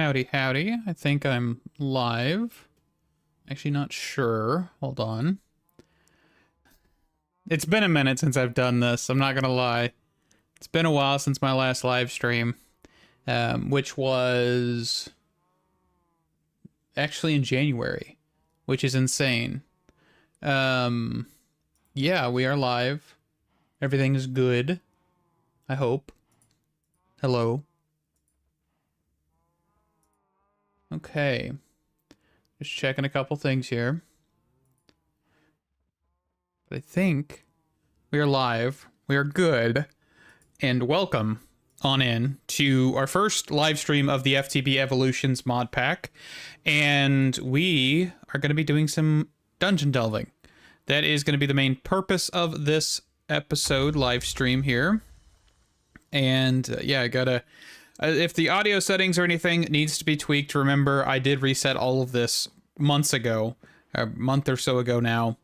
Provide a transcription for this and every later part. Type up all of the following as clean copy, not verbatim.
Howdy, howdy. I think I'm live. Actually, not sure. Hold on. It's been a minute since I've done this. I'm not gonna lie. It's been a while since my last live stream, which was actually in January, which is insane. Yeah, we are live. Everything is good. I hope. Hello. Okay. Just checking a couple things here. But I think we are live. We are good. And welcome on in to our first live stream of the FTB Evolutions mod pack. And we are going to be doing some dungeon delving. That is going to be the main purpose of this episode live stream here. And yeah, I gotta... if the audio settings or anything needs to be tweaked, remember I did reset all of this months ago, a month or so ago now.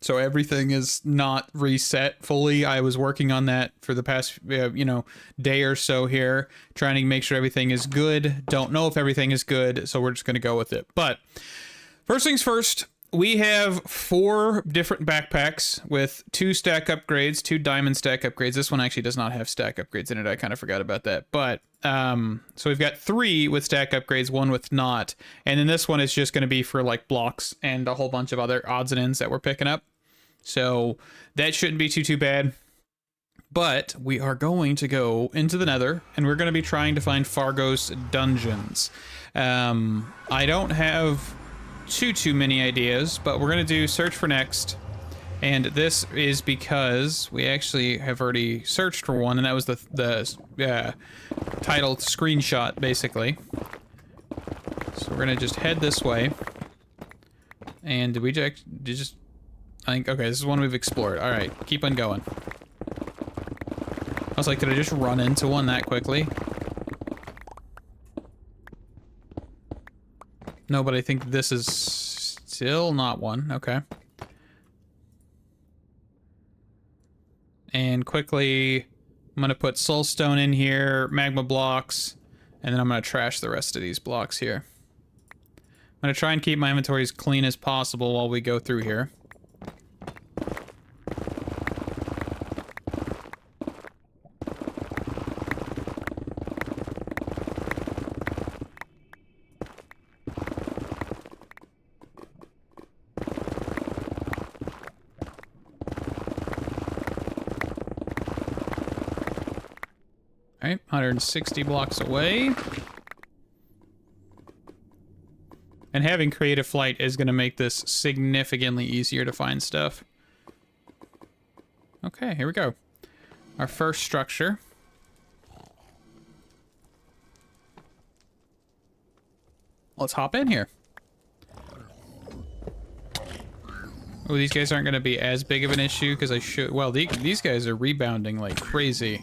So everything is not reset fully. I was working on that for the past, day or so here, trying to make sure everything is good. Don't know if everything is good, so we're just going to go with it. But first things first, we have 4 different backpacks with 2 stack upgrades, 2 diamond stack upgrades. This one actually does not have stack upgrades in it. I kind of forgot about that. But so we've got 3 with stack upgrades, 1 with not. And then this one is just going to be for like blocks and a whole bunch of other odds and ends that we're picking up. So that shouldn't be too bad. But we are going to go into the Nether and we're going to be trying to find Fargo's dungeons. I don't have too many ideas, but we're gonna do search for next, and this is because we actually have already searched for one, and that was the title screenshot basically. So we're gonna just head this way, and did we just I think, okay, this is one we've explored. All right, keep on going. I was like, did I just run into one that quickly? No, but I think this is still not one. Okay. And quickly, I'm going to put soulstone in here, magma blocks, and then I'm going to trash the rest of these blocks here. I'm going to try and keep my inventory as clean as possible while we go through here. Alright, 160 blocks away. And having creative flight is going to make this significantly easier to find stuff. Okay, here we go. Our first structure. Let's hop in here. Oh, these guys aren't going to be as big of an issue because I should... Well, these guys are rebounding like crazy.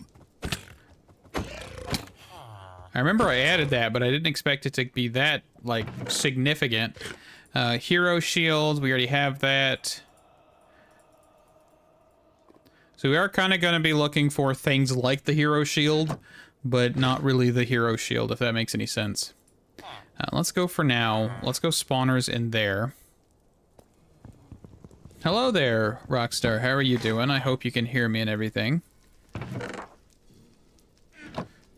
I remember I added that, but I didn't expect it to be that, like, significant. Hero shield, we already have that. So we are kind of going to be looking for things like the hero shield, but not really the hero shield, if that makes any sense. Let's go for now. Let's go spawners in there. Hello there, Rockstar. How are you doing? I hope you can hear me and everything.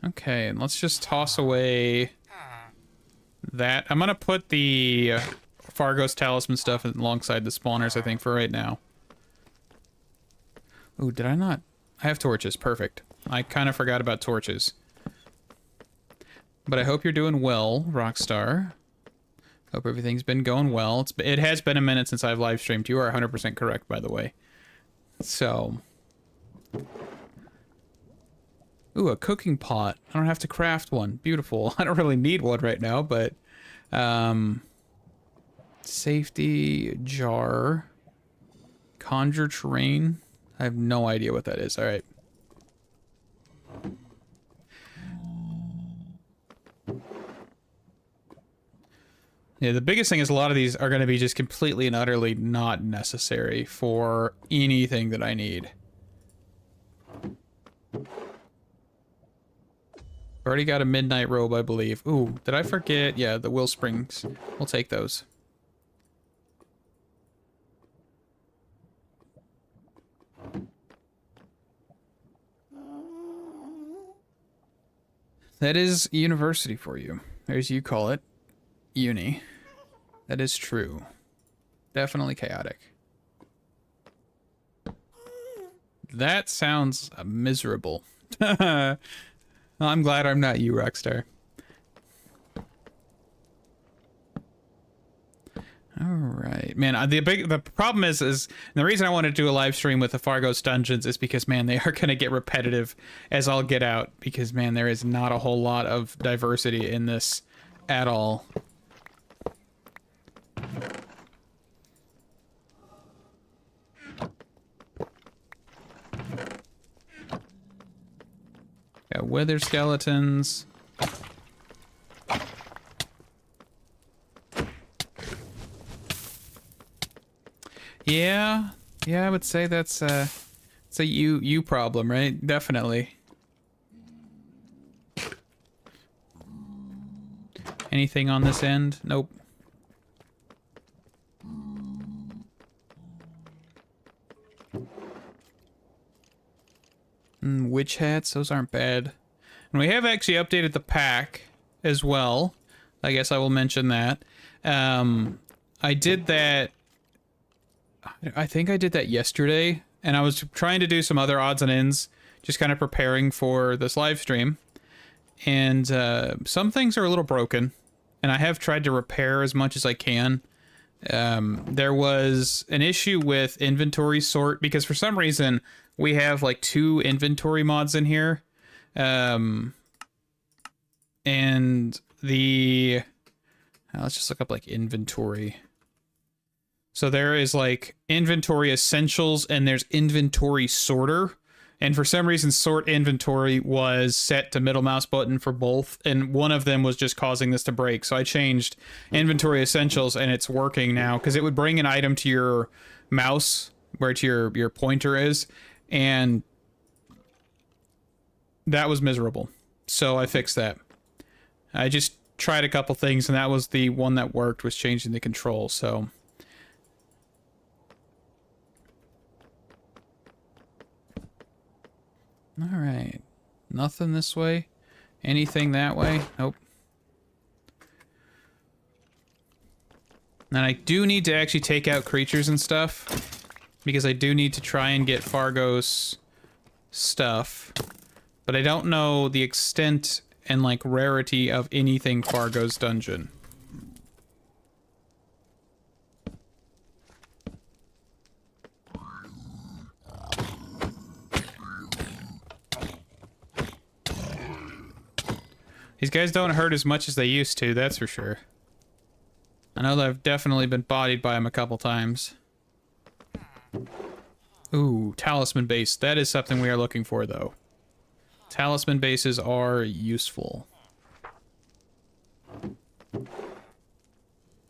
Okay, and let's just toss away that. I'm gonna put the Fargo's Talisman stuff alongside the spawners, I think, for right now. Ooh, did I not? I have torches. Perfect. I kind of forgot about torches. But I hope you're doing well, Rockstar. Hope everything's been going well. It has been a minute since I've live streamed. You are 100% correct, by the way. So... Ooh, a cooking pot. I don't have to craft one. Beautiful. I don't really need one right now, but... safety jar. Conjure terrain. I have no idea what that is. Alright. Yeah, the biggest thing is a lot of these are going to be just completely and utterly not necessary for anything that I need. Already got a midnight robe, I believe. Ooh, did I forget? Yeah, the will springs. We'll take those. That is university for you. As you call it. Uni. That is true. Definitely chaotic. That sounds miserable. Well, I'm glad I'm not you, Rockstar. All right, man. The problem is the reason I want to do a live stream with the Fargo's dungeons is because, man, they are gonna get repetitive as I'll get out, because, man, there is not a whole lot of diversity in this at all. Got wither skeletons. Yeah, I would say it's a you problem, right? Definitely. Anything on this end? Nope. Witch hats, those aren't bad. And we have actually updated the pack as well. I guess I will mention that. I did that. I think I did that yesterday, and I was trying to do some other odds and ends, just kind of preparing for this live stream. And some things are a little broken, and I have tried to repair as much as I can. There was an issue with inventory sort, because for some reason we have like 2 inventory mods in here. And the... let's just look up like inventory. So there is like inventory essentials and there's inventory sorter. And for some reason, sort inventory was set to middle mouse button for both. And one of them was just causing this to break. So I changed inventory essentials and it's working now, because it would bring an item to your mouse where your pointer is. And that was miserable. So I fixed that. I just tried a couple things, and that was the one that worked, was changing the control. So... all right. Nothing this way. Anything that way? Nope. And I do need to actually take out creatures and stuff, because I do need to try and get Fargo's stuff. But I don't know the extent and, like, rarity of anything Fargo's dungeon. These guys don't hurt as much as they used to, that's for sure. I know that I've definitely been bodied by them a couple times. Ooh, talisman base. That is something we are looking for, though. Talisman bases are useful.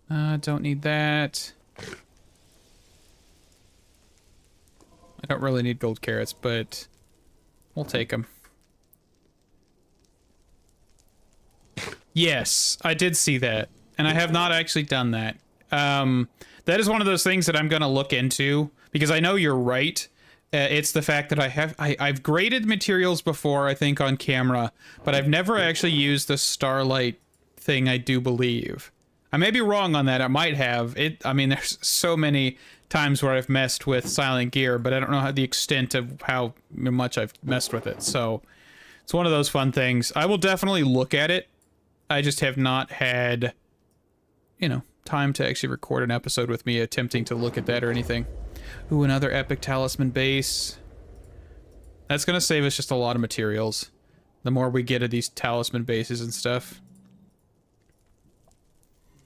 Don't need that. I don't really need gold carrots, but we'll take them. Yes, I did see that, and I have not actually done that. That is one of those things that I'm going to look into, because I know you're right. It's the fact that I've graded materials before, I think, on camera, but I've never actually used the starlight thing, I do believe. I may be wrong on that. I might have. I mean, there's so many times where I've messed with silent gear, but I don't know how the extent of how much I've messed with it. So it's one of those fun things. I will definitely look at it. I just have not had, you know, time to actually record an episode with me attempting to look at that or anything. Ooh, another epic talisman base. That's gonna save us just a lot of materials. The more we get of these talisman bases and stuff.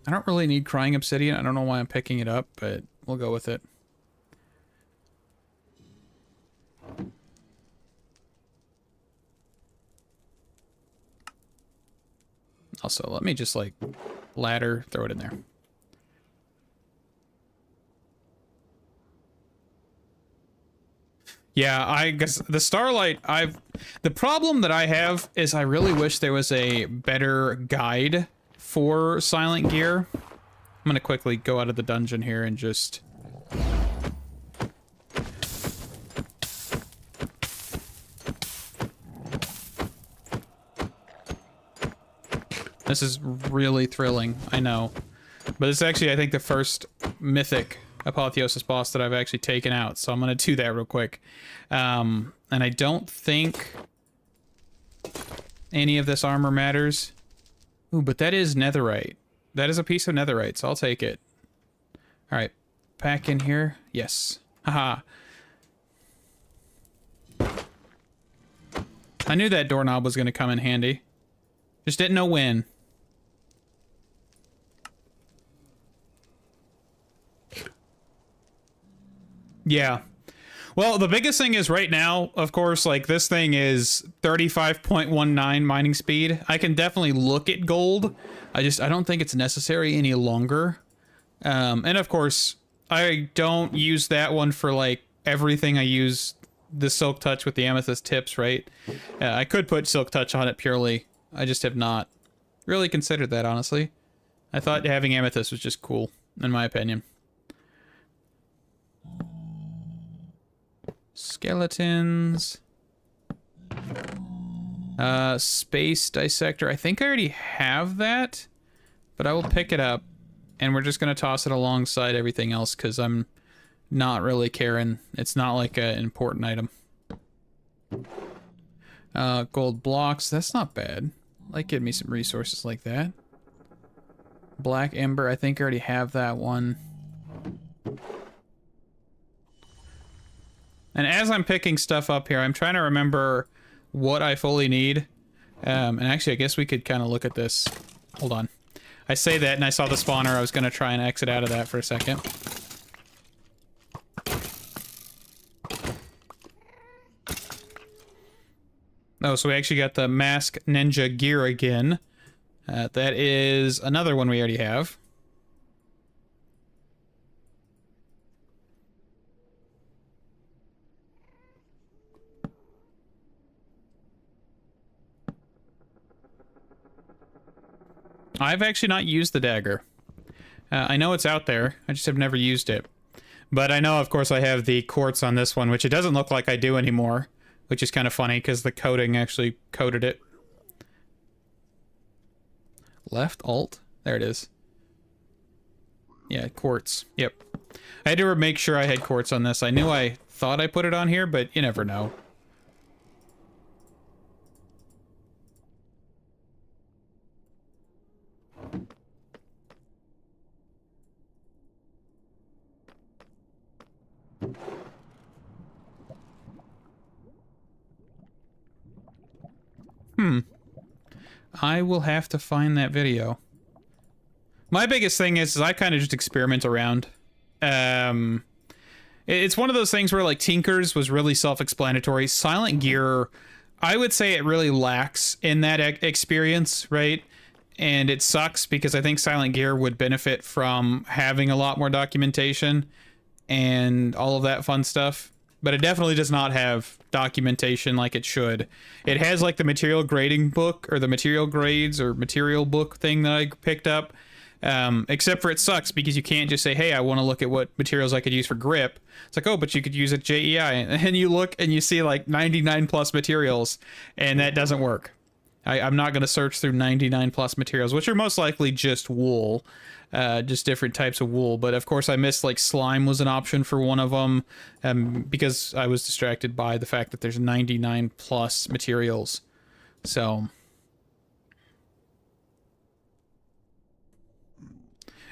I don't really need crying obsidian. I don't know why I'm picking it up, but we'll go with it. Also, let me just, like, ladder, throw it in there. Yeah, I guess the Starlight, the problem that I have is I really wish there was a better guide for Silent Gear. I'm gonna quickly go out of the dungeon here and just... This is really thrilling, I know. But it's actually, I think, the first mythic Apotheosis boss that I've actually taken out, so I'm gonna do that real quick. And I don't think any of this armor matters. Ooh, but that is netherite. That is a piece of netherite, so I'll take it. Alright, back in here. Yes. Haha. I knew that doorknob was gonna come in handy. Just didn't know when. Yeah. Well, the biggest thing is right now, of course, like this thing is 35.19 mining speed. I can definitely look at gold. I don't think it's necessary any longer. And of course, I don't use that one for like everything. I use the Silk Touch with the amethyst tips, right? I could put Silk Touch on it purely. I just have not really considered that, honestly. I thought having amethyst was just cool, in my opinion. Skeletons. Space dissector. I think I already have that, but I will pick it up, and we're just gonna toss it alongside everything else because I'm not really caring. It's not like an important item. Gold blocks. That's not bad. Like, give me some resources like that. Black ember. I think I already have that one. And as I'm picking stuff up here, I'm trying to remember what I fully need. And actually, I guess we could kind of look at this. Hold on. I say that, and I saw the spawner. I was going to try and exit out of that for a second. Oh, so we actually got the Mask Ninja gear again. That is another one we already have. I've actually not used the dagger. I know it's out there. I just have never used it. But I know, of course, I have the quartz on this one, which it doesn't look like I do anymore, which is kind of funny because the coating actually coated it. Left alt? There it is. Yeah, quartz. Yep. I had to make sure I had quartz on this. I knew I thought I put it on here, but you never know. I will have to find that video. My biggest thing is I kind of just experiment around. It's one of those things where, like, Tinker's was really self-explanatory. Silent Gear, I would say it really lacks in that experience, right? And it sucks because I think Silent Gear would benefit from having a lot more documentation and all of that fun stuff. But it definitely does not have documentation like it should. It has like the material grading book or the material grades or material book thing that I picked up. Except for it sucks because you can't just say, hey, I want to look at what materials I could use for grip. It's like, oh, but you could use a JEI. And you look and you see like 99 plus materials, and that doesn't work. I'm not going to search through 99 plus materials, which are most likely just wool. Just different types of wool. But of course I missed like slime was an option for one of them, because I was distracted by the fact that there's 99 plus materials. So.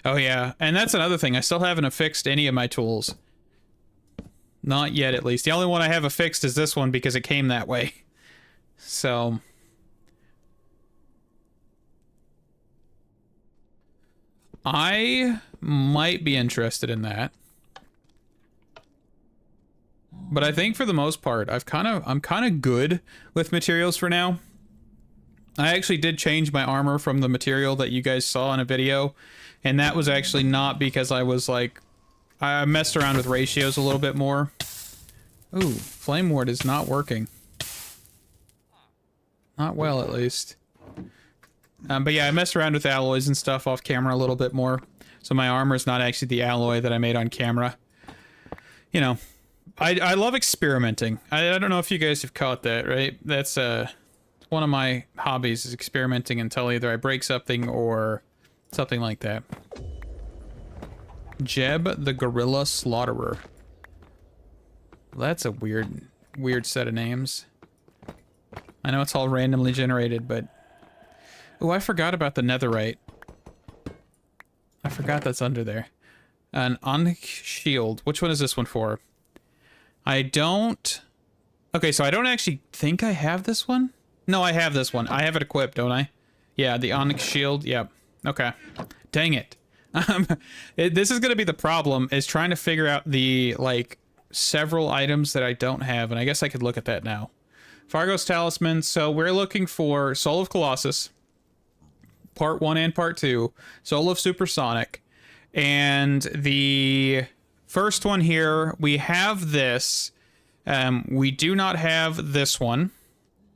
Oh yeah, and that's another thing. I still haven't affixed any of my tools. Not yet, at least. The only one I have affixed is this one because it came that way. So. I might be interested in that. But I think for the most part, I'm kind of good with materials for now. I actually did change my armor from the material that you guys saw in a video, and that was actually not because I was like, I messed around with ratios a little bit more. Ooh, flame ward is not working. Not well, at least. But yeah, I messed around with alloys and stuff off camera a little bit more. So my armor is not actually the alloy that I made on camera. You know, I love experimenting. I don't know if you guys have caught that, right? That's one of my hobbies is experimenting until either I break something or something like that. Jeb the Gorilla Slaughterer. That's a weird set of names. I know it's all randomly generated, but... Oh, I forgot about the netherite. I forgot that's under there. An Onyx Shield. Which one is this one for? I don't... Okay, so I don't actually think I have this one. No, I have this one. I have it equipped, don't I? Yeah, the Onyx Shield. Yep. Okay. Dang it. This is going to be the problem, is trying to figure out the, like, several items that I don't have, and I guess I could look at that now. Fargo's Talismans. So we're looking for Soul of Colossus, Part 1 and Part 2, Soul of Supersonic, and the first one here, we have this. We do not have this one.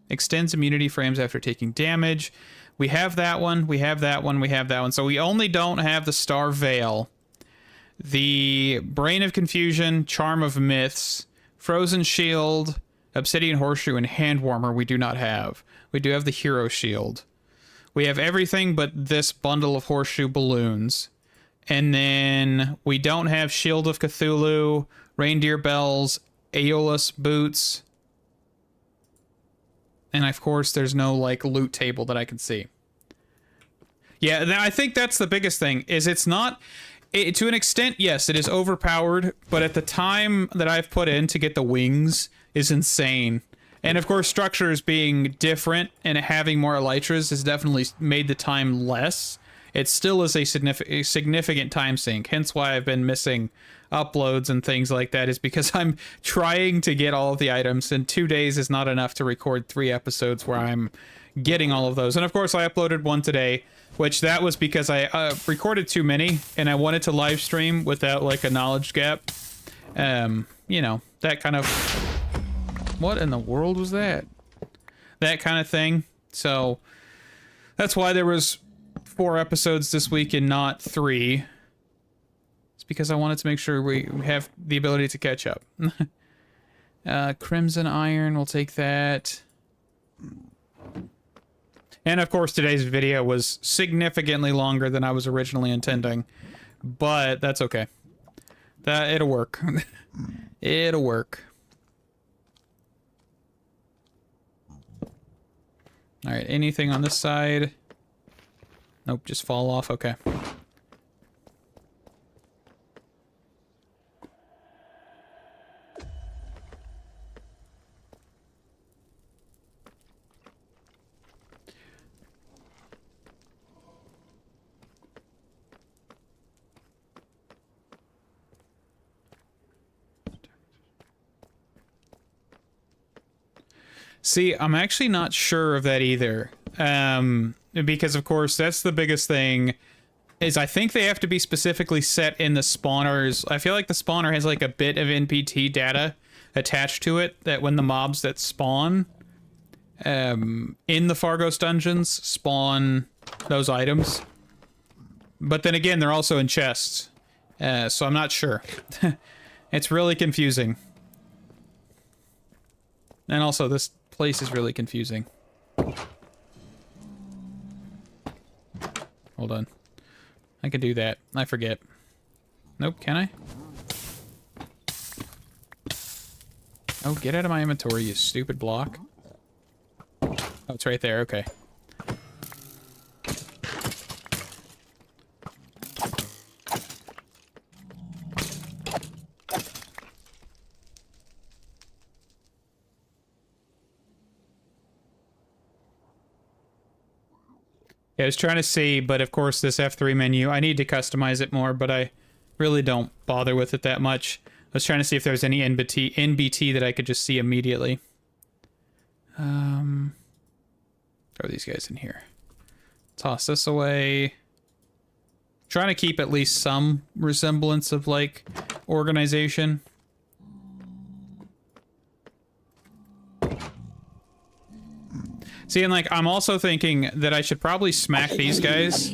Extends immunity frames after taking damage. We have that one, we have that one, we have that one. So we only don't have the Star Veil. The Brain of Confusion, Charm of Myths, Frozen Shield, Obsidian Horseshoe, and Hand Warmer we do not have. We do have the Hero Shield. We have everything but this bundle of Horseshoe Balloons. And then we don't have Shield of Cthulhu, Reindeer Bells, Aeolus Boots. And of course, there's no, like, loot table that I can see. Yeah, I think that's the biggest thing, is it's not... to an extent, yes, it is overpowered, but at the time that I've put in to get the wings is insane. And of course, structures being different and having more elytras has definitely made the time less. It still is a significant time sink, hence why I've been missing uploads and things like that, is because I'm trying to get all of the items, and 2 days is not enough to record 3 episodes where I'm getting all of those. And of course, I uploaded one today, which that was because I recorded too many, and I wanted to live stream without, like, a knowledge gap. You know, that kind of... What in the world was that? That kind of thing. So, that's why there was 4 episodes this week and not 3. It's because I wanted to make sure we have the ability to catch up. Crimson Iron, we'll take that. And of course, today's video was significantly longer than I was originally intending. But that's okay. It'll work. It'll work. Alright, anything on this side? Nope, just fall off. Okay. See, I'm actually not sure of that either. Because, of course, that's the biggest thing, is I think they have to be specifically set in the spawners. I feel like the spawner has, like, a bit of NPT data attached to it, that when the mobs that spawn in the Fargo's dungeons spawn those items. But then again, they're also in chests. So I'm not sure. It's really confusing. And also, this place is really confusing. Hold on. I can do that. I forget. Nope, can I? Oh, get out of my inventory, you stupid block. Oh, it's right there, okay. Yeah, I was trying to see, but of course this F3 menu, I need to customize it more, but I really don't bother with it that much. I was trying to see if there was any NBT that I could just see immediately. Throw these guys in here. Toss this away. Trying to keep at least some resemblance of, like, organization. See, and like, I'm also thinking that I should probably smack these guys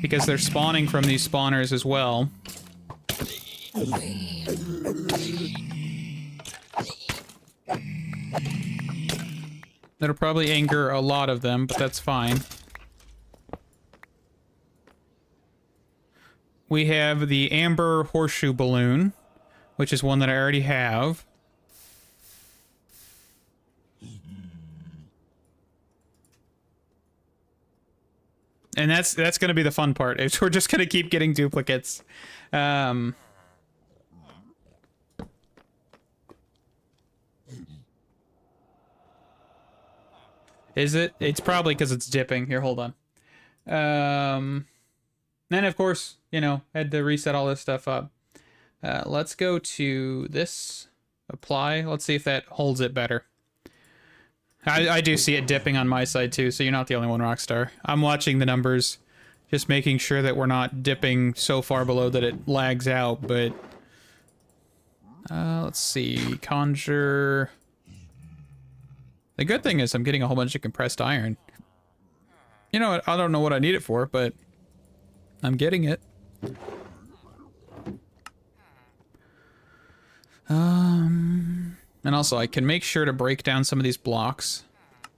because they're spawning from these spawners as well. That'll probably anger a lot of them, but that's fine. We have the Amber Horseshoe Balloon, which is one that I already have. And that's going to be the fun part. Is we're just going to keep getting duplicates. Is it? It's probably because it's dipping. Here, hold on. Then, of course, you know, had to reset all this stuff up. Let's go to this. Apply. Let's see if that holds it better. I do see it dipping on my side, too, so you're not the only one, Rockstar. I'm watching the numbers, just making sure that we're not dipping so far below that it lags out, but... let's see. Conjure... The good thing is I'm getting a whole bunch of compressed iron. You know what? I don't know what I need it for, but I'm getting it. And also I can make sure to break down some of these blocks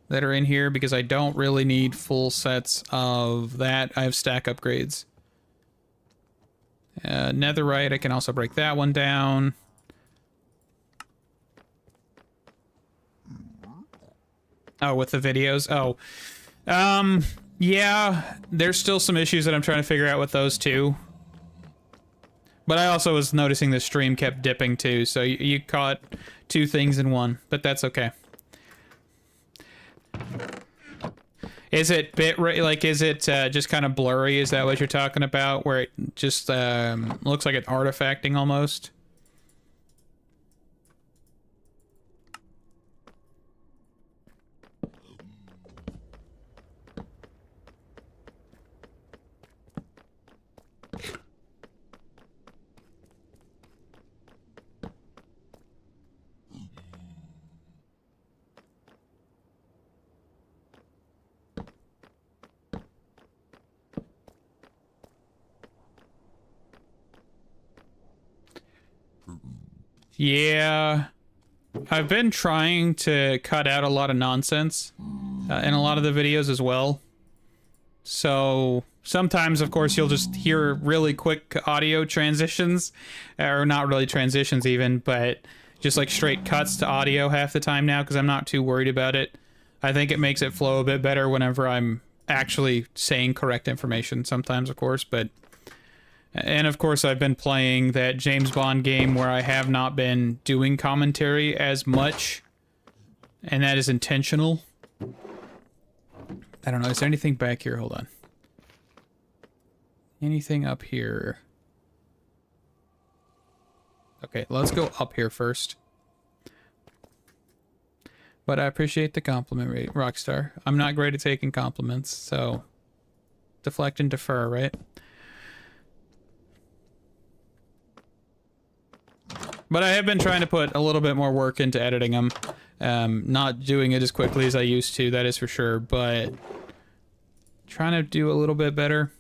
that are in here because I don't really need full sets of that. I have stack upgrades. Netherite, I can also break that one down. Oh, with the videos? Oh. Yeah, there's still some issues that I'm trying to figure out with those too. But I also was noticing the stream kept dipping too, so you caught two things in one, but that's okay. Is it bitrate, like, is it just kind of blurry? Is that what you're talking about? Where it just looks like it's artifacting almost? Yeah, I've been trying to cut out a lot of nonsense in a lot of the videos as well. So sometimes, of course, you'll just hear really quick audio transitions, or not really transitions even, but just like straight cuts to audio half the time now because I'm not too worried about it. I think it makes it flow a bit better whenever I'm actually saying correct information sometimes, of course, but... And of course, I've been playing that James Bond game where I have not been doing commentary as much. And that is intentional. I don't know, is there anything back here? Hold on. Anything up here? Okay, let's go up here first. But I appreciate the compliment rate, Rockstar. I'm not great at taking compliments, so... Deflect and defer, right? But I have been trying to put a little bit more work into editing them. Not doing it as quickly as I used to, that is for sure, but trying to do a little bit better.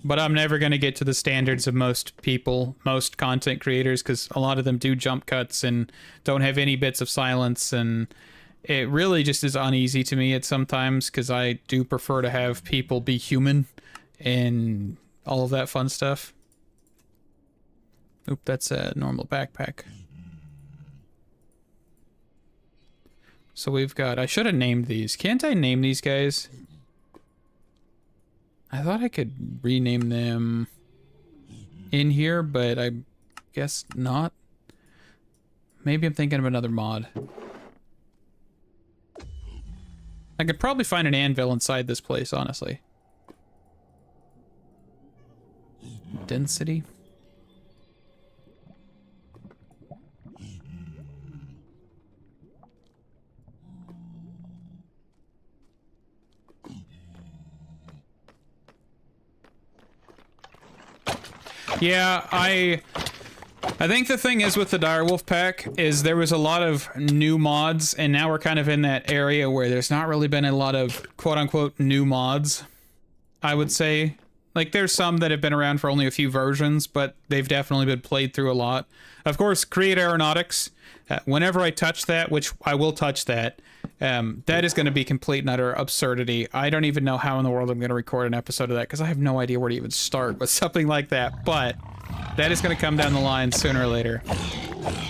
But I'm never going to get to the standards of most people, most content creators, because a lot of them do jump cuts and don't have any bits of silence, and it really just is uneasy to me at sometimes, because I do prefer to have people be human and all of that fun stuff. Oop, that's a normal backpack. So we've got... I should have named these. Can't I name these guys? I thought I could rename them in here, but I guess not. Maybe I'm thinking of another mod. I could probably find an anvil inside this place, honestly. Density. Yeah, I I think the thing is with the Direwolf pack is there was a lot of new mods, and now we're kind of in that area where there's not really been a lot of quote-unquote new mods, I would say. Like, there's some that have been around for only a few versions, but they've definitely been played through a lot. Of course, Create Aeronautics, whenever I touch that, which I will touch that, that is going to be complete and utter absurdity. I don't even know how in the world I'm going to record an episode of that, because I have no idea where to even start with something like that, but that is going to come down the line sooner or later.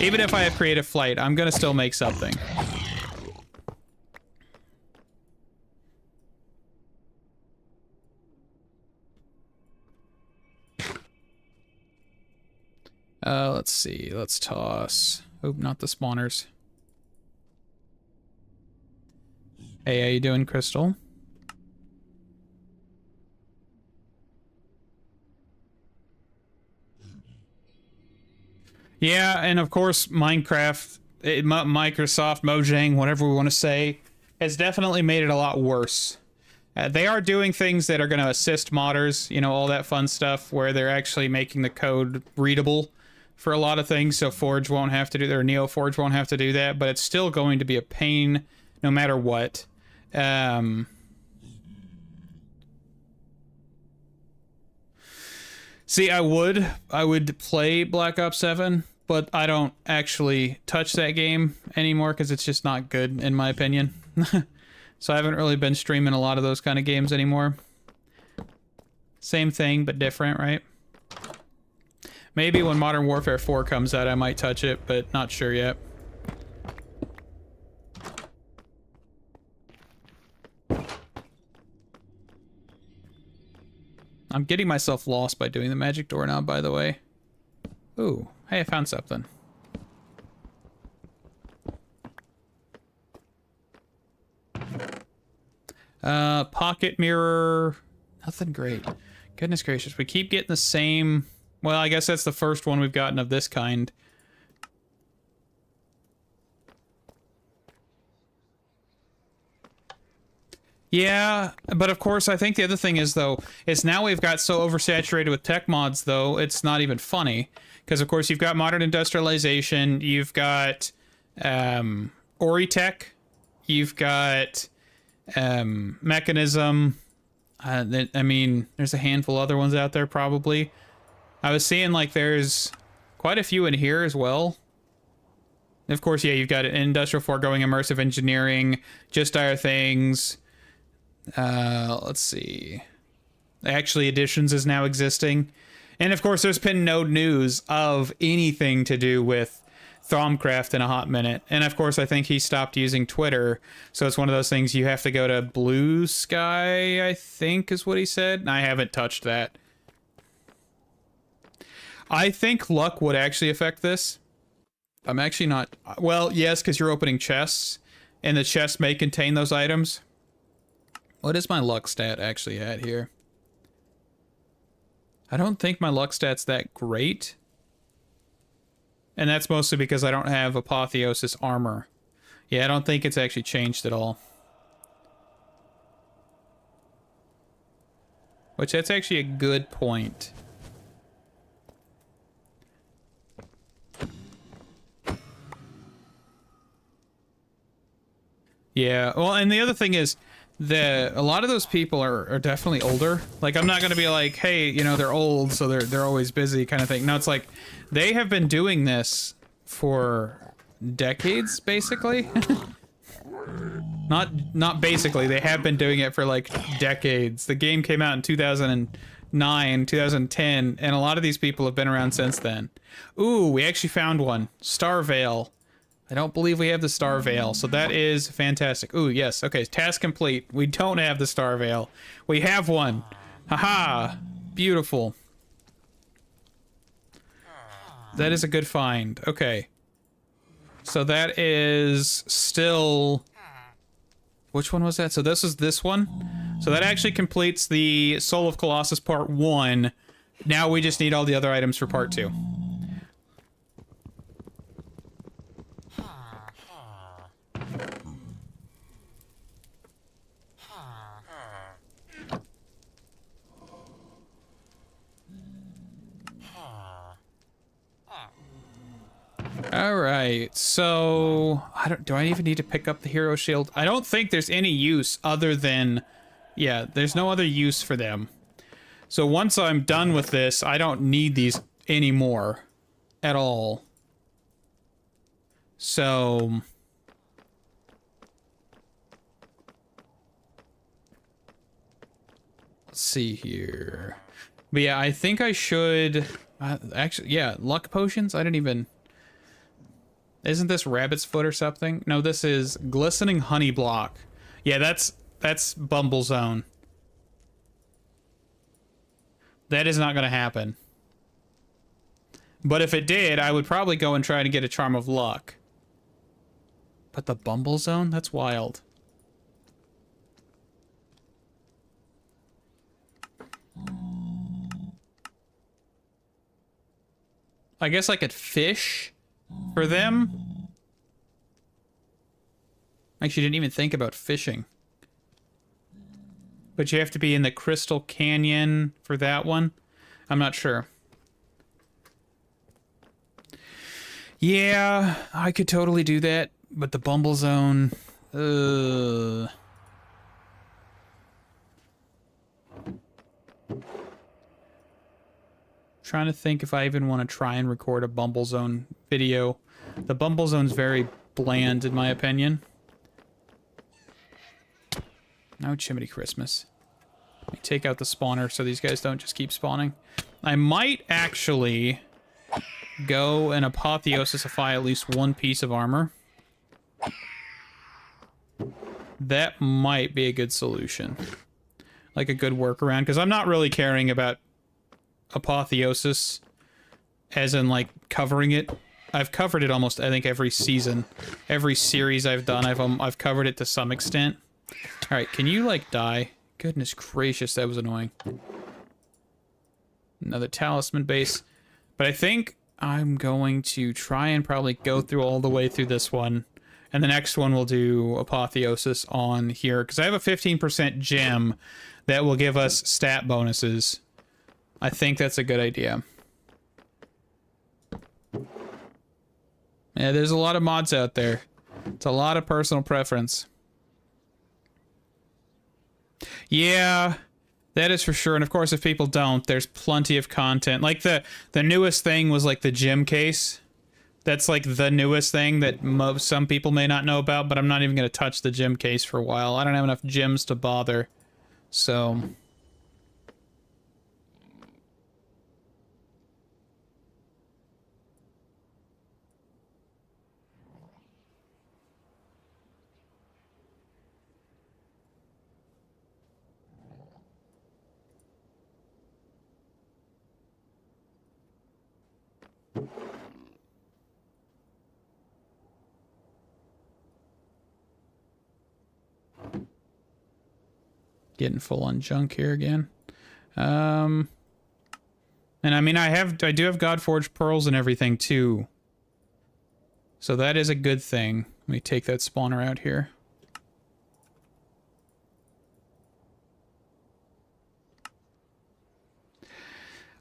Even if I have Creative Flight, I'm going to still make something. Let's see. Let's toss. Oh, not the spawners. Hey, how you doing, Crystal? Yeah, and of course, Minecraft, Microsoft, Mojang, whatever we want to say, has definitely made it a lot worse. They are doing things that are going to assist modders, you know, all that fun stuff, where they're actually making the code readable for a lot of things, so Forge won't have to do that, or neoforge won't have to do that, but it's still going to be a pain no matter what. See, I would play Black Ops 7, but I don't actually touch that game anymore because it's just not good, in my opinion. So I haven't really been streaming a lot of those kind of games anymore. Same thing, but different, right? Maybe when Modern Warfare 4 comes out, I might touch it, but not sure yet. I'm getting myself lost by doing the magic doorknob, by the way. Ooh, hey, I found something. Pocket mirror. Nothing great. Goodness gracious, we keep getting the same... Well, I guess that's the first one we've gotten of this kind. Yeah, but of course, I think the other thing is, though, is now we've got so oversaturated with tech mods, though, it's not even funny. Because, of course, you've got modern industrialization, you've got Ori tech, you've got mechanism. I mean, there's a handful of other ones out there, probably. I was seeing, like, there's quite a few in here as well. And of course, yeah, you've got industrial foregoing, immersive engineering, just dire things. Let's see. Actually, Editions is now existing. And of course, there's been no news of anything to do with Thromcraft in a hot minute. And of course, I think he stopped using Twitter. So it's one of those things you have to go to Blue Sky, I think is what he said. And I haven't touched that. I think luck would actually affect this. I'm actually not... Well, yes, because you're opening chests. And the chests may contain those items. What is my luck stat actually at here? I don't think my luck stat's that great. And that's mostly because I don't have Apotheosis armor. Yeah, I don't think it's actually changed at all. Which, that's actually a good point. Yeah, well, and the other thing is... a lot of those people are definitely older. Like, I'm not gonna be like, hey, you know, they're old, so they're always busy kind of thing. No, it's like, they have been doing this for decades, basically. Not basically, they have been doing it for, like, decades. The game came out in 2009, 2010, and a lot of these people have been around since then. Ooh, we actually found one. Star Veil. I don't believe we have the Star Veil, so that is fantastic. Ooh, yes. Okay, task complete. We don't have the Star Veil. We have one. Haha. Beautiful. That is a good find. Okay. So that is still... Which one was that? So this is this one. So that actually completes the Soul of Colossus Part 1. Now we just need all the other items for Part 2. All right, so do I even need to pick up the hero shield? I don't think there's any use other than, yeah, there's no other use for them. So once I'm done with this, I don't need these anymore at all. So let's see here. But yeah, I think I should actually, yeah, luck potions. I didn't even. Isn't this rabbit's foot or something? No, this is glistening honey block. Yeah, that's Bumble Zone. That is not going to happen. But if it did, I would probably go and try to get a Charm of Luck. But the Bumble Zone? That's wild. I guess I could fish for them. Actually, didn't even think about fishing. But you have to be in the Crystal Canyon for that one. I'm not sure. Yeah, I could totally do that. But the Bumble Zone... Trying to think if I even want to try and record a Bumble Zone video. The Bumble Zone's very bland, in my opinion. No Chimney Christmas. Let me take out the spawner so these guys don't just keep spawning. I might actually go and apotheosify at least one piece of armor. That might be a good solution. Like a good workaround, because I'm not really caring about apotheosis as in like covering it. I've covered it almost, I think, every season. Every series I've done, I've covered it to some extent. Alright, can you like die? Goodness gracious, that was annoying. Another talisman base. But I think I'm going to try and probably go through all the way through this one. And the next one we'll do apotheosis on here. Because I have a 15% gem that will give us stat bonuses. I think that's a good idea. Yeah, there's a lot of mods out there. It's a lot of personal preference. Yeah, that is for sure. And of course, if people don't, there's plenty of content. Like the newest thing was like the gem case. That's like the newest thing that some people may not know about, but I'm not even going to touch the gem case for a while. I don't have enough gems to bother. So... Getting full on junk here again. And I mean, I do have Godforged pearls and everything too. So that is a good thing. Let me take that spawner out here.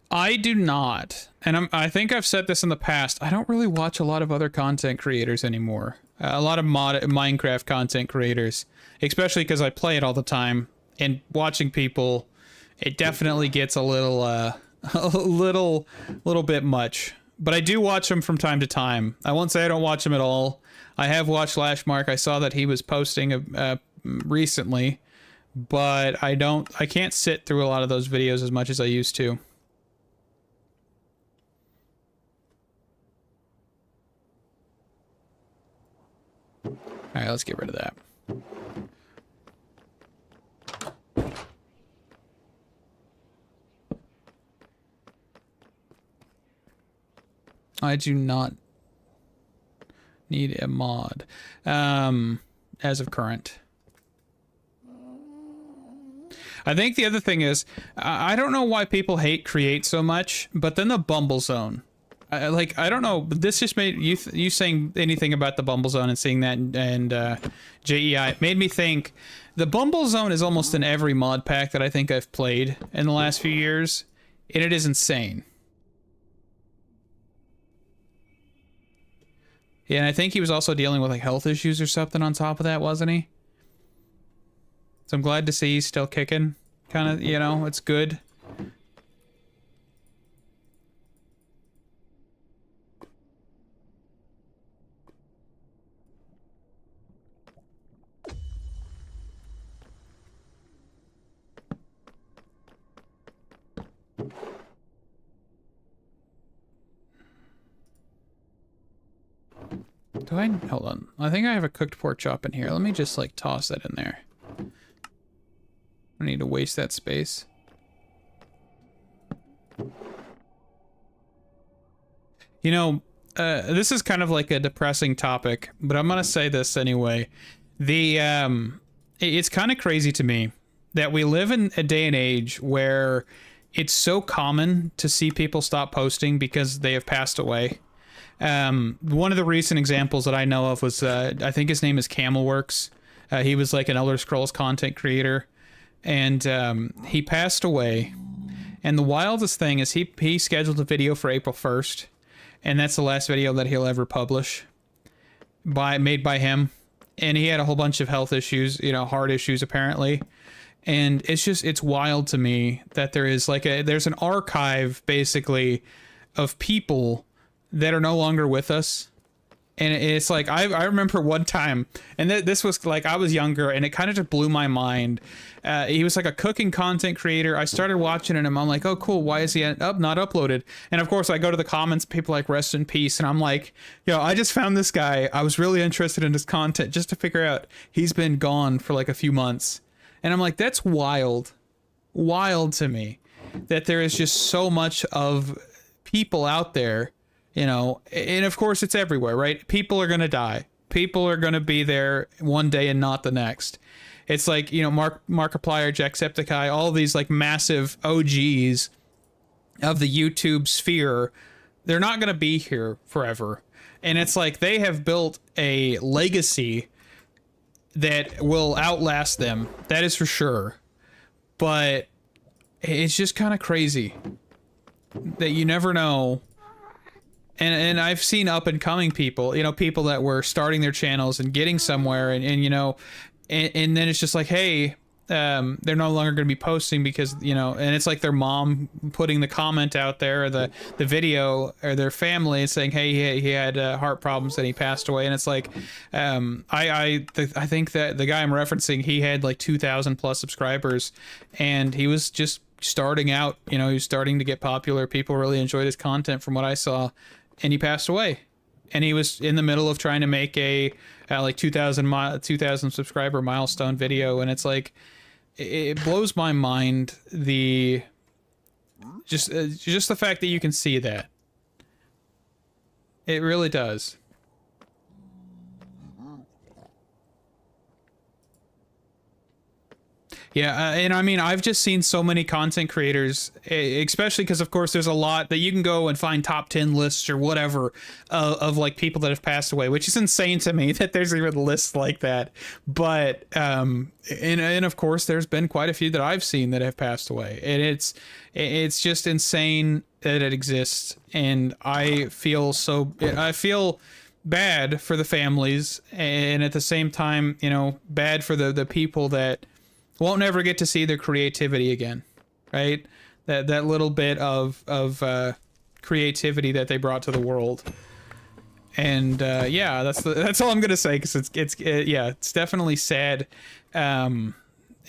I do not, and I think I've said this in the past, I don't really watch a lot of other content creators anymore. A lot of Minecraft content creators, especially because I play it all the time. And watching people, it definitely gets a little, a little bit much. But I do watch them from time to time. I won't say I don't watch them at all. I have watched Lashmark. I saw that he was posting recently, but I can't sit through a lot of those videos as much as I used to. All right, let's get rid of that. I do not need a mod as of current. I think the other thing is, I don't know why people hate Create so much, but then the Bumble Zone. I don't know, but this just made you saying anything about the Bumble Zone and seeing that and JEI made me think the Bumble Zone is almost in every mod pack that I think I've played in the last few years, and it is insane. Yeah, and I think he was also dealing with like health issues or something on top of that, wasn't he? So I'm glad to see he's still kicking. Kind of, you know, it's good. Do I? Hold on. I think I have a cooked pork chop in here. Let me just, like, toss that in there. I need to waste that space. You know, this is kind of like a depressing topic, but I'm gonna say this anyway. It's kind of crazy to me that we live in a day and age where it's so common to see people stop posting because they have passed away. One of the recent examples that I know of was, I think his name is Camelworks. He was like an Elder Scrolls content creator, and he passed away. And the wildest thing is he scheduled a video for April 1st, and that's the last video that he'll ever publish, made by him. And he had a whole bunch of health issues, you know, heart issues apparently. And it's wild to me that there's an archive basically of people that are no longer with us. And it's like, I remember one time, and this was like, I was younger, and it kind of just blew my mind. He was like a cooking content creator. I started watching it, and I'm like, oh, cool. Why is he not uploaded? And of course, I go to the comments, people like, rest in peace. And I'm like, yo, I just found this guy. I was really interested in his content just to figure out he's been gone for like a few months. And I'm like, that's wild. Wild to me that there is just so much of people out there. You know, and of course it's everywhere, right? People are going to die. People are going to be there one day and not the next. It's like, you know, Markiplier, Jacksepticeye, all these like massive OGs of the YouTube sphere. They're not going to be here forever. And it's like they have built a legacy that will outlast them. That is for sure. But it's just kind of crazy that you never know. And I've seen up and coming people, you know, people that were starting their channels and getting somewhere, and you know, and then it's just like, hey, they're no longer going to be posting because, you know, and it's like their mom putting the comment out there, or the video, or their family saying, hey, he had heart problems and he passed away. And it's like, I think that the guy I'm referencing, he had like 2,000 plus subscribers, and he was just starting out, you know, he was starting to get popular. People really enjoyed his content from what I saw. And he passed away, and he was in the middle of trying to make a like 2,000 subscriber milestone video, and it's like it blows my mind just the fact that you can see that. It really does. Yeah, and I mean, I've just seen so many content creators, especially because, of course, there's a lot that you can go and find top 10 lists or whatever of like people that have passed away, which is insane to me that there's even lists like that. But and of course, there's been quite a few that I've seen that have passed away, and it's just insane that it exists. And I feel bad for the families, and at the same time, you know, bad for the people that won't ever get to see their creativity again, right? That little bit of creativity that they brought to the world. And yeah, that's all I'm gonna say, because it's definitely sad. You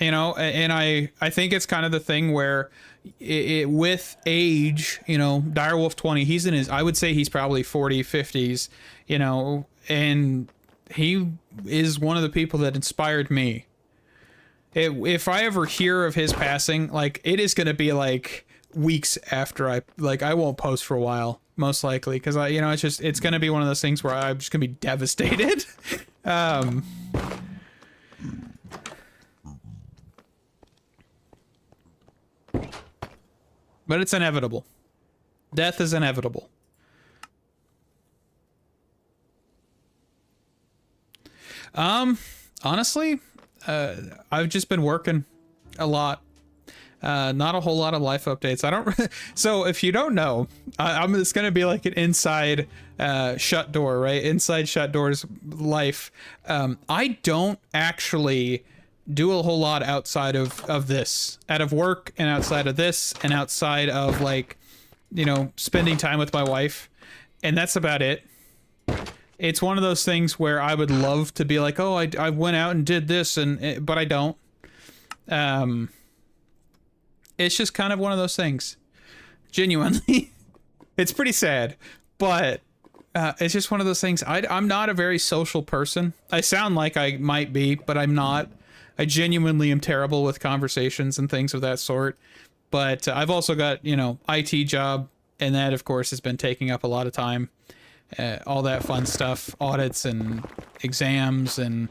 know, and I think it's kind of the thing where with age, you know, Direwolf 20, he's in his, I would say he's probably 40, 50s, you know, and he is one of the people that inspired me. If I ever hear of his passing, like, it is going to be like weeks after I won't post for a while, most likely, because you know, it's going to be one of those things where I'm just going to be devastated. But it's inevitable. Death is inevitable. Honestly, I've just been working a lot. Not a whole lot of life updates. I don't. So if you don't know, I'm just gonna be like an inside shut door, right? Inside shut doors life. I don't actually do a whole lot outside of this, out of work, and outside of this, and outside of like, you know, spending time with my wife, and that's about it. It's one of those things where I would love to be like, oh, I went out and did this, but I don't. It's just kind of one of those things. Genuinely. It's pretty sad, but it's just one of those things. I'm not a very social person. I sound like I might be, but I'm not. I genuinely am terrible with conversations and things of that sort. But I've also got, you know, IT job, and that, of course, has been taking up a lot of time. All that fun stuff, audits and exams, and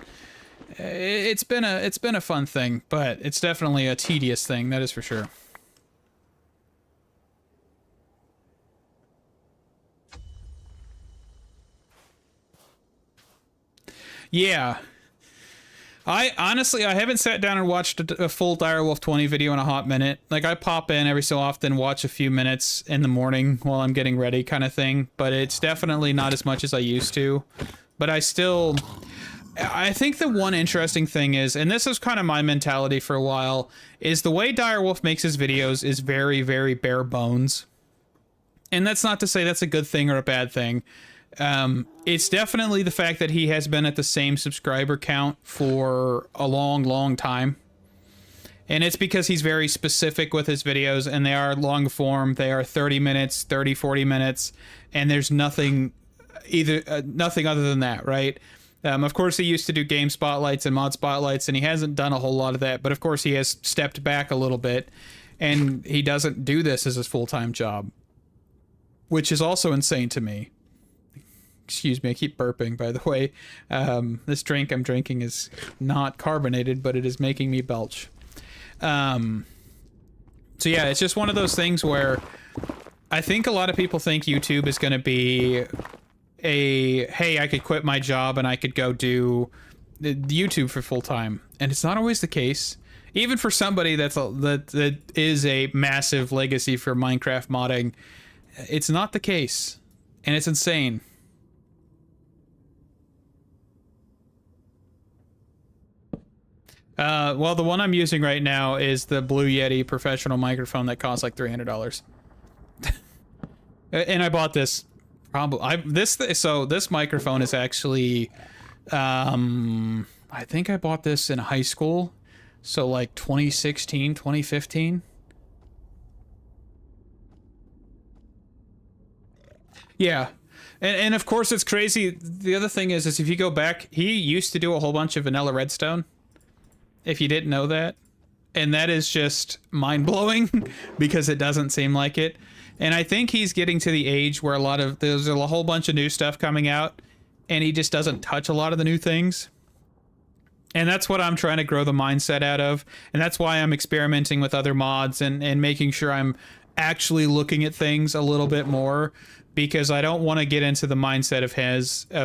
it's been a fun thing, but it's definitely a tedious thing, that is for sure. Yeah. I honestly, I haven't sat down and watched a full Direwolf 20 video in a hot minute. Like, I pop in every so often, watch a few minutes in the morning while I'm getting ready kind of thing, but it's definitely not as much as I used to. But I think the one interesting thing is, and this is kind of my mentality for a while, is the way Direwolf makes his videos is very, very bare bones. And that's not to say that's a good thing or a bad thing. It's definitely the fact that he has been at the same subscriber count for a long, long time. And it's because he's very specific with his videos, and they are long form. They are 30 minutes, 30, 40 minutes, and there's nothing nothing other than that, right? Of course, he used to do game spotlights and mod spotlights, and he hasn't done a whole lot of that, but of course he has stepped back a little bit, and he doesn't do this as his full-time job, which is also insane to me. Excuse me, I keep burping, by the way. This drink I'm drinking is not carbonated, but it is making me belch. So yeah, it's just one of those things where I think a lot of people think YouTube is going to be hey, I could quit my job and I could go do YouTube for full time. And it's not always the case. Even for somebody that is a massive legacy for Minecraft modding, it's not the case. And it's insane. Well, the one I'm using right now is the Blue Yeti professional microphone that costs like $300. And I bought this so this microphone is actually I think I bought this in high school, so like 2016, 2015. Yeah. And of course it's crazy. The other thing is if you go back, he used to do a whole bunch of vanilla redstone. If you didn't know that. And that is just mind-blowing because it doesn't seem like it. And I think he's getting to the age where there's a whole bunch of new stuff coming out and he just doesn't touch a lot of the new things. And that's what I'm trying to grow the mindset out of. And that's why I'm experimenting with other mods and making sure I'm actually looking at things a little bit more, because I don't want to get into the mindset of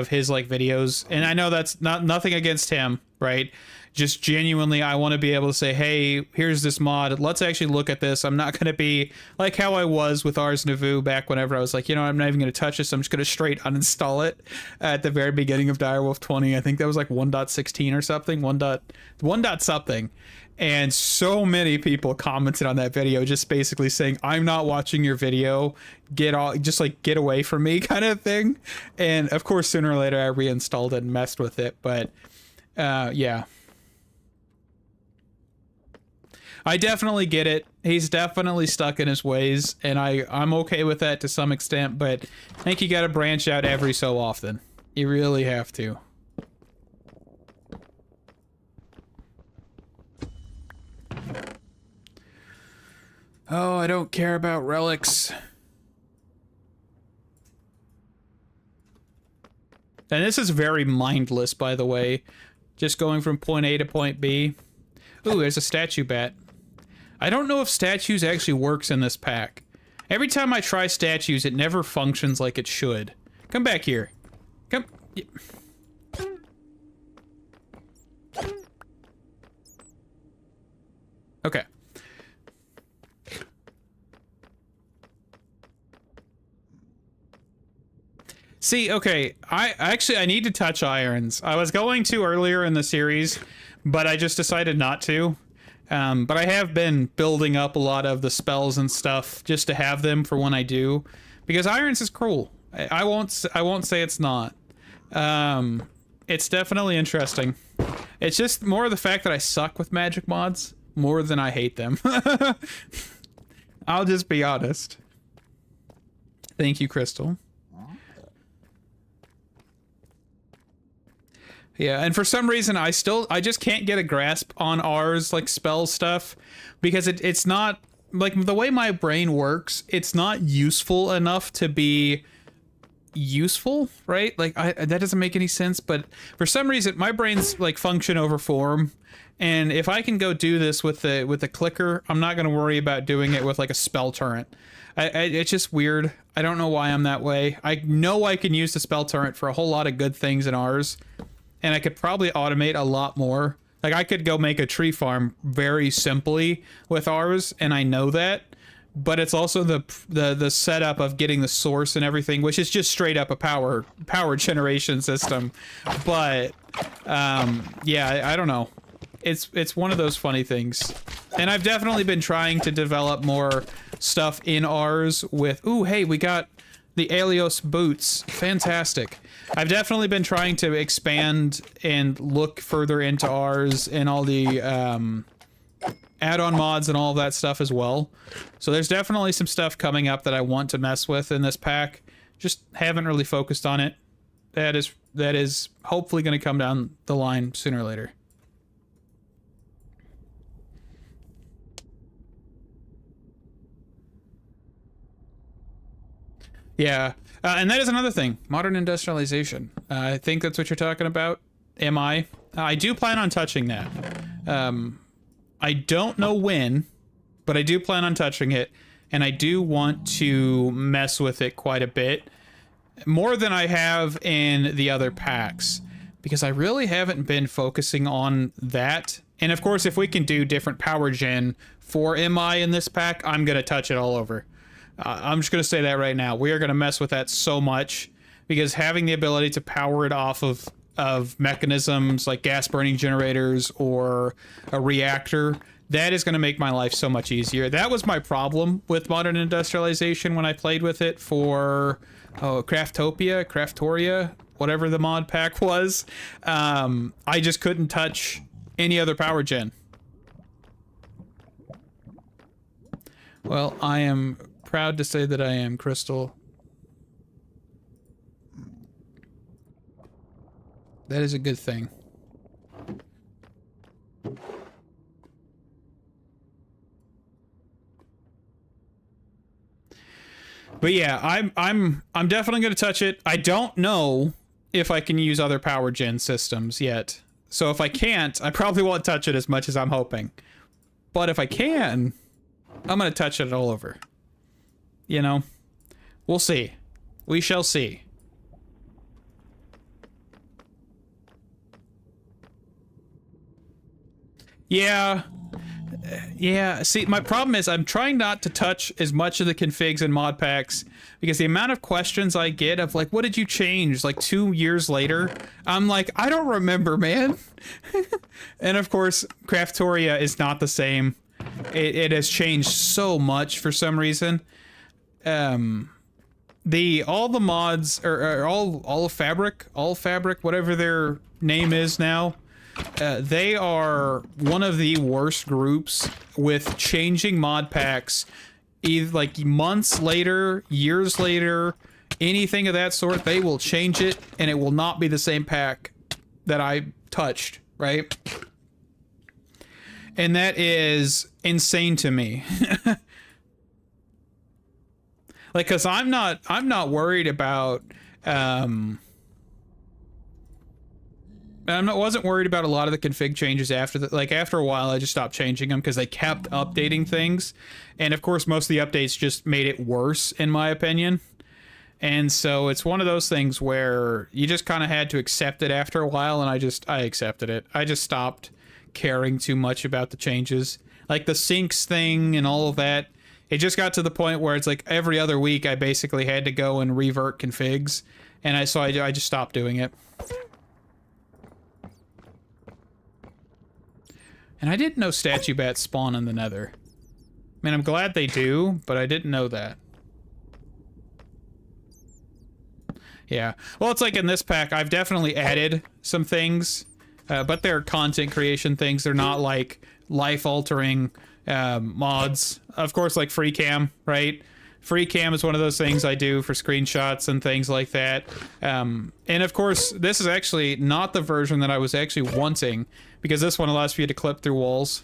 his like videos. And I know that's nothing against him, right? Just genuinely, I want to be able to say, hey, here's this mod. Let's actually look at this. I'm not going to be like how I was with Ars Nouveau back whenever I was like, you know, I'm not even going to touch this. I'm just going to straight uninstall it at the very beginning of Direwolf 20. I think that was like 1.16 or something, 1. Something. And so many people commented on that video just basically saying, I'm not watching your video. Get away from me kind of thing. And of course, sooner or later, I reinstalled it and messed with it. But yeah. I definitely get it. He's definitely stuck in his ways, and I'm okay with that to some extent, but I think you gotta branch out every so often. You really have to. Oh, I don't care about relics. And this is very mindless, by the way. Just going from point A to point B. Ooh, there's a statue bat. I don't know if statues actually works in this pack. Every time I try statues, it never functions like it should. Come back here. Come. Okay. See, okay, I need to touch irons. I was going to earlier in the series, but I just decided not to. But I have been building up a lot of the spells and stuff just to have them for when I do, because irons is cool. I won't say it's not. It's definitely interesting. It's just more the fact that I suck with magic mods more than I hate them. I'll just be honest. Thank you, Crystal. Yeah, and for some reason I just can't get a grasp on R's like spell stuff, because it's not like the way my brain works. It's not useful enough to be useful, right? Like that doesn't make any sense, but for some reason my brain's like function over form, and if I can go do this with the clicker, I'm not going to worry about doing it with like a spell torrent. It's just weird. I don't know why I'm that way. I know I can use the spell torrent for a whole lot of good things in R's, and I could probably automate a lot more. Like I could go make a tree farm very simply with R's, and I know that. But it's also the setup of getting the source and everything, which is just straight up a power generation system. But yeah, I don't know. It's one of those funny things. And I've definitely been trying to develop more stuff in R's with, ooh, hey, we got the Alios boots. Fantastic. I've definitely been trying to expand and look further into R's and all the add-on mods and all of that stuff as well. So there's definitely some stuff coming up that I want to mess with in this pack. Just haven't really focused on it. That is hopefully going to come down the line sooner or later. Yeah, and that is another thing. Modern industrialization. I think that's what you're talking about. Am I? I do plan on touching that. I don't know when, but I do plan on touching it, and I do want to mess with it quite a bit. More than I have in the other packs, because I really haven't been focusing on that. And of course, if we can do different power gen for MI in this pack, I'm going to touch it all over. I'm just going to say that right now. We are going to mess with that so much, because having the ability to power it off of mechanisms like gas burning generators or a reactor, that is going to make my life so much easier. That was my problem with modern industrialization when I played with it for Craftoria, whatever the mod pack was. I just couldn't touch any other power gen. Well, I am proud to say that I am, Crystal. That is a good thing. But yeah, I'm definitely going to touch it. I don't know if I can use other power gen systems yet. So if I can't, I probably won't touch it as much as I'm hoping. But if I can, I'm going to touch it all over. You know, we'll see. We shall see. Yeah. Yeah, see, my problem is I'm trying not to touch as much of the configs and mod packs, because the amount of questions I get of like, what did you change like 2 years later? I'm like, I don't remember, man. And of course, Craftoria is not the same. It has changed so much for some reason. All the mods or all fabric, whatever their name is now. They are one of the worst groups with changing mod packs, either like months later, years later, anything of that sort. They will change it, and it will not be the same pack that I touched, right? And that is insane to me. Like, cause I'm not worried about, wasn't worried about a lot of the config changes after after a while. I just stopped changing them because they kept updating things, and of course most of the updates just made it worse in my opinion. And so it's one of those things where you just kind of had to accept it after a while, and I accepted it. I just stopped caring too much about the changes, like the syncs thing and all of that. It just got to the point where it's like every other week I basically had to go and revert configs, And I just stopped doing it. And I didn't know statue bats spawn in the Nether. I mean, I'm glad they do, but I didn't know that. Yeah. Well, it's like in this pack, I've definitely added some things, but they're content creation things. They're not like life-altering mods. Of course, like free cam, right? Free cam is one of those things I do for screenshots and things like that. And of course, this is actually not the version that I was actually wanting, because this one allows for you to clip through walls.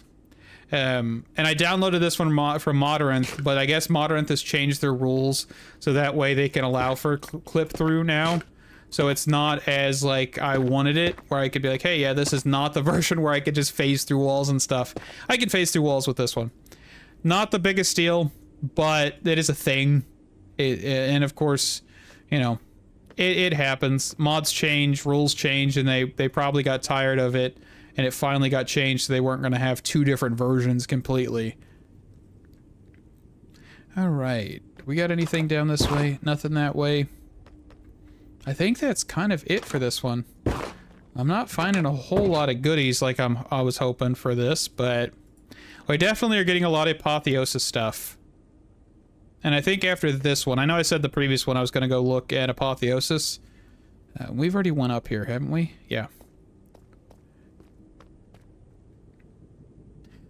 And I downloaded this one from Modrinth, but I guess Modrinth has changed their rules so that way they can allow for clip through now. So it's not as like I wanted it, where I could be like, hey, yeah, this is not the version where I could just phase through walls and stuff. I can phase through walls with this one. Not the biggest deal, but it is a thing. And of course, you know, it happens. Mods change, rules change, and they probably got tired of it. And it finally got changed, so they weren't going to have two different versions completely. Alright. We got anything down this way? Nothing that way. I think that's kind of it for this one. I'm not finding a whole lot of goodies like I was hoping for this, but we definitely are getting a lot of apotheosis stuff. And I think after this one, I know I said the previous one I was going to go look at apotheosis. We've already went up here, haven't we? Yeah.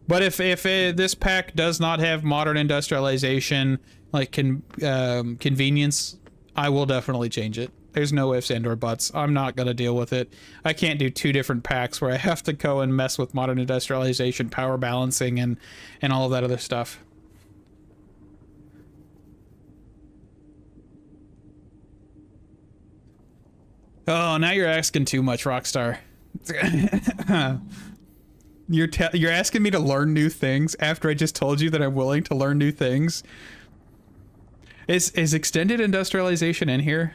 But if this pack does not have modern industrialization, like convenience, I will definitely change it. There's no ifs and or buts. I'm not going to deal with it. I can't do two different packs where I have to go and mess with modern industrialization, power balancing, and all of that other stuff. Oh, now you're asking too much, Rockstar. You're asking me to learn new things after I just told you that I'm willing to learn new things. Is extended industrialization in here?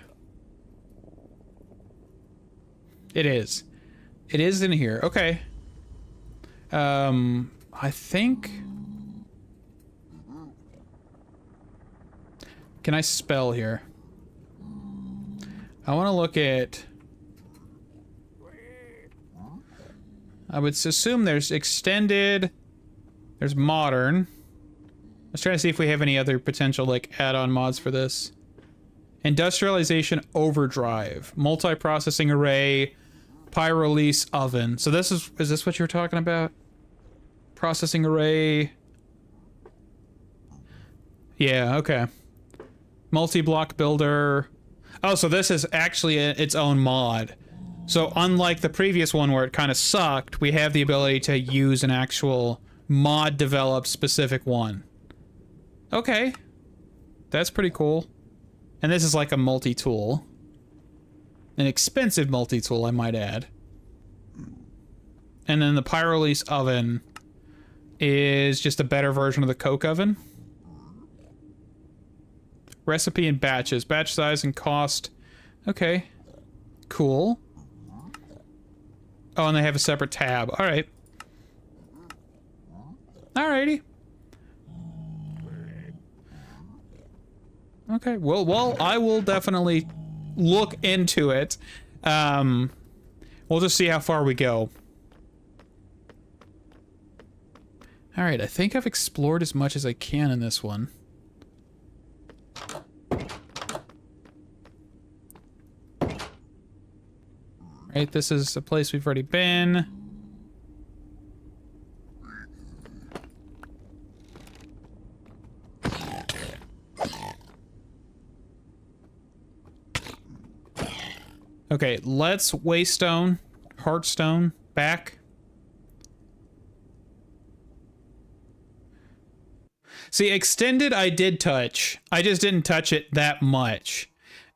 It is. It is in here. Okay. I think... Can I spell here? I want to look at... I would assume there's extended, there's modern. Let's try to see if we have any other potential like add-on mods for this. Industrialization overdrive, multi-processing array, pyrolyse oven. So this is this what you were talking about? Processing array. Yeah, okay. Multi-block builder. Oh, so this is actually its own mod. So unlike the previous one where it kind of sucked, we have the ability to use an actual mod-developed specific one. Okay. That's pretty cool. And this is like a multi-tool. An expensive multi-tool, I might add. And then the pyrolyse oven is just a better version of the coke oven. Recipe and batches. Batch size and cost. Okay. Cool. Oh, and they have a separate tab. All right. Alrighty. Okay. Well, I will definitely look into it. We'll just see how far we go. All right. I think I've explored as much as I can in this one. Right, this is a place we've already been. Okay, let's Waystone, Heartstone, back. See, extended I did touch. I just didn't touch it that much.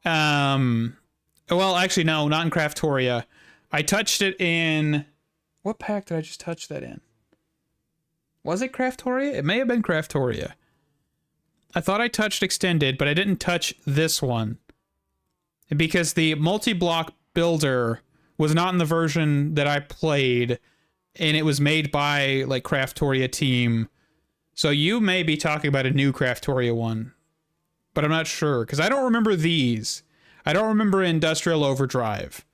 Well, actually, no, not in Craftoria. I touched it in... What pack did I just touch that in? Was it Craftoria? It may have been Craftoria. I thought I touched Extended, but I didn't touch this one. Because the multi-block builder was not in the version that I played, and it was made by, like, Craftoria team. So you may be talking about a new Craftoria one. But I'm not sure, because I don't remember these. I don't remember Industrial Overdrive.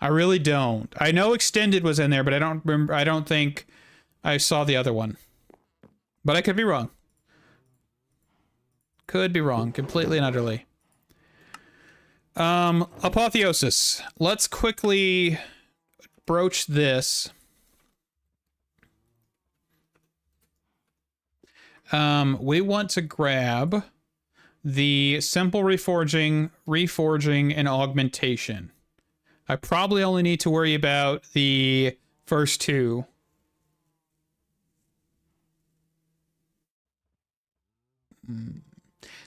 I really don't. I know Extended was in there, but I don't remember. I don't think I saw the other one. But I could be wrong. Could be wrong, completely and utterly. Apotheosis. Let's quickly broach this. We want to grab the simple reforging, and augmentation. I probably only need to worry about the first two.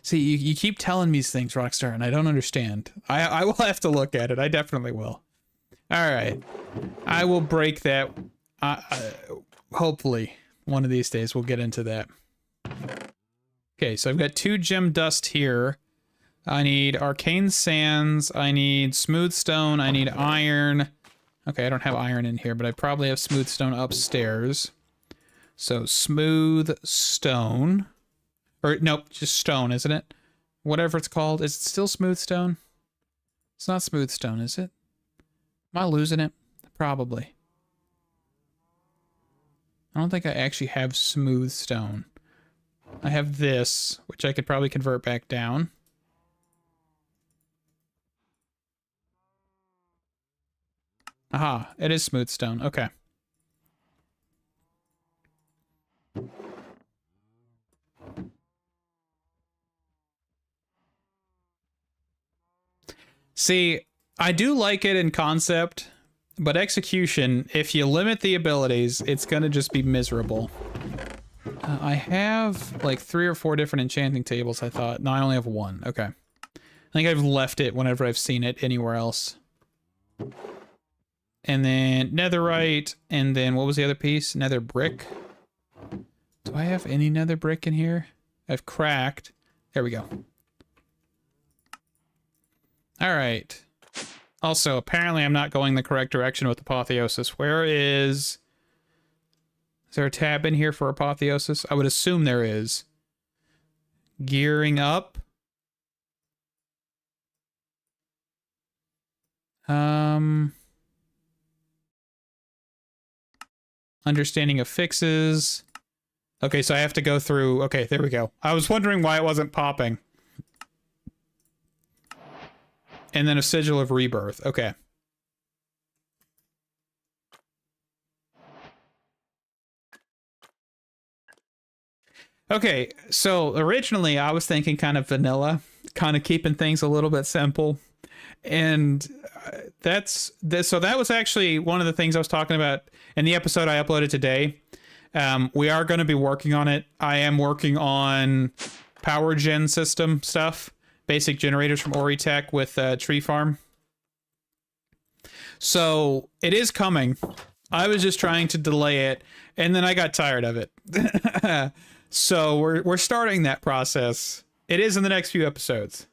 See, you keep telling me these things, Rockstar, and I don't understand. I will have to look at it. I definitely will. All right. I will break that. Hopefully, one of these days we'll get into that. Okay, so I've got 2 gem dust here. I need arcane sands. I need smooth stone. I need iron. Okay, I don't have iron in here, but I probably have smooth stone upstairs. So smooth stone. Or, nope, just stone, isn't it? Whatever it's called. Is it still smooth stone? It's not smooth stone, is it? Am I losing it? Probably. I don't think I actually have smooth stone. I have this, which I could probably convert back down. Aha, it is smooth stone. Okay. See, I do like it in concept, but execution, if you limit the abilities, it's gonna just be miserable. I have like 3 or 4 different enchanting tables, I thought. No, I only have 1. Okay. I think I've left it whenever I've seen it anywhere else. And then netherite, and then what was the other piece? Nether brick. Do I have any nether brick in here? I've cracked. There we go. Alright. Also, apparently I'm not going the correct direction with Apotheosis. Where is... Is there a tab in here for Apotheosis? I would assume there is. Gearing up. Understanding of fixes. Okay, so I have to go through... Okay, there we go. I was wondering why it wasn't popping. And then a sigil of rebirth. Okay. Okay, so originally I was thinking kind of vanilla, kind of keeping things a little bit simple. And so that was actually one of the things I was talking about in the episode I uploaded today. We are going to be working on it. I am working on power gen system stuff, basic generators from Oritech with Tree Farm. So it is coming. I was just trying to delay it, and then I got tired of it. So we're starting that process. It is in the next few episodes.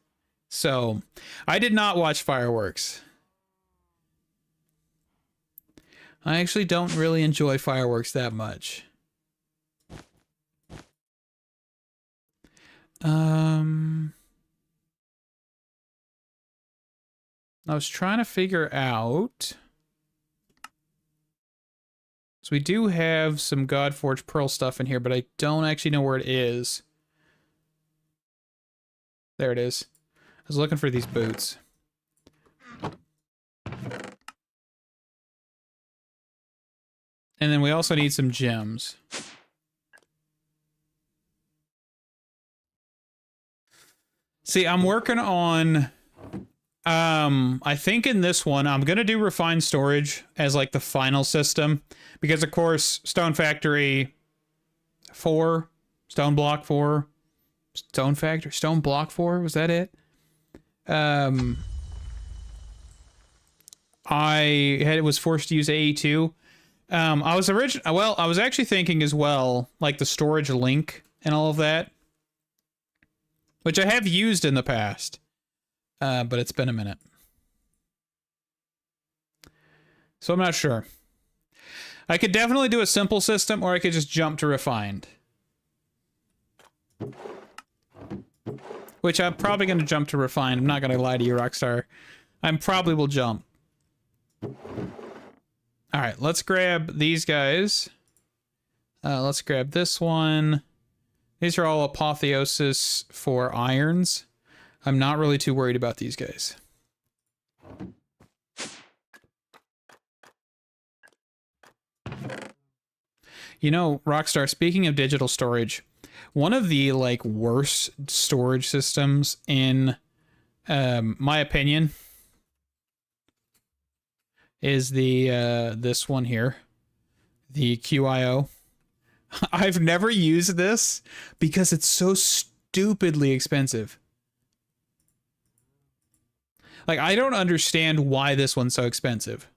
So I did not watch Fireworks. I actually don't really enjoy Fireworks that much. I was trying to figure out... So we do have some Godforge Pearl stuff in here, but I don't actually know where it is. There it is. I was looking for these boots. And then we also need some gems. See, I'm working on... I think in this one, I'm going to do refined storage as like the final system. Because, of course, Stone Factory 4, Stone Block 4, Stone Block 4, was that it? I was forced to use AE2. I was actually thinking as well, like the storage link and all of that. Which I have used in the past. But it's been a minute. So I'm not sure. I could definitely do a simple system, or I could just jump to refined. which I'm probably going to jump to refined. I'm not going to lie to you, Rockstar. I probably will jump. All right, let's grab these guys. Let's grab this one. These are all apotheosis for irons. I'm not really too worried about these guys. You know, Rockstar, speaking of digital storage, one of the like worst storage systems in my opinion is the this one here, the QIO. I've never used this because it's so stupidly expensive. Like, I don't understand why this one's so expensive.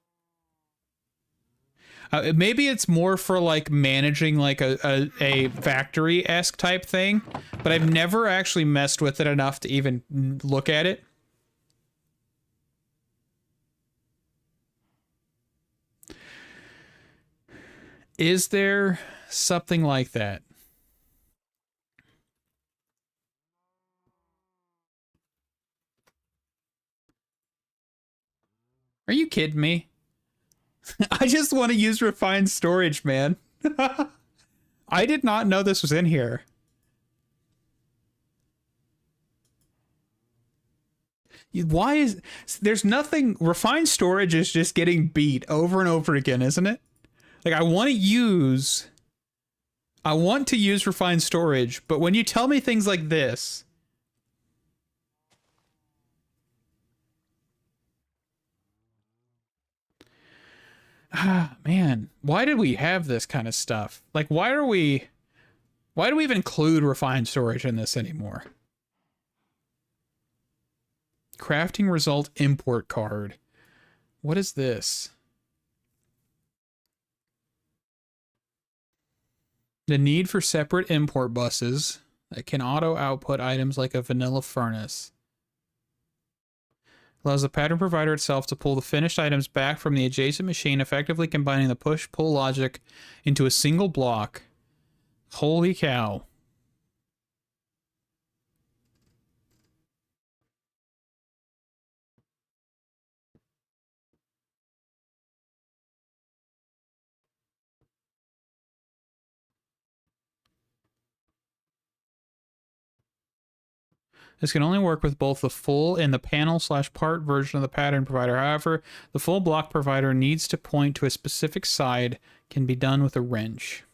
Maybe it's more for like managing like a factory-esque type thing, but I've never actually messed with it enough to even look at it. Is there something like that? Are you kidding me? I just want to use refined storage, man. I did not know this was in here. Why is... There's nothing... Refined storage is just getting beat over and over again, isn't it? Like, I want to use refined storage, but when you tell me things like this... Ah, man, why did we have this kind of stuff? Like, why do we even include refined storage in this anymore? Crafting result import card. What is this? The need for separate import buses that can auto output items like a vanilla furnace. Allows the pattern provider itself to pull the finished items back from the adjacent machine, effectively combining the push-pull logic into a single block. Holy cow. This can only work with both the full and the panel/part version of the pattern provider. However, the full block provider needs to point to a specific side, can be done with a wrench.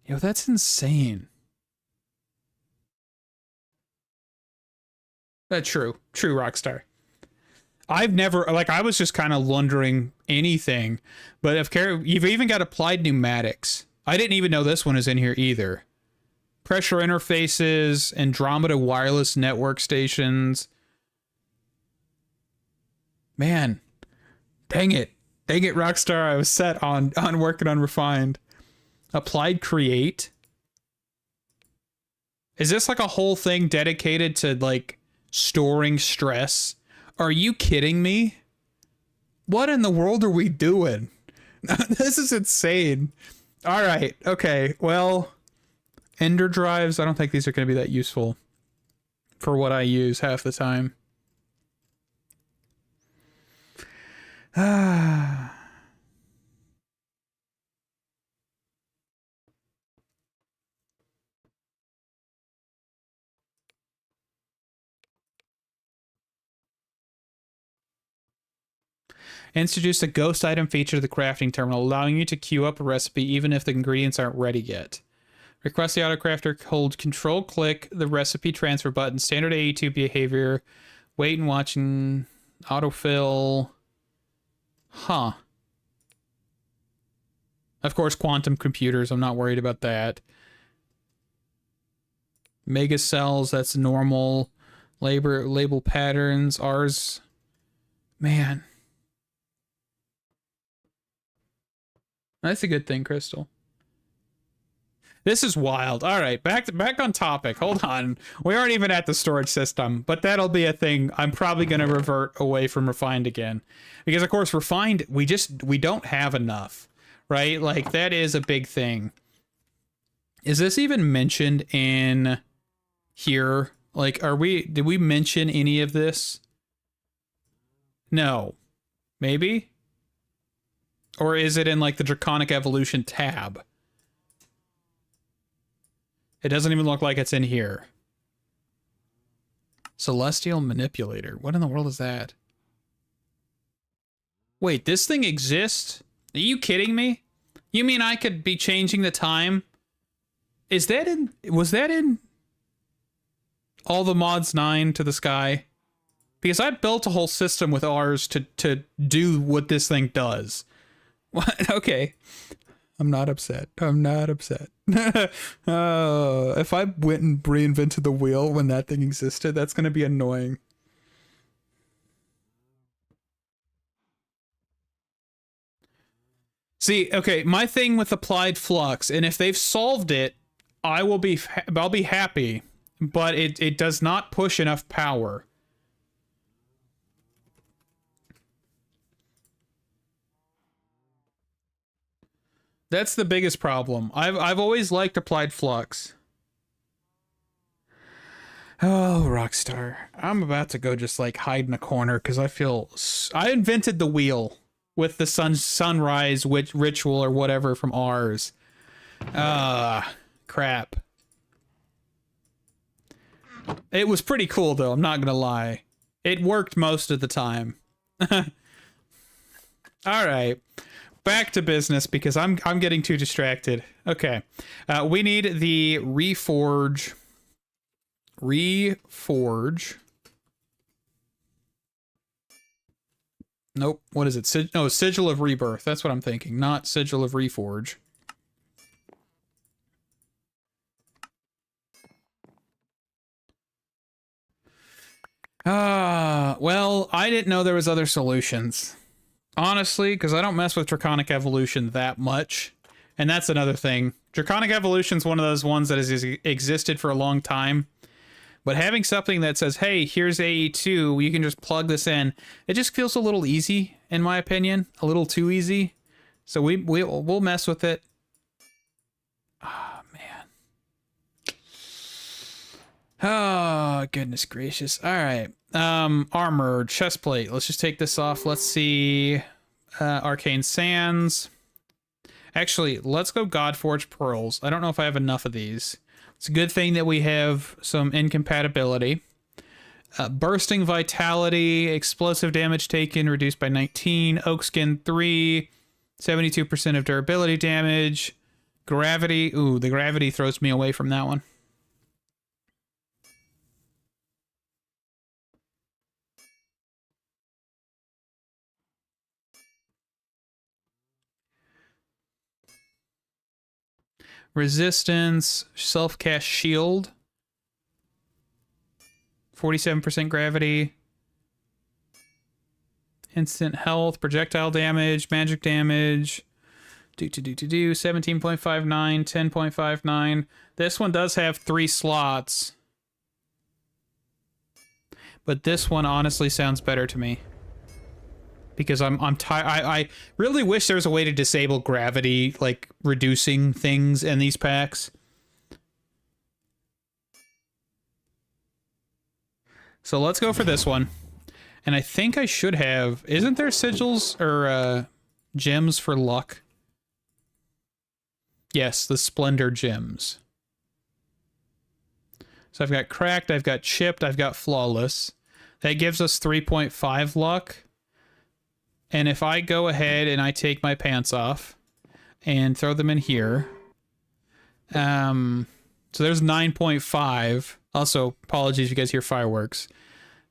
Yo, that's insane. That's true. True, Rockstar. I've never, like, I was just kind of wondering anything, but if you've even got applied pneumatics. I didn't even know this one is in here either. Pressure interfaces, Andromeda wireless network stations. Man, dang it, Rockstar! I was set on working on refined. Applied create. Is this like a whole thing dedicated to like storing stress? Are you kidding me? What in the world are we doing? This is insane. All right, okay, well. Ender drives, I don't think these are going to be that useful for what I use half the time. Introduce a ghost item feature to the crafting terminal, allowing you to queue up a recipe even if the ingredients aren't ready yet. Request the autocrafter hold control-click the recipe transfer button, standard AE2 behavior, wait and watch and autofill. Huh. Of course, quantum computers, I'm not worried about that. Mega cells, that's normal. Label patterns, ours. Man. That's a good thing, Crystal. This is wild. All right, back on topic. Hold on. We aren't even at the storage system, but that'll be a thing. I'm probably going to revert away from refined again. Because, of course, refined, we don't have enough, right? Like, that is a big thing. Is this even mentioned in here? Like, did we mention any of this? No. Maybe? Or is it in, like, the Draconic Evolution tab? It doesn't even look like it's in here. Celestial Manipulator. What in the world is that? Wait, this thing exists? Are you kidding me? You mean I could be changing the time? Was that in all the mods 9 to the sky? Because I built a whole system with ours to do what this thing does. What? Okay. I'm not upset. I'm not upset. If I went and reinvented the wheel when that thing existed, that's going to be annoying. See, okay, my thing with applied flux, and if they've solved it, I'll be happy, but it does not push enough power. That's the biggest problem. I've always liked applied flux. Oh, Rockstar. I'm about to go just like hide in a corner because I invented the wheel with the sunrise ritual or whatever from ours. Crap. It was pretty cool though, I'm not gonna lie. It worked most of the time. Alright. Back to business because I'm getting too distracted. Okay. We need the reforge. Nope. What is it? Sigil of Rebirth. That's what I'm thinking. Not Sigil of Reforge. Well, I didn't know there was other solutions. Honestly, because I don't mess with Draconic Evolution that much. And that's another thing. Draconic Evolution's one of those ones that has existed for a long time. But having something that says, hey, here's AE2, you can just plug this in, it just feels a little easy, in my opinion. A little too easy. So we'll mess with it. Oh, man. Oh, goodness gracious. All right. Armor, chestplate. Let's just take this off. Let's see. Arcane Sands. Actually, let's go Godforged Pearls. I don't know if I have enough of these. It's a good thing that we have some incompatibility. Bursting Vitality, explosive damage taken reduced by 19. Oakskin 3, 72% of durability damage. Gravity. Ooh, the gravity throws me away from that one. Resistance, self-cast shield. 47% gravity. Instant health, projectile damage, magic damage. 17.59, 10.59. This one does have 3 slots. But this one honestly sounds better to me. Because I'm tired. I really wish there was a way to disable gravity, like reducing things in these packs. So let's go for this one. And I think I should have... Isn't there sigils or gems for luck? Yes, the Splendor gems. So I've got cracked, I've got chipped, I've got flawless. That gives us 3.5 luck. And if I go ahead and I take my pants off and throw them in here, so there's 9.5. Also, apologies if you guys hear fireworks.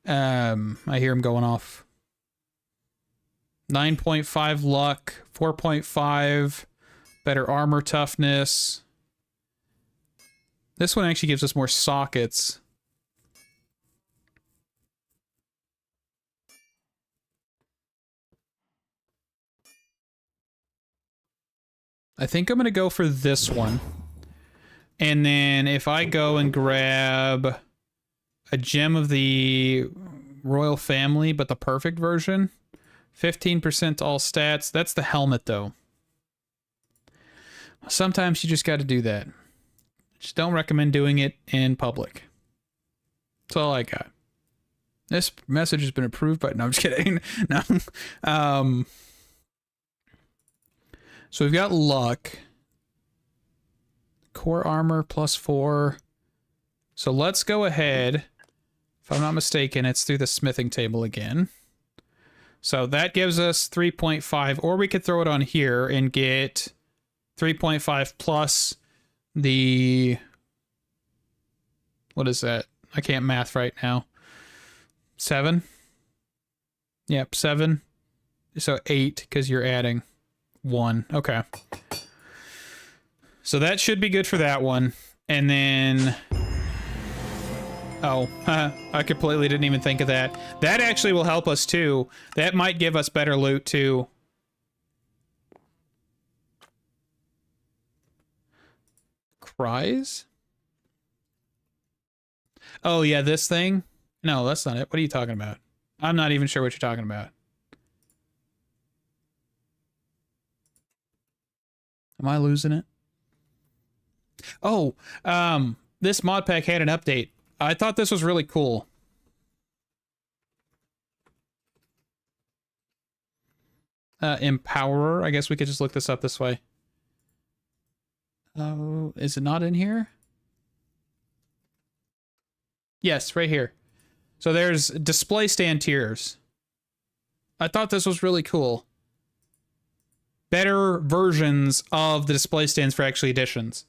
I hear them going off. 9.5 luck, 4.5 better armor toughness. This one actually gives us more sockets. I think I'm going to go for this one. And then if I go and grab a gem of the royal family, but the perfect version, 15% all stats. That's the helmet, though. Sometimes you just got to do that. Just don't recommend doing it in public. That's all I got. This message has been approved, but no, I'm just kidding. No. So we've got luck. Core armor +4. So let's go ahead. If I'm not mistaken, it's through the smithing table again. So that gives us 3.5, or we could throw it on here and get 3.5 plus the... What is that? I can't math right now. 7? Yep, 7. So 8, because you're adding 1. Okay. So that should be good for that one. And then... Oh, I completely didn't even think of that. That actually will help us too. That might give us better loot too. Cries? Oh yeah, this thing? No, that's not it. What are you talking about? I'm not even sure what you're talking about. Am I losing it? Oh, this mod pack had an update. I thought this was really cool. Empowerer. I guess we could just look this up this way. Oh, is it not in here? Yes, right here. So there's display stand tiers. I thought this was really cool. Better versions of the display stands for actually editions.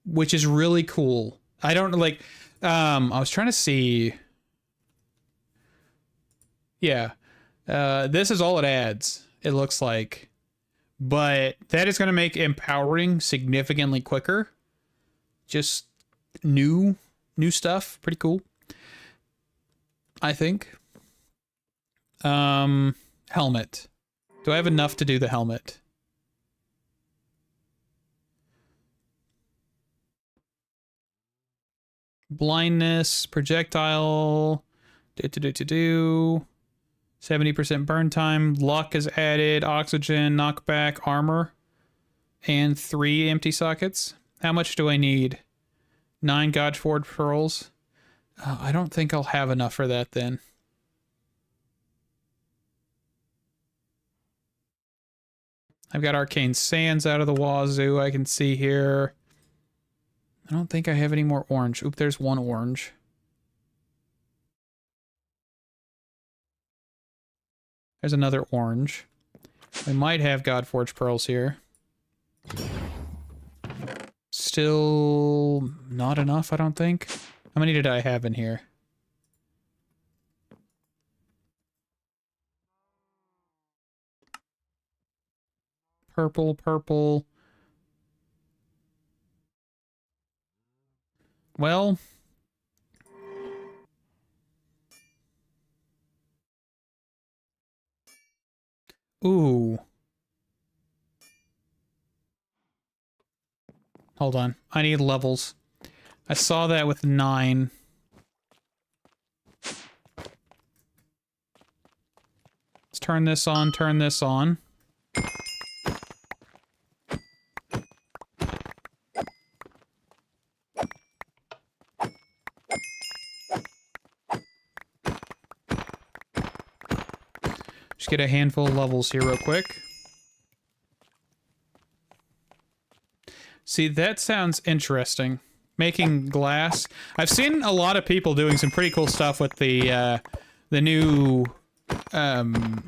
Which is really cool. I don't like, I was trying to see. Yeah. This is all it adds, it looks like. But that is going to make empowering significantly quicker. Just new stuff. Pretty cool. I think. Helmet. Do I have enough to do the helmet? Blindness, projectile, 70% burn time, luck is added, oxygen, knockback, armor, and 3 empty sockets. How much do I need? 9 Godforge pearls. I don't think I'll have enough for that then. I've got arcane sands out of the wazoo, I can see here. I don't think I have any more orange. Oop, there's 1 orange. There's another orange. We might have Godforge pearls here. Still not enough, I don't think. How many did I have in here? Purple, purple. Well, ooh. Hold on. I need levels. I saw that with 9. Let's turn this on, turn this on. Just get a handful of levels here real quick. See, that sounds interesting. Making glass. I've seen a lot of people doing some pretty cool stuff with the new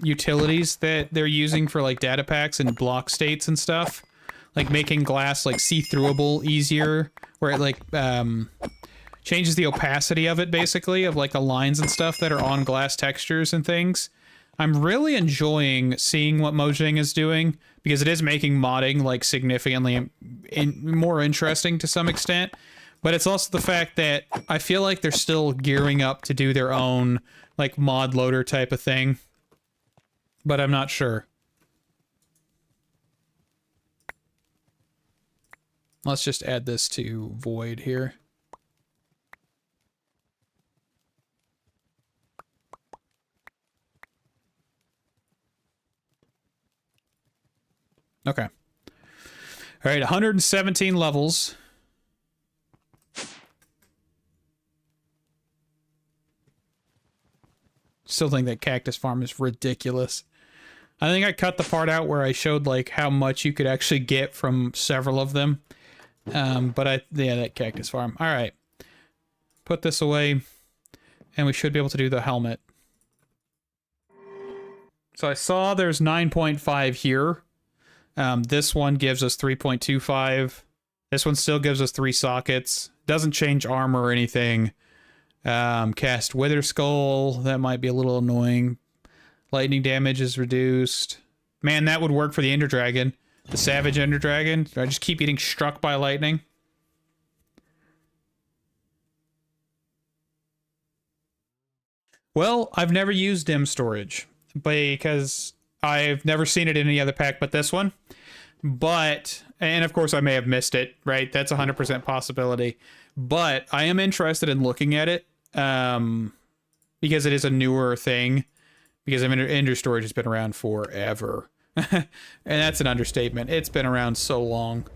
utilities that they're using for like data packs and block states and stuff. Like making glass like see-throughable easier, where it like changes the opacity of it basically, of like the lines and stuff that are on glass textures and things. I'm really enjoying seeing what Mojang is doing, because it is making modding like significantly more interesting to some extent. But it's also the fact that I feel like they're still gearing up to do their own like mod loader type of thing. But I'm not sure. Let's just add this to void here. Okay. All right, 117 levels. still think that cactus farm is ridiculous. I think I cut the part out where I showed like how much you could actually get from several of them. But yeah, that cactus farm. All right. Put this away and we should be able to do the helmet. So I saw there's 9.5 here. This one gives us 3.25. This one still gives us 3 sockets. Doesn't change armor or anything. Cast Wither Skull. That might be a little annoying. Lightning damage is reduced. Man, that would work for the Ender Dragon. The Savage Ender Dragon. Do I just keep getting struck by lightning? Well, I've never used dim storage because I've never seen it in any other pack but this one. But, and of course I may have missed it, right? That's 100% possibility. But I am interested in looking at it because it is a newer thing. Because Ender storage has been around forever. And that's an understatement. It's been around so long.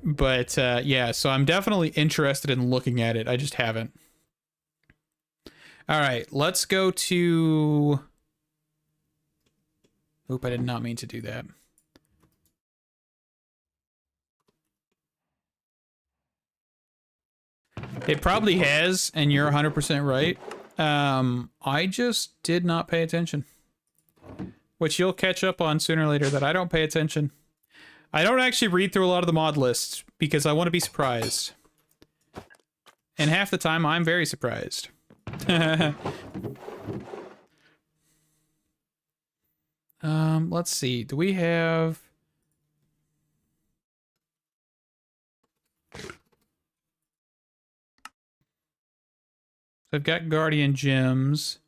But yeah, so I'm definitely interested in looking at it. I just haven't. All right, let's go to... Oop, I did not mean to do that. It probably has, and you're 100% right. I just did not pay attention. Which you'll catch up on sooner or later that I don't pay attention. I don't actually read through a lot of the mod lists because I want to be surprised. And half the time I'm very surprised. Let's see. Do we have... I've got Guardian Gems.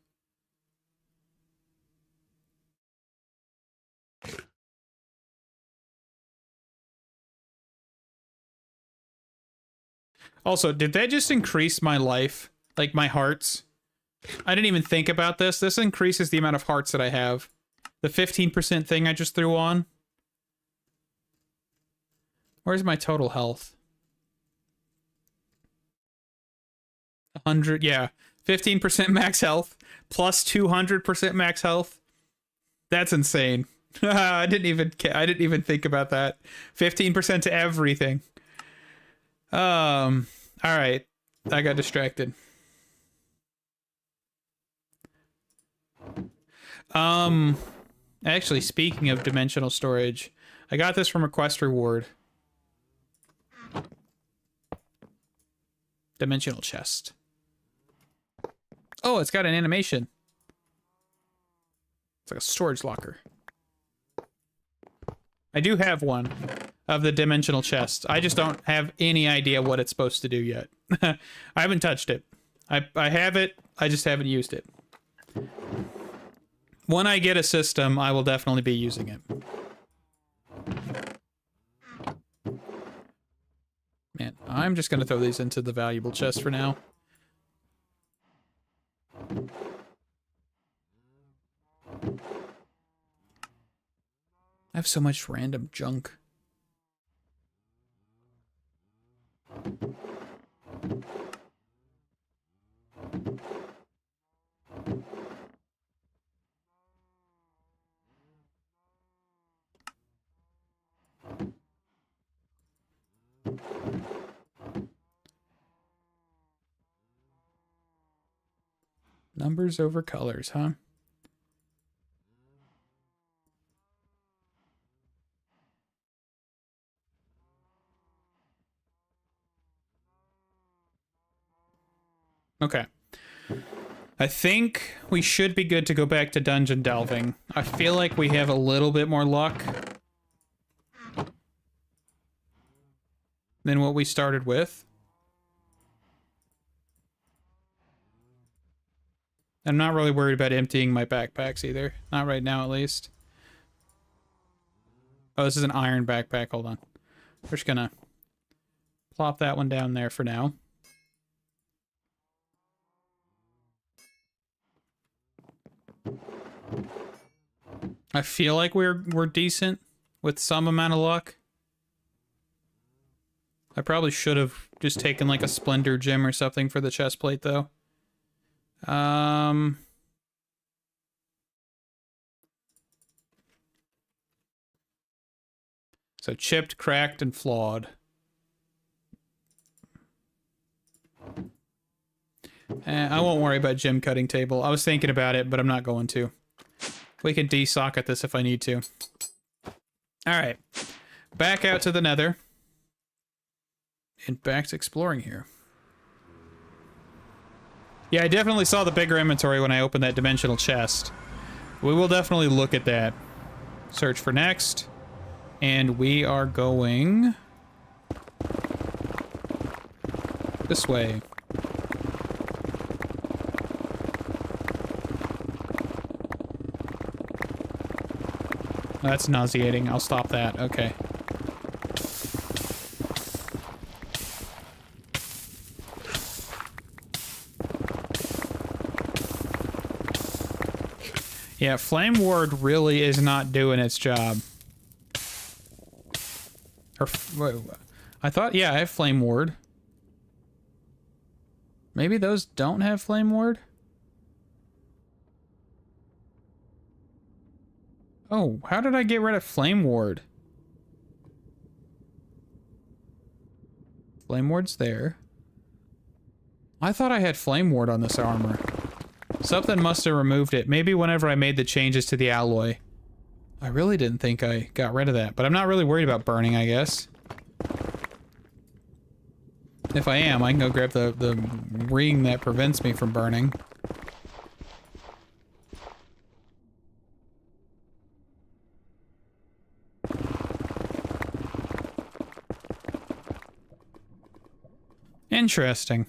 Also, did that just increase my life? Like my hearts? I didn't even think about this. This increases the amount of hearts that I have. The 15% thing I just threw on. Where's my total health? 100, yeah. 15% max health, plus 200% max health. That's insane. I didn't even think about that. 15% to everything. All right. I got distracted. Actually, speaking of dimensional storage, I got this from a quest reward. Dimensional chest. Oh, it's got an animation. It's like a storage locker. I do have one of the dimensional chest. I just don't have any idea what it's supposed to do yet. I haven't touched it. I have it, I just haven't used it. When I get a system, I will definitely be using it. Man, I'm just going to throw these into the valuable chest for now. I have so much random junk. Numbers over colors, huh? Okay. I think we should be good to go back to dungeon delving. I feel like we have a little bit more luck than what we started with. I'm not really worried about emptying my backpacks either. Not right now, at least. Oh, this is an iron backpack. Hold on. We're just gonna plop that one down there for now. I feel like we're decent with some amount of luck. I probably should have just taken like a Splendor gem or something for the chest plate though. So chipped, cracked, and flawed. I won't worry about gem cutting table. I was thinking about it, but I'm not going to. We can de-socket this if I need to. Alright. Back out to the nether. And back to exploring here. Yeah, I definitely saw the bigger inventory when I opened that dimensional chest. We will definitely look at that. Search for next. And we are going... this way. That's nauseating. I'll stop that. Okay. Yeah, Flame Ward really is not doing its job. Or, wait, I thought, yeah, I have Flame Ward. Maybe those don't have Flame Ward? Oh, how did I get rid of Flame Ward? Flame Ward's there. I thought I had Flame Ward on this armor. Something must have removed it. Maybe whenever I made the changes to the alloy. I really didn't think I got rid of that, but I'm not really worried about burning, I guess. If I am, I can go grab the ring that prevents me from burning. Interesting.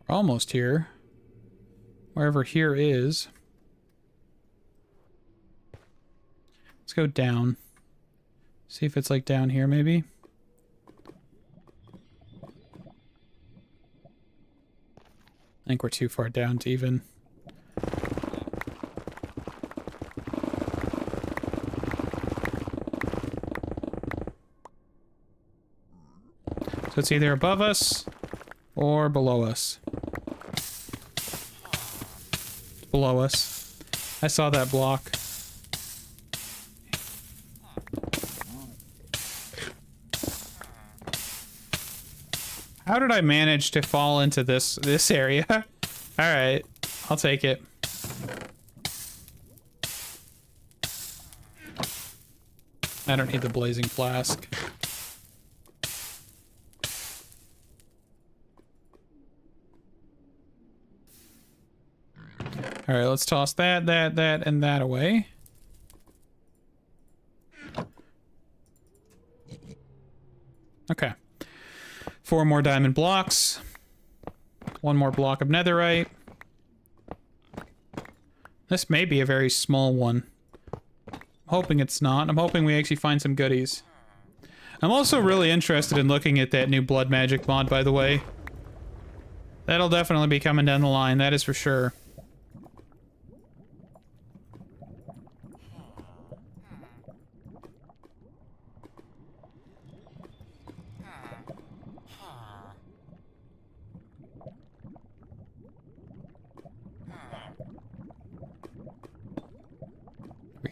Almost here. Wherever here is. Let's go down. See if it's like down here, maybe. I think we're too far down to even... So it's either above us or below us. Below us. I saw that block. How did I manage to fall into this area? Alright, I'll take it. I don't need the blazing flask. Alright, let's toss that, and that away. Okay. 4 more diamond blocks. 1 more block of netherite. This may be a very small one. I'm hoping it's not. I'm hoping we actually find some goodies. I'm also really interested in looking at that new blood magic mod, by the way. That'll definitely be coming down the line, that is for sure.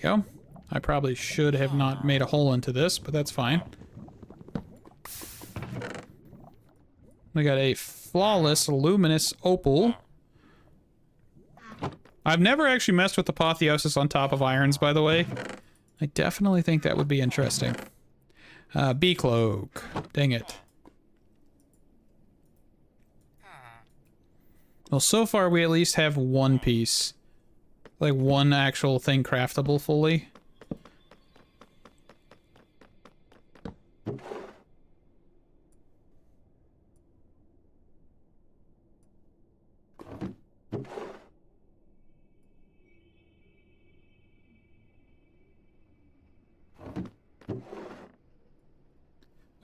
Go. I probably should have not made a hole into this, but that's fine. We got a flawless luminous opal. I've never actually messed with apotheosis on top of irons, by the way. I definitely think that would be interesting. Bee cloak. Dang it. Well, so far we at least have 1 piece. Like 1 actual thing craftable fully.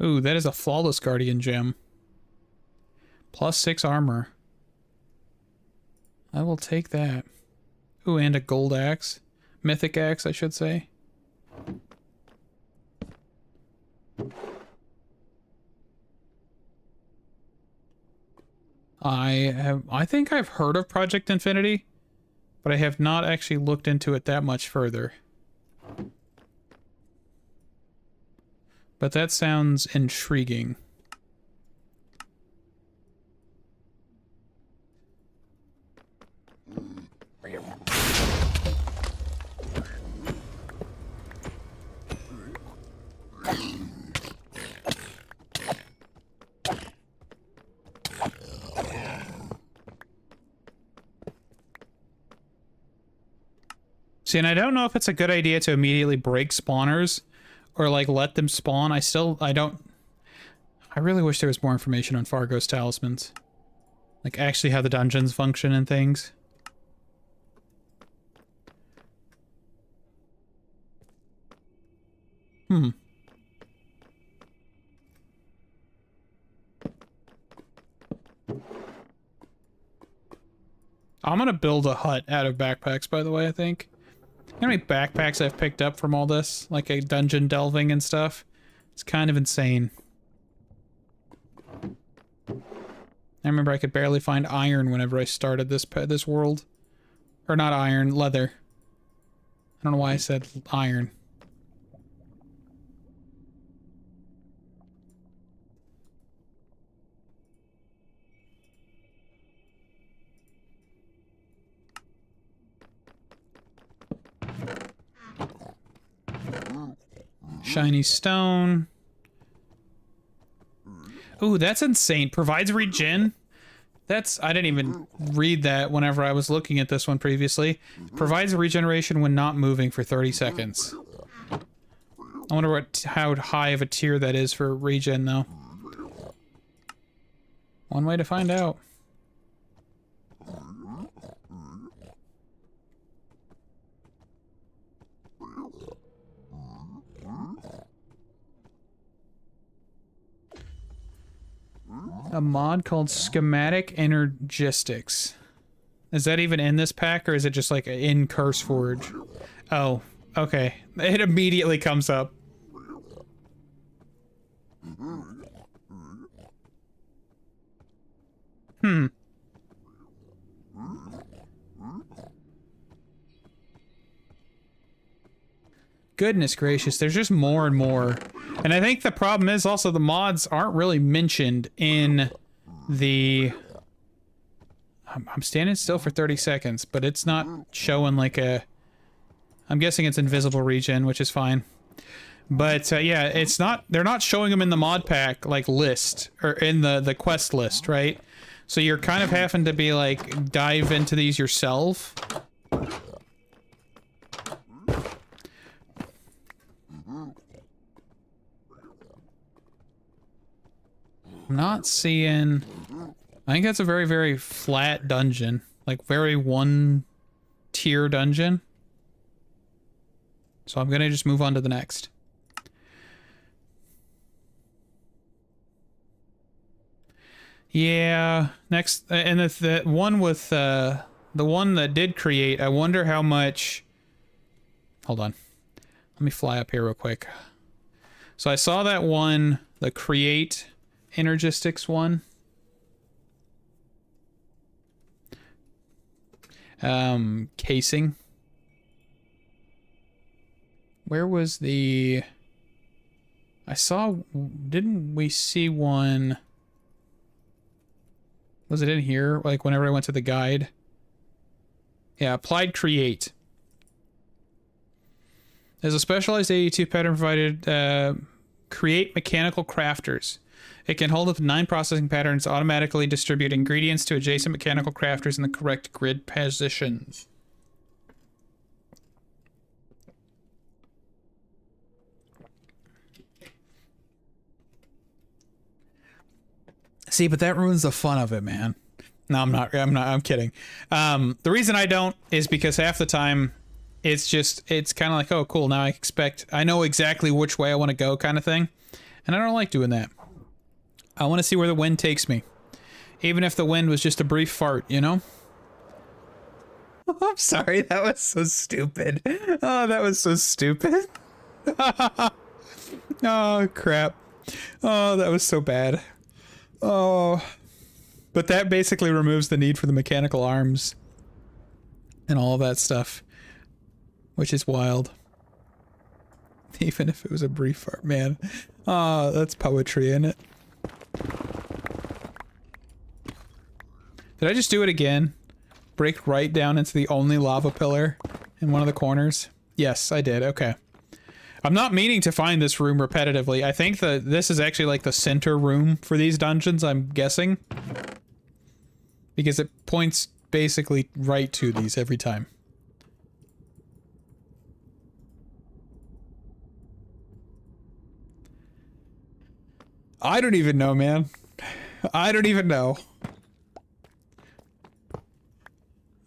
Ooh, that is a flawless guardian gem. +6 armor. I will take that. Ooh, and a gold axe. Mythic axe, I should say. I think I've heard of Project Infinity, but I have not actually looked into it that much further. But that sounds intriguing. See, and I don't know if it's a good idea to immediately break spawners or like let them spawn. I really wish there was more information on Fargo's talismans. Like actually how the dungeons function and things. I'm gonna build a hut out of backpacks, by the way, I think. You know how many backpacks I've picked up from all this? Like a dungeon delving and stuff? It's kind of insane. I remember I could barely find iron whenever I started this world. Or not iron, leather. I don't know why I said iron. Shiny stone. Ooh, that's insane. Provides regen. I didn't even read that whenever I was looking at this one previously. Provides regeneration when not moving for 30 seconds. I wonder how high of a tier that is for regen, though. One way to find out. A mod called Schematic Energistics. Is that even in this pack, or is it just like in Curseforge? Oh, okay. It immediately comes up. Goodness gracious, there's just more and more. And I think the problem is also the mods aren't really mentioned in the... I'm standing still for 30 seconds, but it's not showing like a... I'm guessing it's invisible regen, which is fine. But yeah, it's not... They're not showing them in the mod pack, like, list, or in the quest list, right? So you're kind of having to be like, dive into these yourself. I'm not seeing... I think that's a very, very flat dungeon. Like, very one-tier dungeon. So I'm gonna just move on to the next. Yeah, next... And the one with... the one that did create, I wonder how much... Hold on. Let me fly up here real quick. So I saw that one, the create... Energistics one. Casing. Where was the... I saw... Didn't we see one... Was it in here? Like whenever I went to the guide? Yeah, applied create. There's a specialized AE2 pattern provided... create mechanical crafters. It can hold up to 9 processing patterns, automatically distribute ingredients to adjacent mechanical crafters in the correct grid positions. See, but that ruins the fun of it, man. No, I'm kidding. The reason I don't is because half the time it's kind of like, oh, cool, now I know exactly which way I want to go kind of thing. And I don't like doing that. I want to see where the wind takes me. Even if the wind was just a brief fart, you know? I'm sorry, that was so stupid. Oh, that was so stupid. Oh, crap. Oh, that was so bad. Oh. But that basically removes the need for the mechanical arms. And all of that stuff. Which is wild. Even if it was a brief fart, man. Oh, that's poetry, isn't it? Did I just do it again? Break right down into the only lava pillar in one of the corners? Yes, I did. Okay. I'm not meaning to find this room repetitively. I think that this is actually like the center room for these dungeons, I'm guessing. Because it points basically right to these every time. I don't even know, man. I don't even know.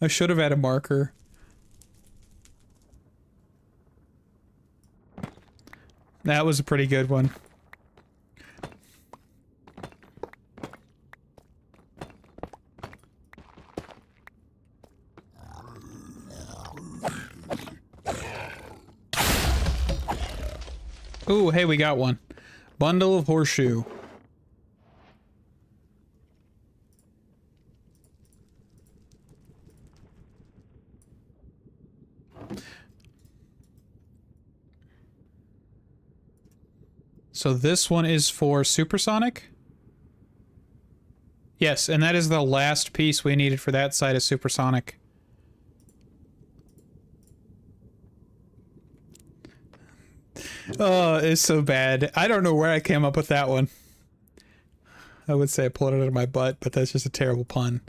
I should have had a marker. That was a pretty good one. Ooh, hey, we got one. Bundle of horseshoe. So this one is for supersonic? Yes, and that is the last piece we needed for that side of supersonic. Oh, it's so bad. I don't know where I came up with that one. I would say I pulled it out of my butt, but that's just a terrible pun.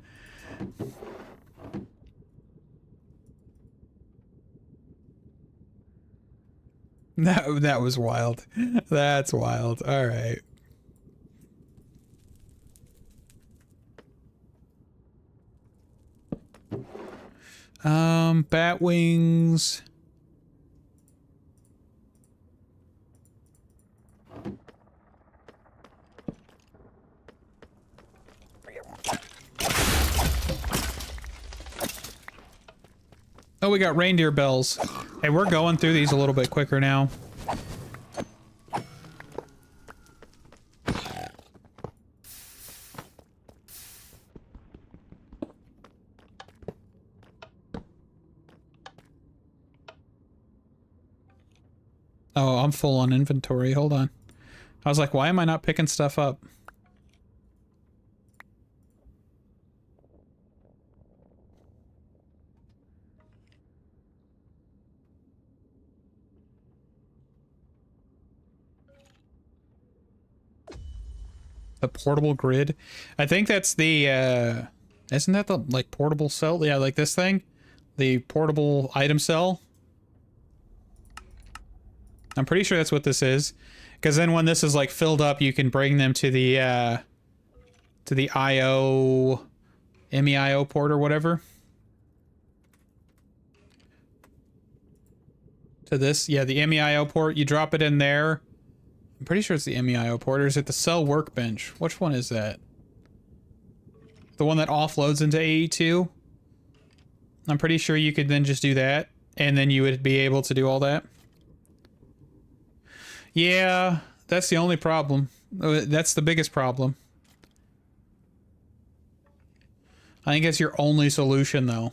That was wild. That's wild. All right. Bat wings. Oh, we got reindeer bells. Hey, we're going through these a little bit quicker now. Oh, I'm full on inventory. Hold on. I was like, why am I not picking stuff up? The portable grid. I think that's the, isn't that the, like, portable cell? Yeah, like this thing? The portable item cell? I'm pretty sure that's what this is. Because then when this is, like, filled up, you can bring them to the IO... MEIO port or whatever. To this. Yeah, the MEIO port. You drop it in there. I'm pretty sure it's the MEIO port. Or is it the cell workbench? Which one is that? The one that offloads into AE2? I'm pretty sure you could then just do that. And then you would be able to do all that. Yeah, that's the only problem. That's the biggest problem. I think that's your only solution, though.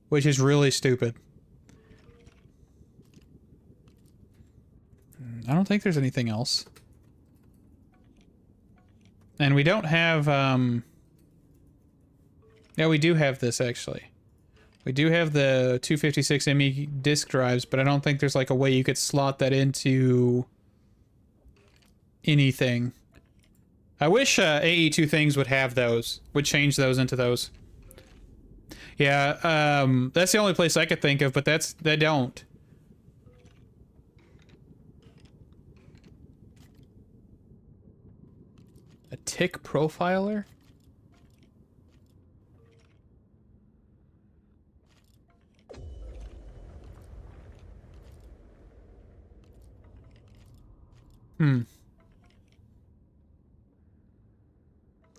Which is really stupid. I don't think there's anything else. And we don't have, yeah, we do have this, actually. We do have the 256 ME disk drives, but I don't think there's, like, a way you could slot that into anything. I wish AE2 things would have those. Would change those into those. Yeah, that's the only place I could think of, but they don't. A tick profiler?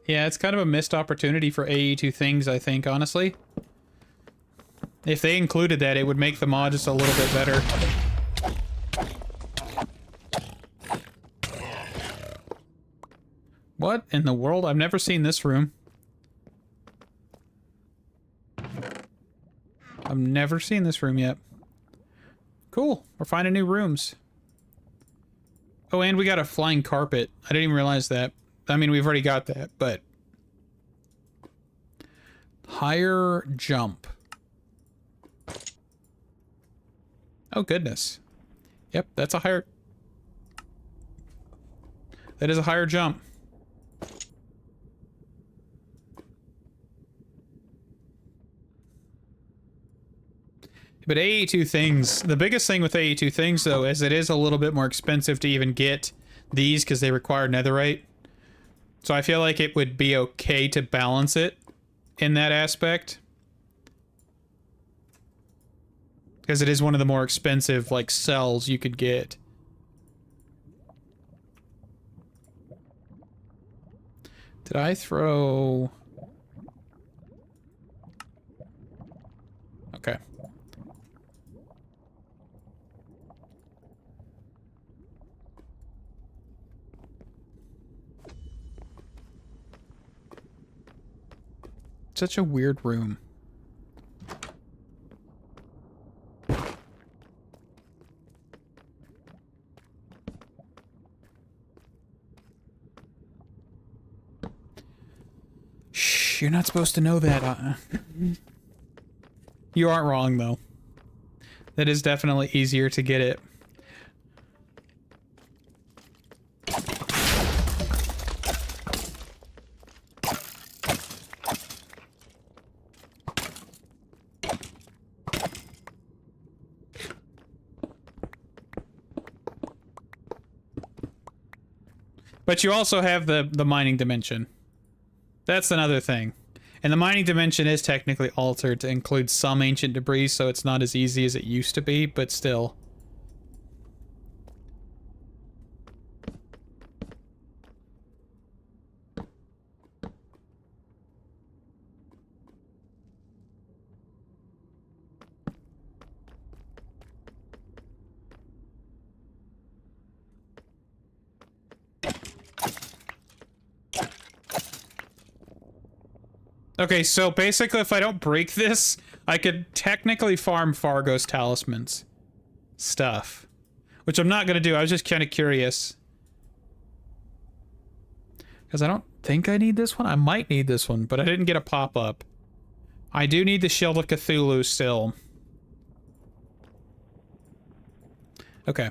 Yeah, it's kind of a missed opportunity for AE2 things, I think, honestly. If they included that, it would make the mod just a little bit better. What in the world? I've never seen this room. I've never seen this room yet. Cool. We're finding new rooms. Oh, and we got a flying carpet. I didn't even realize that. I mean, we've already got that, but... Higher jump. Oh, goodness. Yep, that's a higher... That is a higher jump. But AE2 things, the biggest thing with AE2 things, though, is it is a little bit more expensive to even get these because they require netherite. So I feel like it would be okay to balance it in that aspect. Because it is one of the more expensive, like, cells you could get. Did I throw... Okay. Such a weird room. Shh, you're not supposed to know that. You aren't wrong, though. That is definitely easier to get it. But you also have the mining dimension. That's another thing. And the mining dimension is technically altered to include some ancient debris, so it's not as easy as it used to be, but still. Okay, so basically if I don't break this, I could technically farm Fargo's Talismans stuff. Which I'm not going to do, I was just kind of curious. Because I don't think I need this one. I might need this one, but I didn't get a pop-up. I do need the Shield of Cthulhu still. Okay.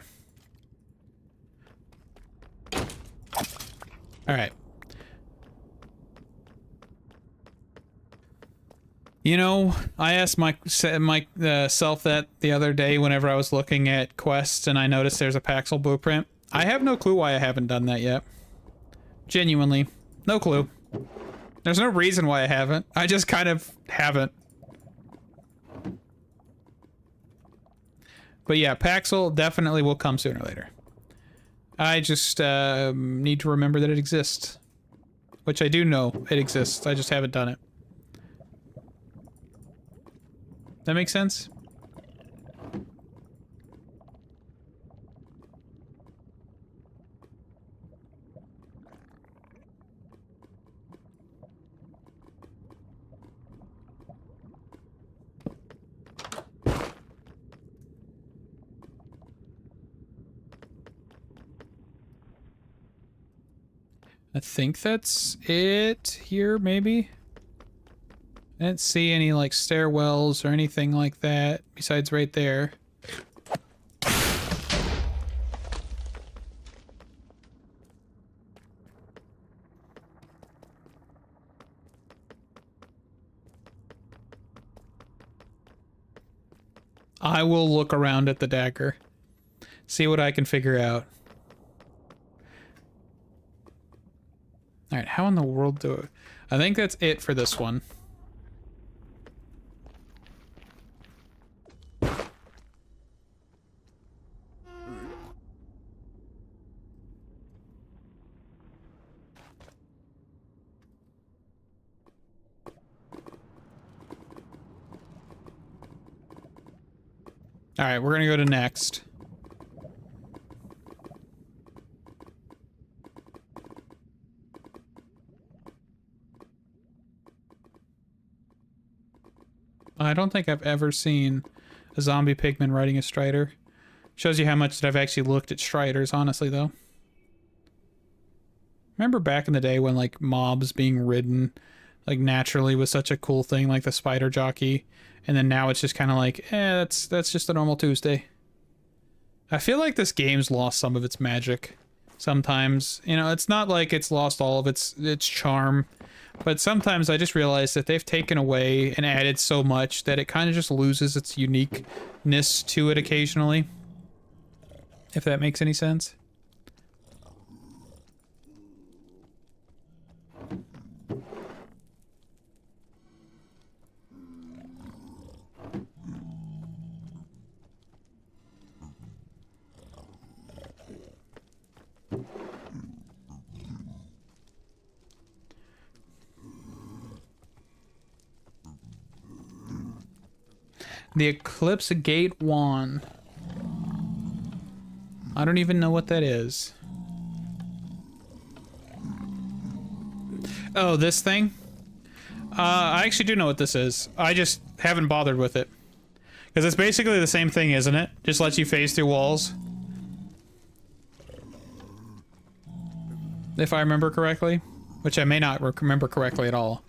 Alright. You know, I asked myself that the other day whenever I was looking at quests and I noticed there's a Paxel blueprint. I have no clue why I haven't done that yet. Genuinely. No clue. There's no reason why I haven't. I just kind of haven't. But yeah, Paxel definitely will come sooner or later. I just need to remember that it exists. Which I do know it exists. I just haven't done it. That makes sense? I think that's it here, maybe? I didn't see any, like, stairwells or anything like that, besides right there. I will look around at the dagger. See what I can figure out. Alright, how in the world do it? I think that's it for this one. Alright, we're gonna go to next. I don't think I've ever seen a zombie pigman riding a strider. Shows you how much that I've actually looked at striders, honestly, though. Remember back in the day when, like, mobs being ridden, like, naturally was such a cool thing, like the spider jockey, and then now it's just kind of like, that's just a normal Tuesday. I feel like this game's lost some of its magic sometimes. You know, it's not like it's lost all of its charm, but sometimes I just realize that they've taken away and added so much that it kind of just loses its uniqueness to it occasionally. If that makes any sense. The Eclipse Gate Wand. I don't even know what that is. Oh, this thing? I actually do know what this is. I just haven't bothered with it. Because it's basically the same thing, isn't it? Just lets you phase through walls. If I remember correctly. Which I may not remember correctly at all.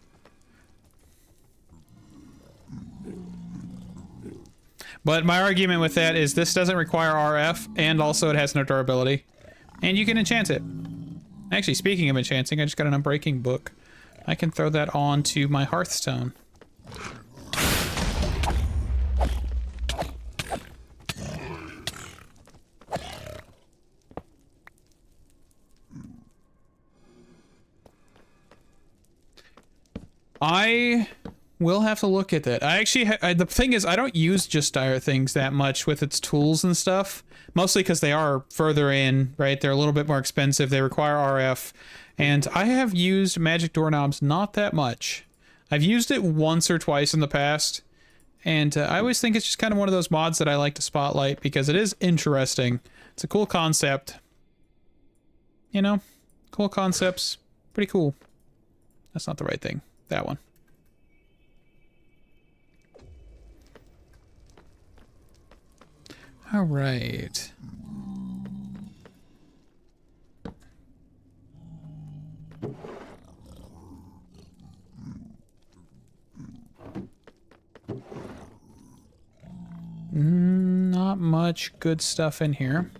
But my argument with that is this doesn't require RF, and also it has no durability. And you can enchant it. Actually, speaking of enchanting, I just got an Unbreaking book. I can throw that onto my Hearthstone. I will have to look at that. I actually, the thing is, I don't use Just Dire things that much with its tools and stuff. Mostly because they are further in, right? They're a little bit more expensive. They require RF. And I have used magic doorknobs not that much. I've used it once or twice in the past. And I always think it's just kind of one of those mods that I like to spotlight because it is interesting. It's a cool concept. You know? Cool concepts. Pretty cool. That's not the right thing. That one. All right. Not much good stuff in here.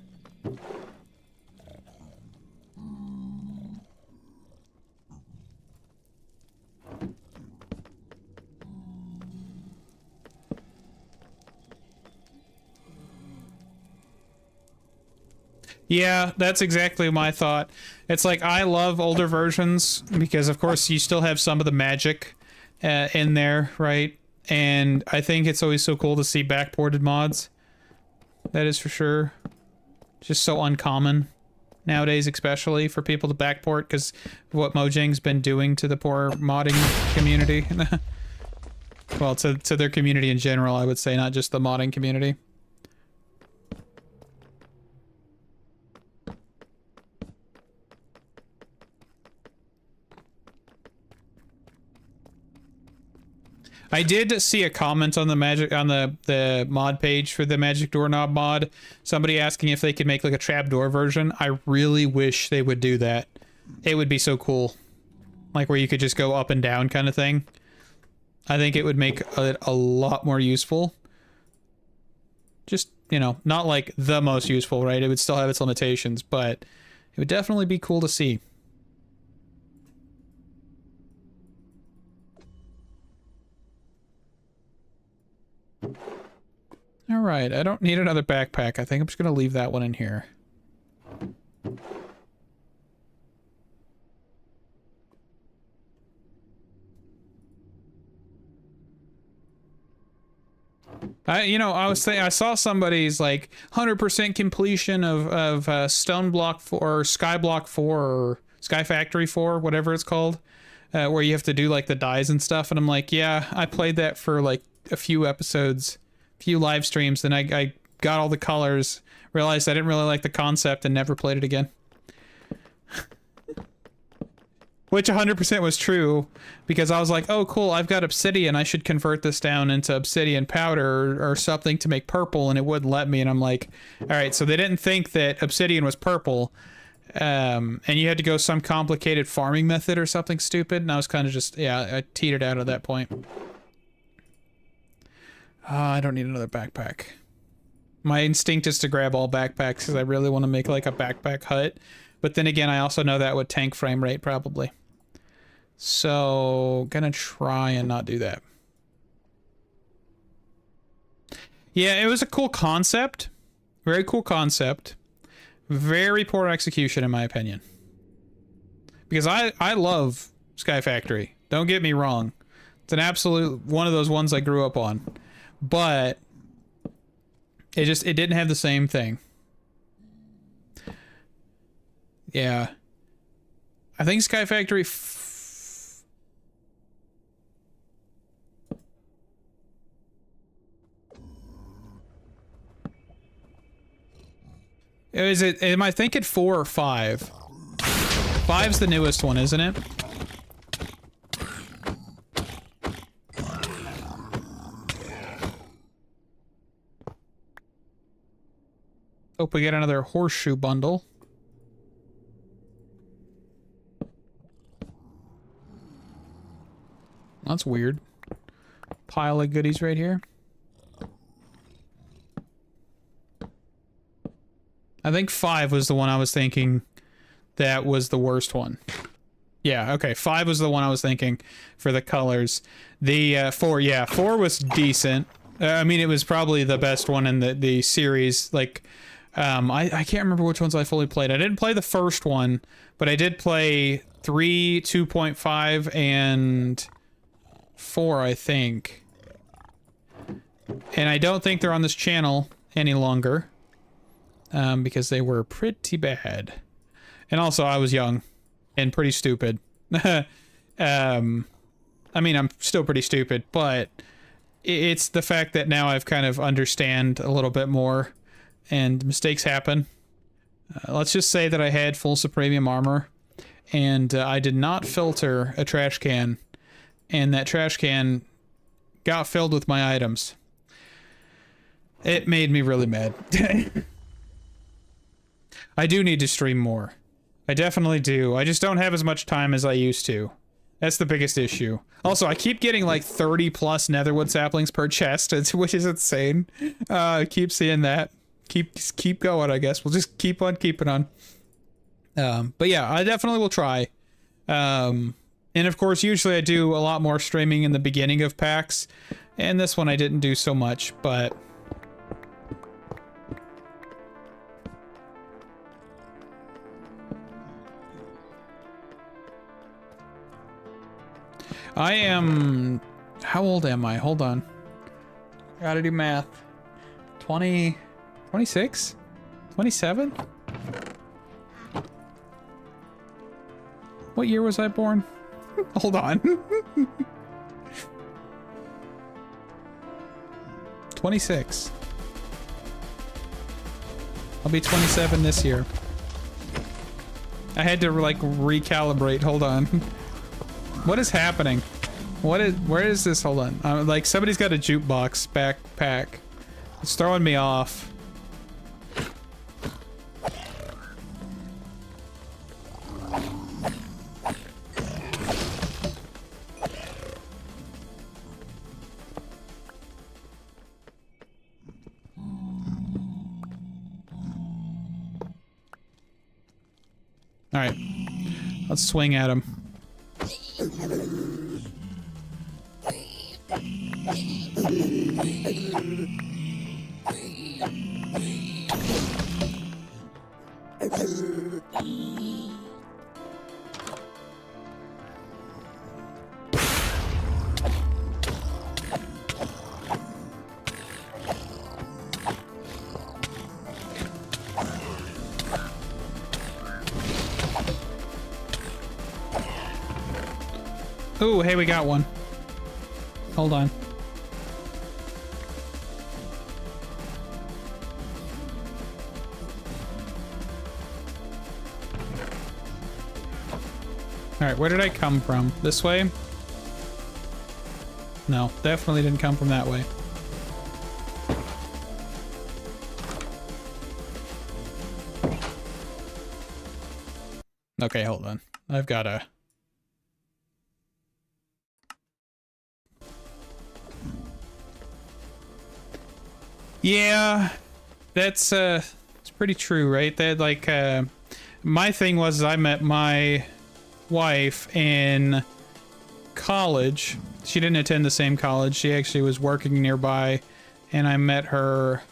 Yeah, that's exactly my thought. It's like, I love older versions because, of course, you still have some of the magic in there, right? And I think it's always so cool to see backported mods. That is for sure. Just so uncommon nowadays, especially for people to backport because of what Mojang's been doing to the poor modding community. Well, to their community in general, I would say, not just the modding community. I did see a comment on the the mod page for the magic doorknob mod. Somebody asking if they could make like a trapdoor version. I really wish they would do that. It would be so cool. Like where you could just go up and down kind of thing. I think it would make it a lot more useful. Just, you know, not like the most useful, right? It would still have its limitations, but it would definitely be cool to see. Alright, I don't need another backpack. I think I'm just going to leave that one in here. I saw somebody's like 100% completion of Stone Block 4 or Sky Block 4 or Sky Factory 4, whatever it's called, where you have to do like the dies and stuff. And I'm like, yeah, I played that for like a few episodes, few live streams, and I got all the colors, realized I didn't really like the concept, and never played it again. Which 100% was true, because I was like, oh cool, I've got obsidian, I should convert this down into obsidian powder or something to make purple, and it wouldn't let me, and I'm like, alright, so they didn't think that obsidian was purple, and you had to go some complicated farming method or something stupid, and I was kind of just, yeah, I teetered out at that point. I don't need another backpack. My instinct is to grab all backpacks because I really want to make like a backpack hut, but then again, I also know that would tank frame rate probably. So, gonna try and not do that. Yeah, it was a cool concept. Very cool concept. Very poor execution in my opinion. Because I love Sky Factory. Don't get me wrong. It's an absolute one of those ones I grew up on. But it didn't have the same thing. Yeah. I think Sky Factory am I thinking 4 or 5? 5's the newest one, isn't it? Hope we get another horseshoe bundle. That's weird. Pile of goodies right here. I think 5 was the one I was thinking that was the worst one. Yeah, okay, 5 was the one I was thinking for the colors. The 4, yeah, 4 was decent. I mean, it was probably the best one in the series. Like, I can't remember which ones I fully played. I didn't play the first one, but I did play 3, 2.5, and 4, I think. And I don't think they're on this channel any longer. Because they were pretty bad. And also, I was young and pretty stupid. I mean, I'm still pretty stupid, but it's the fact that now I've kind of understand a little bit more, and mistakes happen. Let's just say that I had full supremium armor, and I did not filter a trash can, and that trash can got filled with my items. It made me really mad. I do need to stream more. I definitely do. I just don't have as much time as I used to. That's the biggest issue. Also, I keep getting like 30 plus netherwood saplings per chest, which is insane. I keep seeing that. Keep going, I guess. We'll just keep on keeping on. But yeah, I definitely will try. And of course, usually I do a lot more streaming in the beginning of packs. And this one I didn't do so much, but... I am... How old am I? Hold on. Gotta do math. 20... 26? 27? What year was I born? Hold on. 26. I'll be 27 this year. I had to like recalibrate. Hold on. What is happening? Where is this? Hold on. Like somebody's got a jukebox backpack. It's throwing me off. All right, let's swing at him. Ooh, hey, we got one. Hold on. Alright, where did I come from? This way? No, definitely didn't come from that way. Okay, hold on. I've got a... Yeah, that's it's pretty true, right? That like my thing was I met my wife in college. She didn't attend the same college. She actually was working nearby, and I met her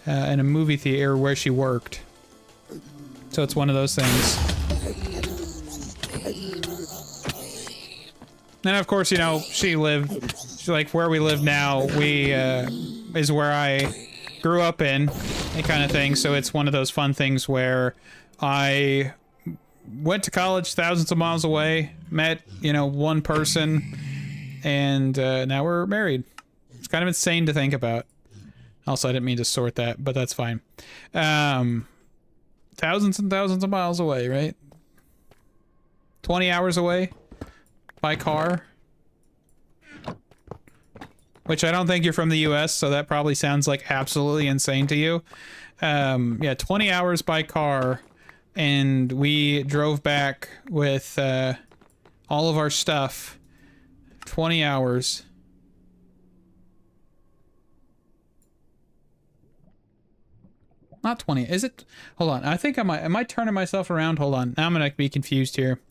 in a movie theater where she worked. So it's one of those things. And of course, you know, she lived like where we live now. We is where I grew up in, that kind of thing. So it's one of those fun things where I went to college thousands of miles away, met, you know, one person, and now we're married. It's kind of insane to think about. Also, I didn't mean to sort that, but that's fine. Thousands and thousands of miles away, right? 20 hours away by car. Which I don't think you're from the US, so that probably sounds like absolutely insane to you. Yeah, 20 hours by car, and we drove back with all of our stuff. 20 hours. Not 20, is it? Hold on, I think am I turning myself around? Hold on, now I'm gonna be confused here.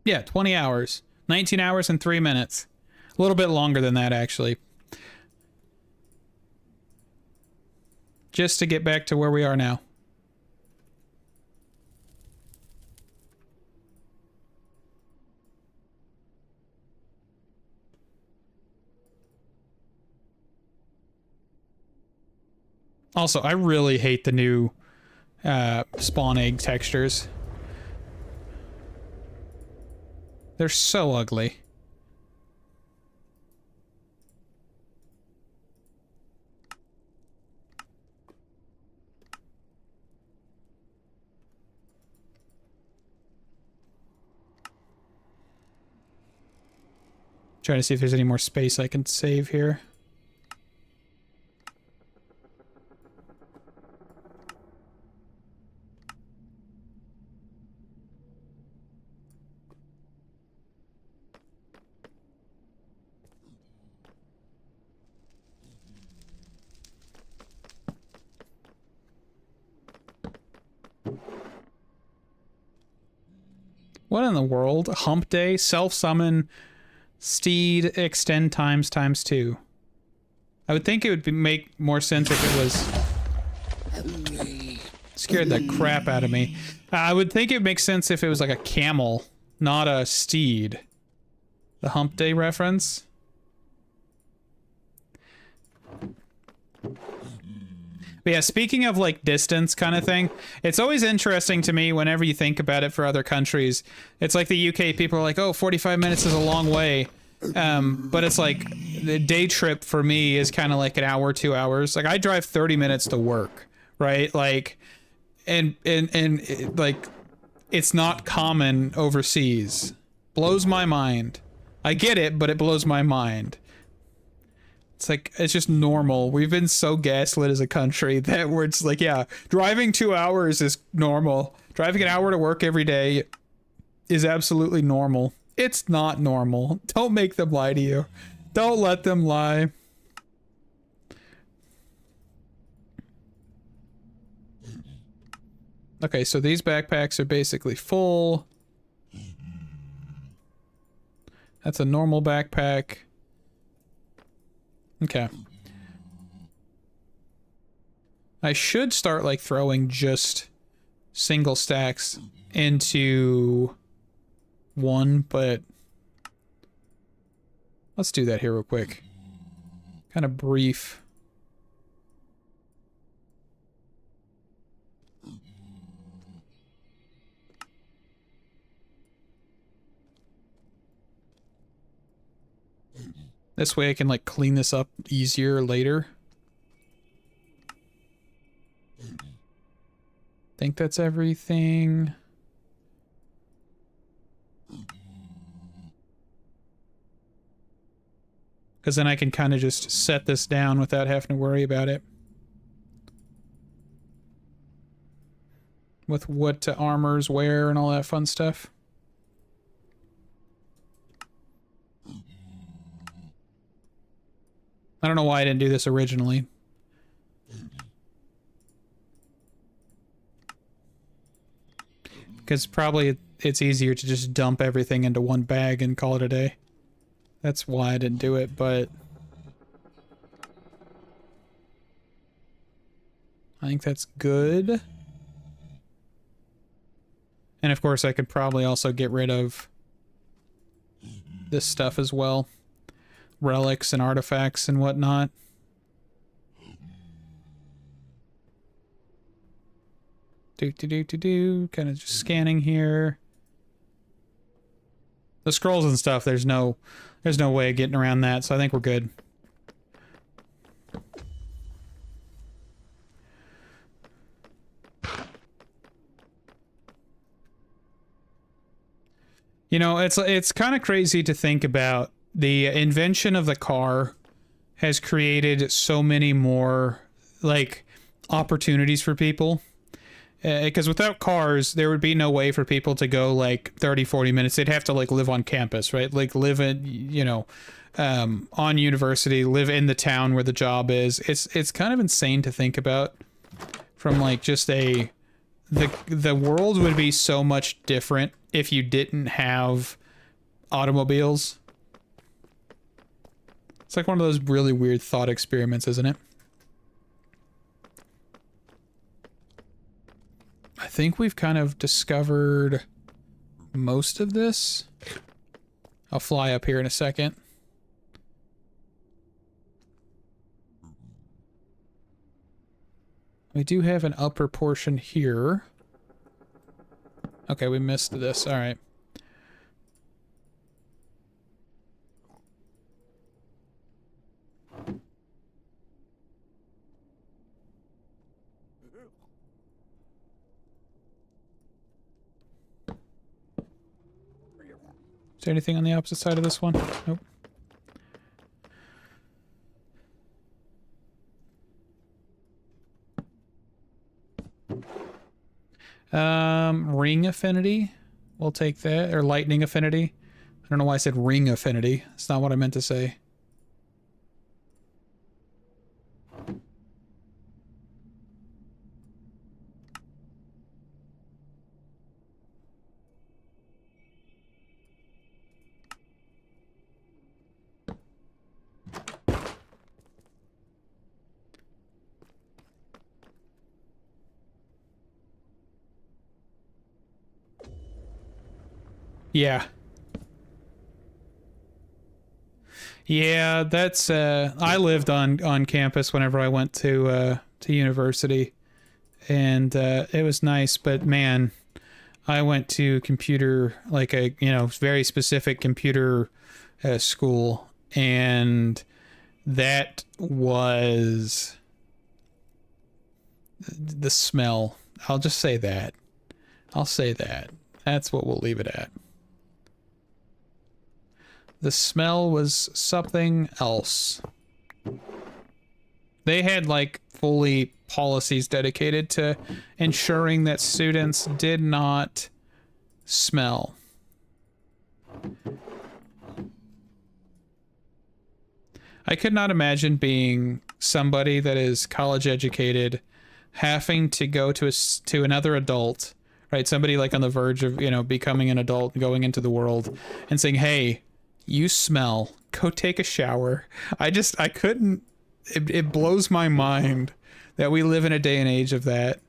Yeah, 20 hours. 19 hours and 3 minutes. A little bit longer than that, actually. Just to get back to where we are now. Also, I really hate the new spawn egg textures. They're so ugly. Trying to see if there's any more space I can save here. What in the world? Hump day, self-summon, steed, extend times 2. I would think it would make more sense if it was... Scared the crap out of me. I would think it would make sense if it was like a camel, not a steed. The hump day reference. But yeah, speaking of like distance kind of thing, it's always interesting to me whenever you think about it for other countries. It's like the UK, people are like, oh, 45 minutes is a long way. But it's like the day trip for me is kind of like an hour, 2 hours. Like I drive 30 minutes to work, right? Like, and like, it's not common overseas. Blows my mind. I get it, but it blows my mind. It's like, it's just normal. We've been so gaslit as a country that where it's like, yeah, driving 2 hours is normal. Driving an hour to work every day is absolutely normal. It's not normal. Don't make them lie to you. Don't let them lie. Okay, so these backpacks are basically full. That's a normal backpack. Okay. I should start like throwing just single stacks into one, but let's do that here real quick. Kind of brief. This way I can, like, clean this up easier later. Think that's everything. Because then I can kind of just set this down without having to worry about it. With what to armors wear and all that fun stuff. I don't know why I didn't do this originally. Because probably it's easier to just dump everything into one bag and call it a day. That's why I didn't do it, but... I think that's good. And of course I could probably also get rid of this stuff as well. Relics and artifacts and whatnot. Kind of just scanning here. The scrolls and stuff, there's no way of getting around that, so I think we're good. You know, it's kind of crazy to think about. The invention of the car has created so many more, like, opportunities for people. Because without cars, there would be no way for people to go, like, 30, 40 minutes. They'd have to, like, live on campus, right? Like, live in, you know, on university, live in the town where the job is. It's kind of insane to think about from, like, just a... The world would be so much different if you didn't have automobiles. It's like one of those really weird thought experiments, isn't it? I think we've kind of discovered most of this. I'll fly up here in a second. We do have an upper portion here. Okay, we missed this. All right. Is there anything on the opposite side of this one? Nope. Ring affinity. We'll take that. Or lightning affinity. I don't know why I said ring affinity. It's not what I meant to say. Yeah. Yeah, that's I lived on campus whenever I went to university, and it was nice, but man, I went to computer, like a, you know, very specific computer school, and that was the smell. I'll just say that. I'll say that. That's what we'll leave it at. The smell was something else. They had, like, fully policies dedicated to ensuring that students did not smell. I could not imagine being somebody that is college educated, having to go to another adult, right? Somebody like on the verge of, you know, becoming an adult and going into the world and saying, hey, you smell, go take a shower. I couldn't, it blows my mind that we live in a day and age of that.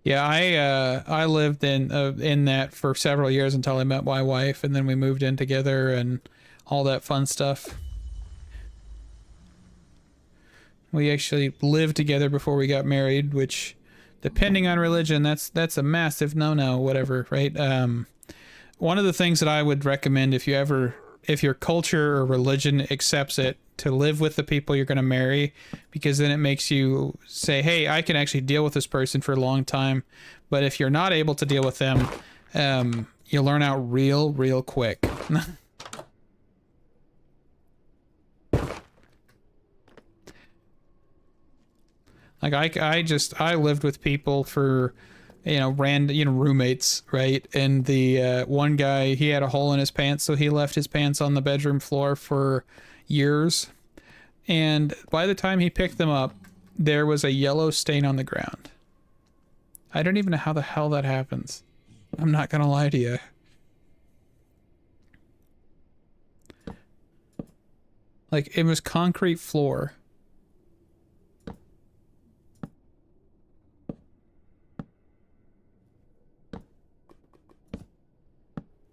Yeah, I lived in that for several years until I met my wife, and then we moved in together and all that fun stuff. We actually lived together before we got married, which, depending on religion, that's a massive no-no, whatever, right? One of the things that I would recommend if your culture or religion accepts it, to live with the people you're going to marry, because then it makes you say, hey, I can actually deal with this person for a long time. But if you're not able to deal with them, you learn out real quick. Like I lived with people for, roommates, right? And the one guy, he had a hole in his pants, so he left his pants on the bedroom floor for years. And by the time he picked them up, there was a yellow stain on the ground. I don't even know how the hell that happens. I'm not gonna lie to you. Like, it was concrete floor.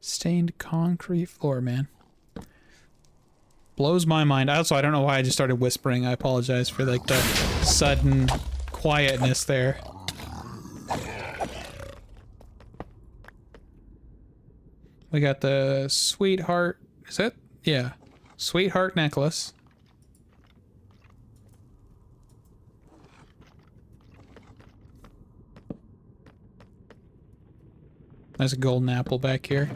Stained concrete floor, man. Blows my mind. Also, I don't know why I just started whispering. I apologize for, like, the sudden quietness there. We got the sweetheart. Is it? Yeah. Sweetheart necklace. There's a golden apple back here.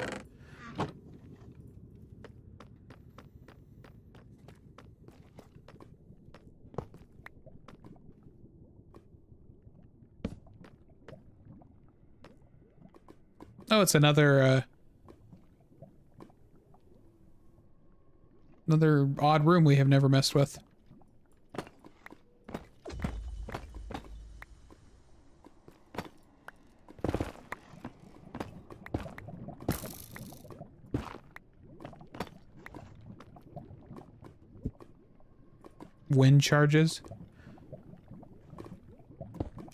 Oh, it's another odd room we have never messed with. Wind charges.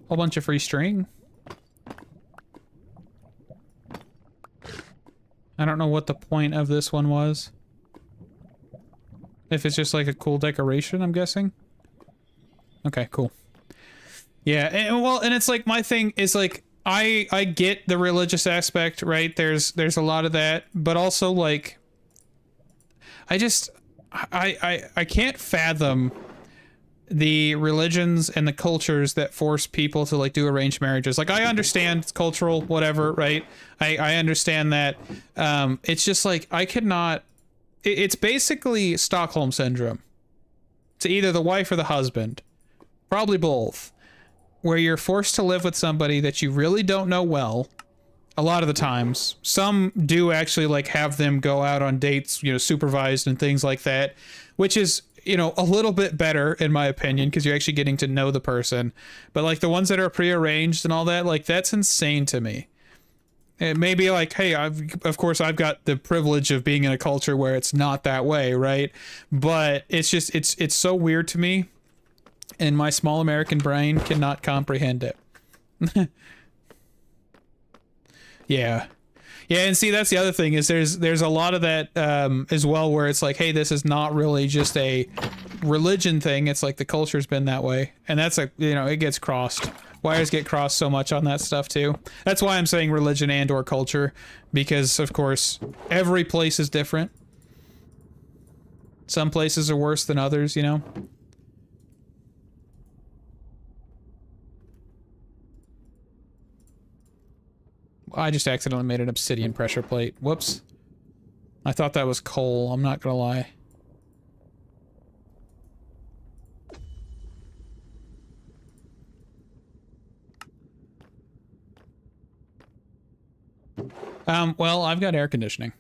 Whole bunch of free string. I don't know what the point of this one was. If it's just like a cool decoration, I'm guessing. Okay, cool. Yeah, and it's like, my thing is like, I get the religious aspect, right? There's a lot of that, but also like, I can't fathom the religions and the cultures that force people to like do arranged marriages. Like, I understand it's cultural, whatever, right? I understand that. It's just like, I could not. It's basically Stockholm syndrome to either the wife or the husband, probably both, where you're forced to live with somebody that you really don't know well. A lot of the times, some do actually like have them go out on dates, supervised and things like that, which is, a little bit better in my opinion, because you're actually getting to know the person. But like the ones that are prearranged and all that, like, that's insane to me. It may be like, hey, of course I've got the privilege of being in a culture where it's not that way, right? But it's just, it's so weird to me, and my small American brain cannot comprehend it. Yeah. Yeah, and see, that's the other thing, is there's a lot of that as well, where it's like, hey, this is not really just a religion thing. It's like the culture's been that way, and that's it gets crossed. Wires get crossed so much on that stuff too. That's why I'm saying religion and or culture, because of course every place is different. Some places are worse than others, I just accidentally made an obsidian pressure plate. Whoops. I thought that was coal, I'm not gonna lie. Well, I've got air conditioning.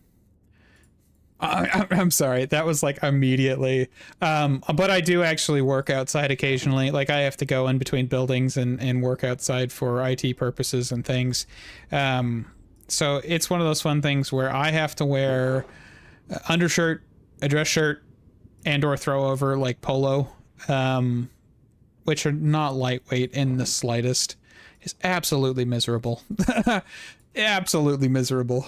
I'm sorry, that was like immediately. But I do actually work outside occasionally. Like, I have to go in between buildings and work outside for IT purposes and things. So it's one of those fun things where I have to wear undershirt, a dress shirt, and or throw over like polo, which are not lightweight in the slightest. is absolutely miserable. Absolutely miserable.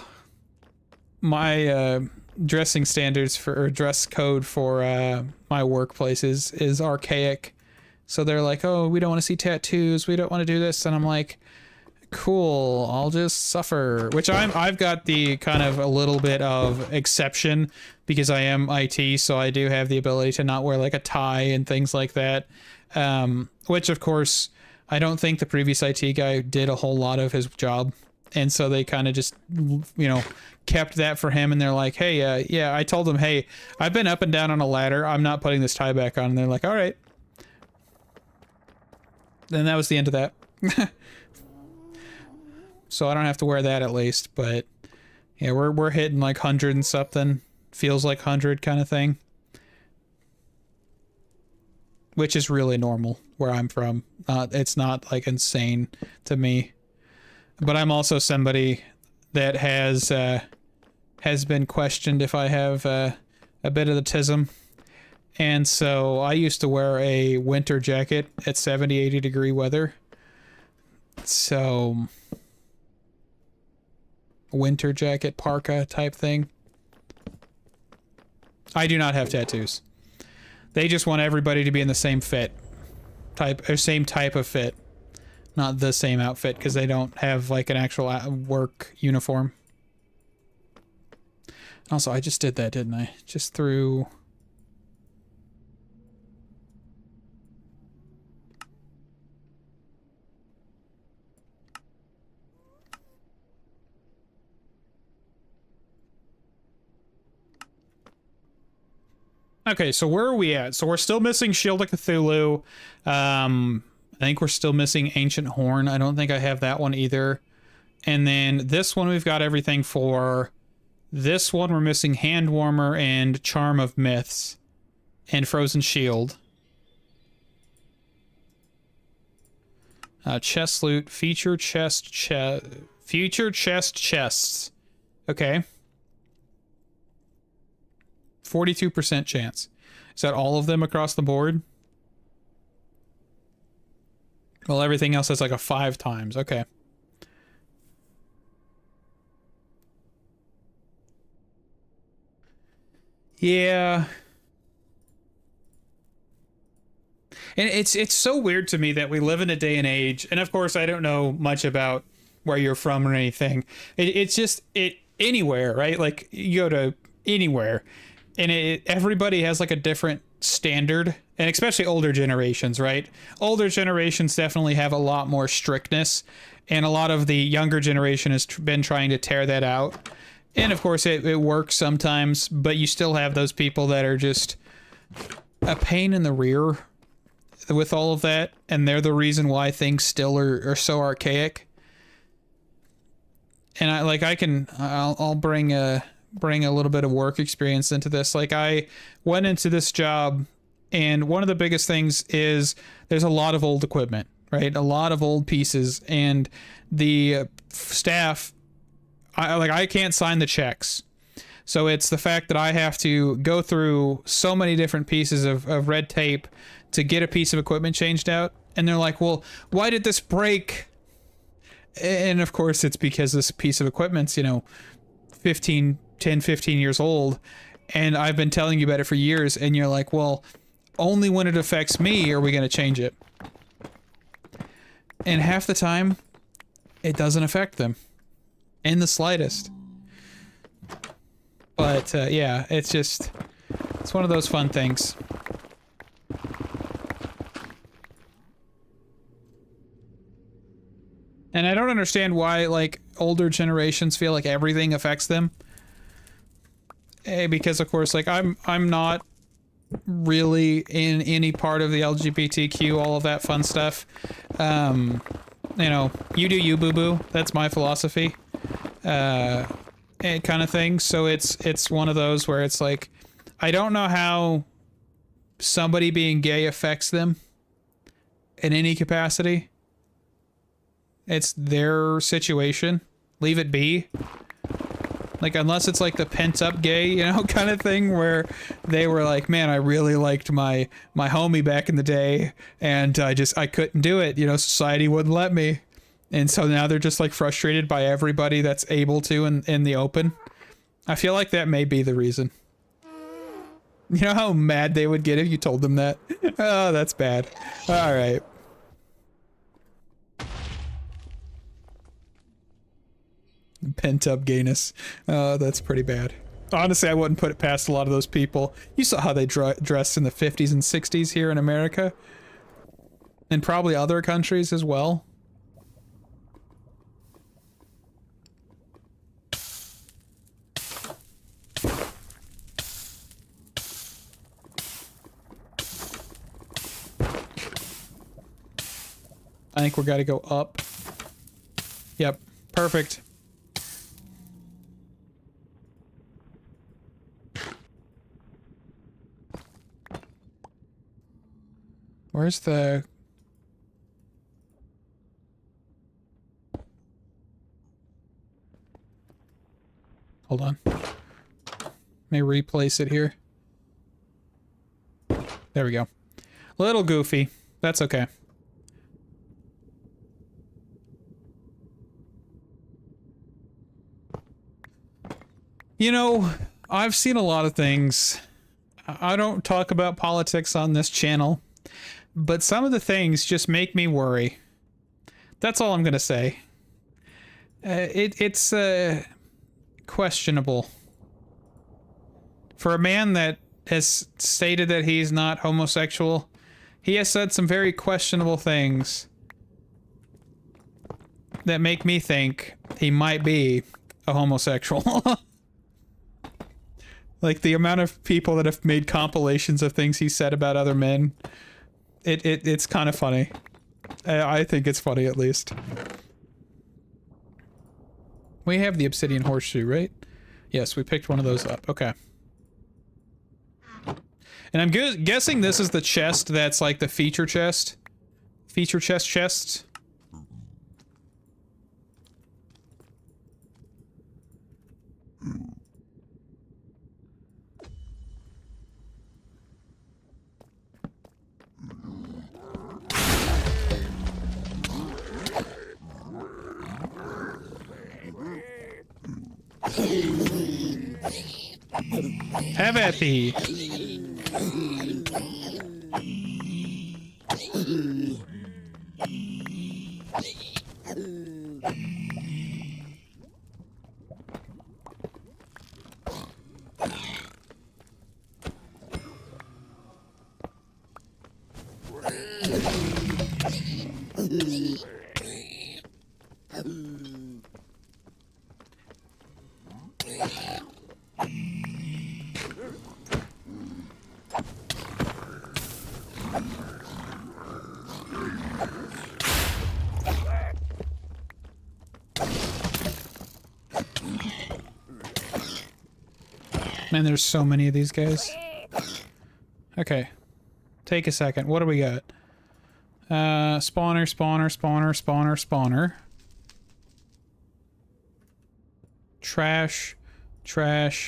My dressing standards for, or dress code for my workplace is archaic. So they're like, oh, we don't want to see tattoos, we don't want to do this, and I'm like, cool, I'll just suffer. Which I've got the kind of a little bit of exception because I am IT, so I do have the ability to not wear like a tie and things like that. Which of course, I don't think the previous IT guy did a whole lot of his job. And so they kind of just, you know, kept that for him. And they're like, hey, yeah, I told them, hey, I've been up and down on a ladder, I'm not putting this tie back on. And they're like, all right. Then that was the end of that. So I don't have to wear that at least, but yeah, we're hitting like 100 and something. Feels like 100 kind of thing. Which is really normal where I'm from. It's not like insane to me. But I'm also somebody that has been questioned if I have a bit of the tism. And so I used to wear a winter jacket at 70, 80 degree weather. So winter jacket, parka type thing. I do not have tattoos. They just want everybody to be in the same fit type, or same type of fit, not the same outfit, because they don't have like an actual work uniform. Also, I just did that, didn't I? Just threw... Okay, so where are we at? So we're still missing Shield of Cthulhu. I think we're still missing Ancient Horn. I don't think I have that one either. And then this one we've got everything for. This one we're missing Hand Warmer and Charm of Myths and Frozen Shield. Chest loot, feature chest chests. Okay. 42% chance. Is that all of them across the board? Well, everything else is like a 5 times. Okay. Yeah. And it's so weird to me that we live in a day and age, and of course I don't know much about where you're from or anything. It's just anywhere, right? Like you go to anywhere, and everybody has like a different standard, and especially older generations, right? Older generations definitely have a lot more strictness, and a lot of the younger generation has been trying to tear that out. And of course it works sometimes, but you still have those people that are just a pain in the rear with all of that, and they're the reason why things still are so archaic. And I'll bring a little bit of work experience into this. Like, I went into this job, and one of the biggest things is there's a lot of old equipment, right? A lot of old pieces, and the staff, I can't sign the checks. So it's the fact that I have to go through so many different pieces of red tape to get a piece of equipment changed out. And they're like, well, why did this break? And of course it's because this piece of equipment's, 10, 15 years old, and I've been telling you about it for years, and you're like, well, only when it affects me are we going to change it. And half the time, it doesn't affect them in the slightest. But yeah, it's one of those fun things. And I don't understand why, like, older generations feel like everything affects them. Because of course, like, I'm not really in any part of the LGBTQ, all of that fun stuff. You do you, boo-boo. That's my philosophy. Kind of thing. So it's one of those where it's like, I don't know how somebody being gay affects them in any capacity. It's their situation. Leave it be. Like, unless it's like the pent up gay, kind of thing where they were like, man, I really liked my homie back in the day, and I couldn't do it. Society wouldn't let me. And so now they're just like frustrated by everybody that's able to in the open. I feel like that may be the reason. You know how mad they would get if you told them that? Oh, that's bad. All right. Pent up gayness. Oh, that's pretty bad. Honestly, I wouldn't put it past a lot of those people. You saw how they dressed in the 50s and 60s here in America. And probably other countries as well. I think we gotta go up. Yep, perfect. Where's the... Hold on. Let me replace it here. There we go. Little goofy. That's okay. You know, I've seen a lot of things. I don't talk about politics on this channel, but some of the things just make me worry. That's all I'm gonna say. It's questionable. For a man that has stated that he's not homosexual, he has said some very questionable things that make me think he might be a homosexual. Like, the amount of people that have made compilations of things he said about other men, it's kind of funny. I think it's funny, at least. We have the obsidian horseshoe, right? Yes, we picked one of those up. Okay. And I'm guessing this is the chest that's like the feature chest. Feature chest. Have at thee. Man, there's so many of these guys. Okay. Take a second. What do we got? Spawner. Trash.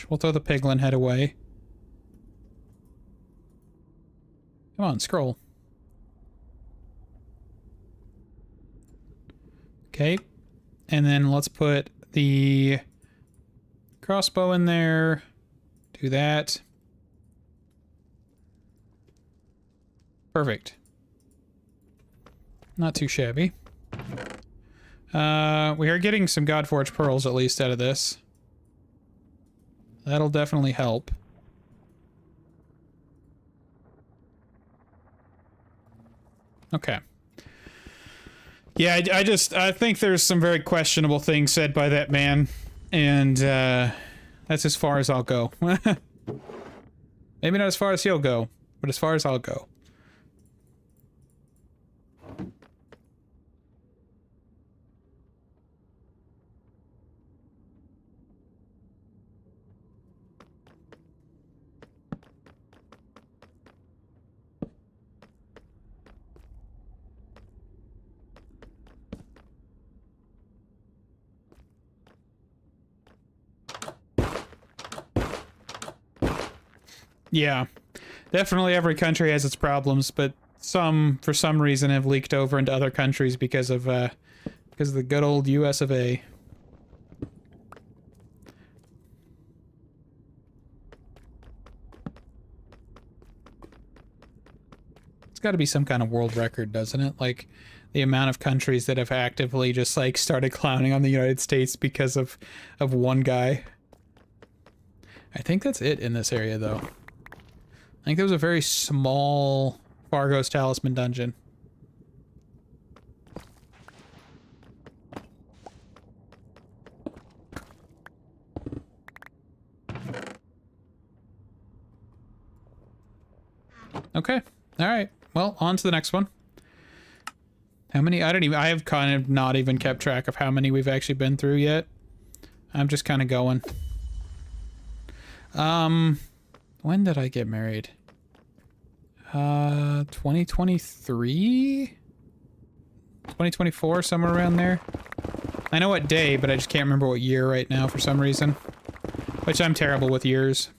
We'll throw the piglin head away. Come on, scroll. Okay. And then let's put the crossbow in there. Do that. Perfect. Not too shabby. We are getting some Godforged pearls at least out of this. That'll definitely help. Okay. Yeah, I think there's some very questionable things said by that man, and that's as far as I'll go. Maybe not as far as he'll go, but as far as I'll go. Yeah, definitely every country has its problems, but some, for some reason, have leaked over into other countries because of Because of the good old US of A. It's got to be some kind of world record, doesn't it? Like, the amount of countries that have actively just, like, started clowning on the United States because of one guy. I think that's it in this area, though. I think there was a very small Fargo's Talisman dungeon. Okay. Alright. Well, on to the next one. How many? I have kind of not even kept track of how many we've actually been through yet. I'm just kind of going. When did I get married? 2023? 2024, somewhere around there. I know what day, but I just can't remember what year right now for some reason. Which I'm terrible with years.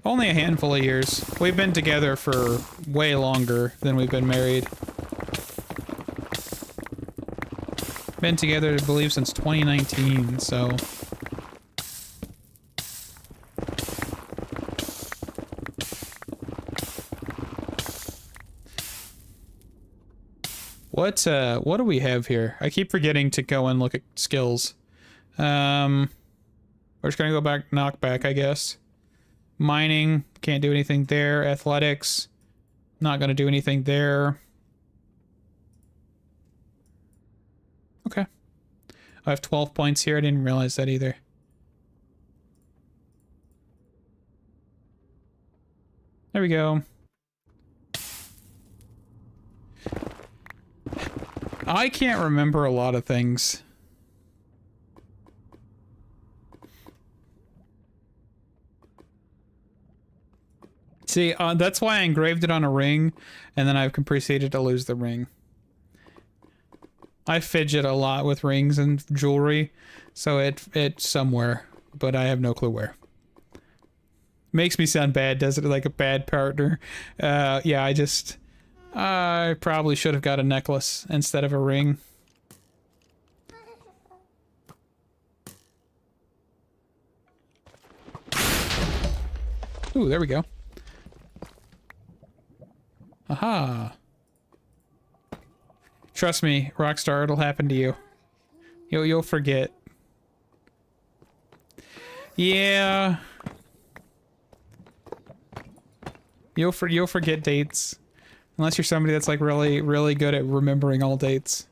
Only a handful of years. We've been together for way longer than we've been married. Been together, I believe, since 2019, so... What do we have here? I keep forgetting to go and look at skills. We're just gonna go back, knockback, I guess. Mining, can't do anything there. Athletics, not gonna do anything there. Okay. I have 12 points here, I didn't realize that either. There we go. I can't remember a lot of things. See, that's why I engraved it on a ring, and then I've proceeded to lose the ring. I fidget a lot with rings and jewelry, so it's somewhere, but I have no clue where. Makes me sound bad, does it? Like a bad partner. Yeah, I probably should have got a necklace instead of a ring. Ooh, there we go. Aha. Trust me, Rockstar, it'll happen to you. You'll forget. Yeah. You'll forget dates. Unless you're somebody that's like really, really good at remembering all dates.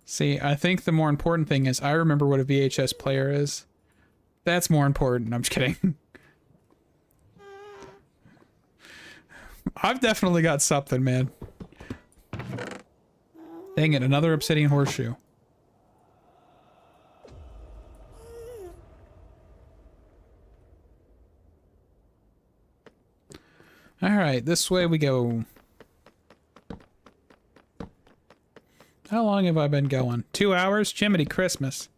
See, I think the more important thing is I remember what a VHS player is. That's more important. I'm just kidding. I've definitely got something, man. Dang it, another obsidian horseshoe. Alright, this way we go. How long have I been going? 2 hours? Jiminy Christmas.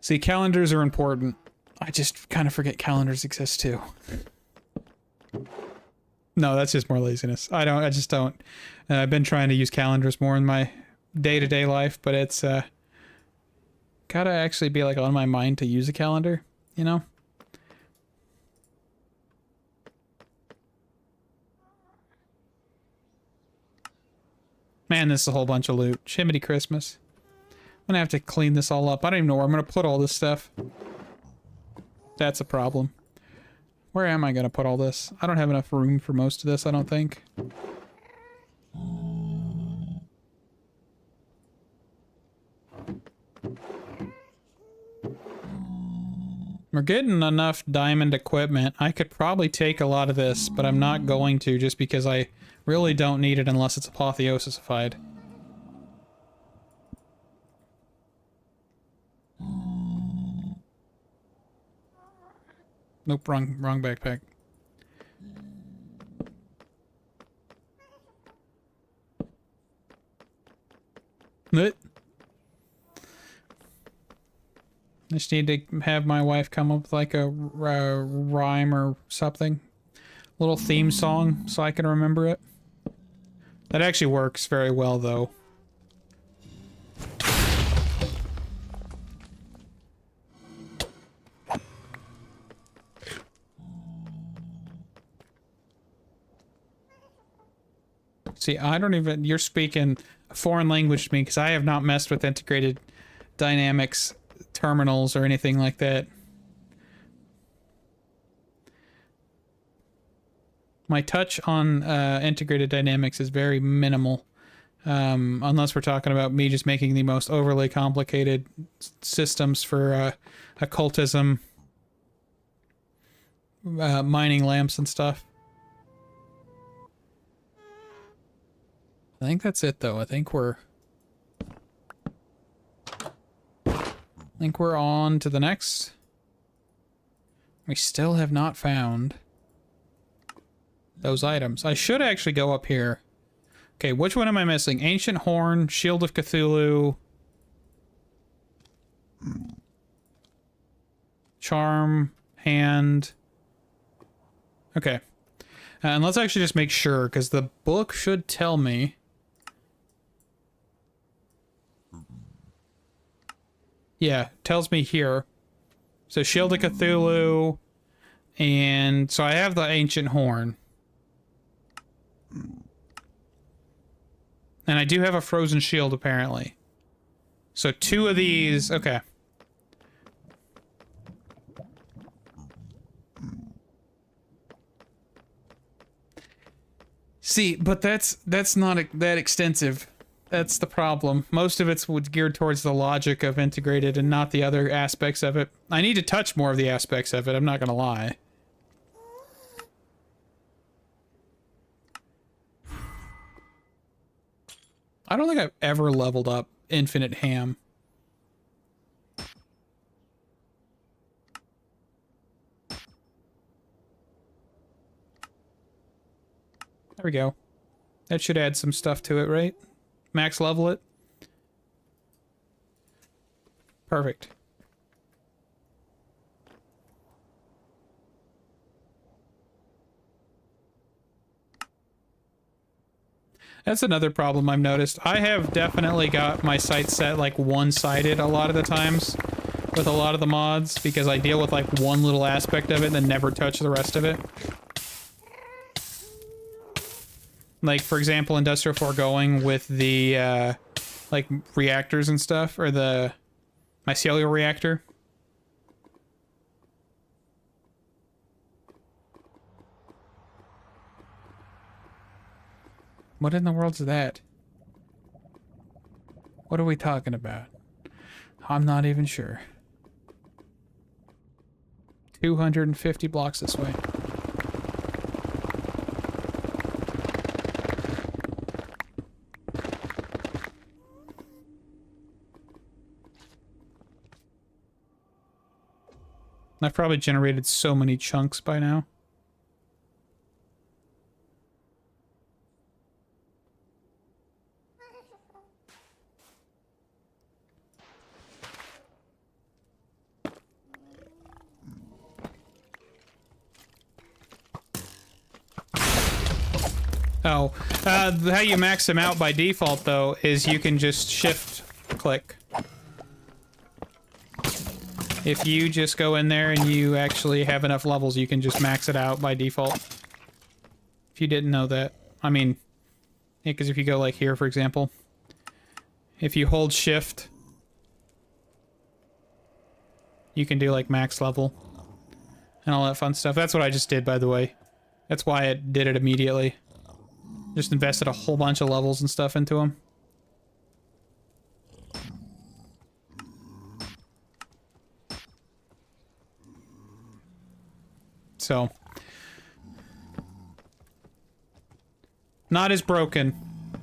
See, calendars are important. I just kind of forget calendars exist too. No, that's just more laziness. I just don't. I've been trying to use calendars more in my day-to-day life, but it's gotta actually be like on my mind to use a calendar, you know? Man, this is a whole bunch of loot. Jiminy Christmas. I'm gonna have to clean this all up. I don't even know where I'm gonna put all this stuff. That's a problem. Where am I gonna put all this? I don't have enough room for most of this, I don't think. We're getting enough diamond equipment. I could probably take a lot of this, but I'm not going to just because I really don't need it unless it's apotheosified. Nope, wrong backpack. What? I just need to have my wife come up with like a rhyme or something. Little theme song so I can remember it. That actually works very well though. See, I don't even... You're speaking a foreign language to me because I have not messed with integrated dynamics terminals or anything like that. My touch on integrated dynamics is very minimal. Unless we're talking about me just making the most overly complicated systems for occultism, mining lamps and stuff. I think that's it though. I think we're on to the next. We still have not found those items. I should actually go up here. Okay, which one am I missing? Ancient Horn, Shield of Cthulhu, Charm, Hand. Okay. And let's actually just make sure, because the book should tell me. Yeah, tells me here. So Shield of Cthulhu, and so I have the Ancient Horn. And I do have a Frozen Shield, apparently. So 2 of these, okay. See, but that's not that extensive. That's the problem. Most of it's geared towards the logic of integrated and not the other aspects of it. I need to touch more of the aspects of it, I'm not gonna lie. I don't think I've ever leveled up Infinite Ham. There we go. That should add some stuff to it, right? Max level it. Perfect. That's another problem I've noticed. I have definitely got my sights set like one-sided a lot of the times with a lot of the mods because I deal with like one little aspect of it and then never touch the rest of it. Like, for example, Industrial Foregoing with the, like, reactors and stuff, or the mycelial reactor. What in the world's that? What are we talking about? I'm not even sure. 250 blocks this way. I've probably generated so many chunks by now. Oh, how you max them out by default, though, is you can just shift-click. If you just go in there and you actually have enough levels, you can just max it out by default. If you didn't know that. I mean, yeah, because if you go like here, for example, if you hold shift, you can do like max level and all that fun stuff. That's what I just did, by the way. That's why it did it immediately. Just invested a whole bunch of levels and stuff into them. So, not as broken. I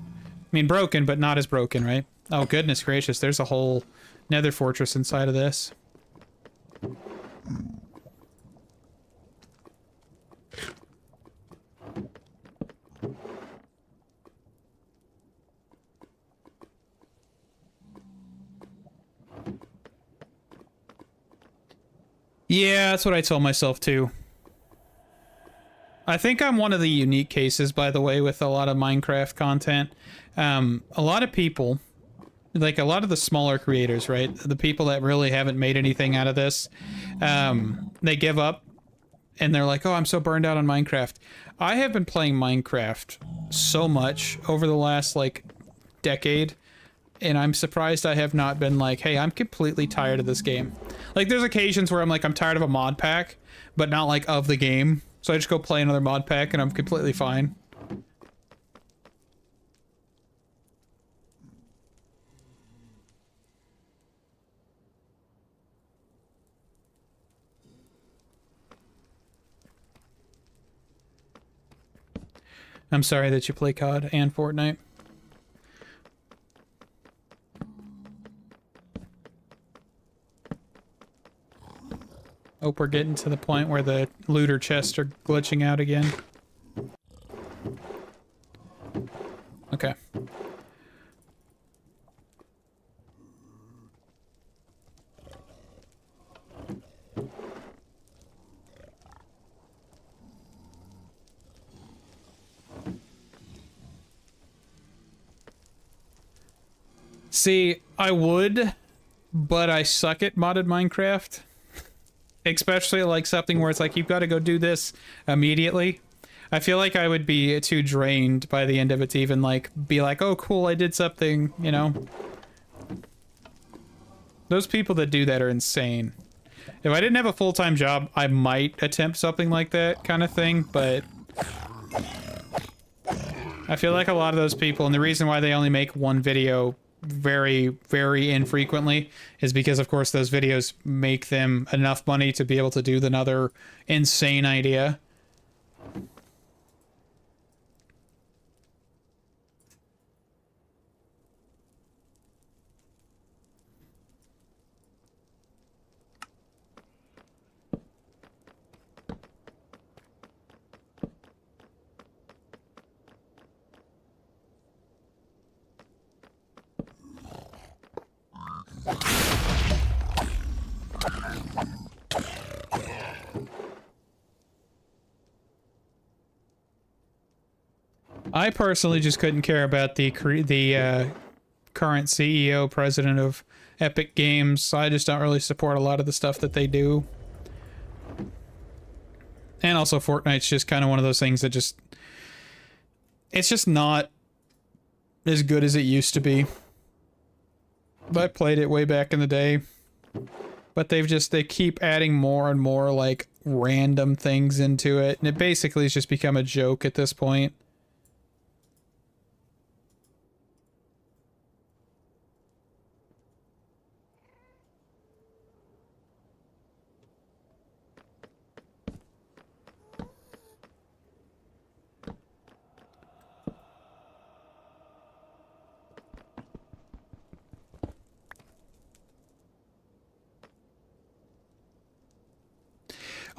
mean, broken, but not as broken, right? Oh, goodness gracious, there's a whole nether fortress inside of this. Yeah, that's what I told myself too. I think I'm one of the unique cases, by the way, with a lot of Minecraft content. A lot of people, like a lot of the smaller creators, right? The people that really haven't made anything out of this, they give up and they're like, oh, I'm so burned out on Minecraft. I have been playing Minecraft so much over the last, like, decade, and I'm surprised I have not been like, hey, I'm completely tired of this game. Like, there's occasions where I'm like, I'm tired of a mod pack, but not, like, of the game. So I just go play another mod pack, and I'm completely fine. I'm sorry that you play COD and Fortnite. Hope we're getting to the point where the looter chests are glitching out again. Okay. See, I would, but I suck at modded Minecraft. Especially like something where it's like, you've got to go do this immediately. I feel like I would be too drained by the end of it to even like be like, oh cool, I did something, you know? Those people that do that are insane. If I didn't have a full-time job, I might attempt something like that kind of thing, but I feel like a lot of those people, and the reason why they only make one video very, very infrequently is because, of course, those videos make them enough money to be able to do another insane idea. I personally just couldn't care about the current CEO, president of Epic Games. I just don't really support a lot of the stuff that they do. And also Fortnite's just kind of one of those things that just... It's just not as good as it used to be. I played it way back in the day. But they keep adding more and more, like, random things into it. And it basically has just become a joke at this point.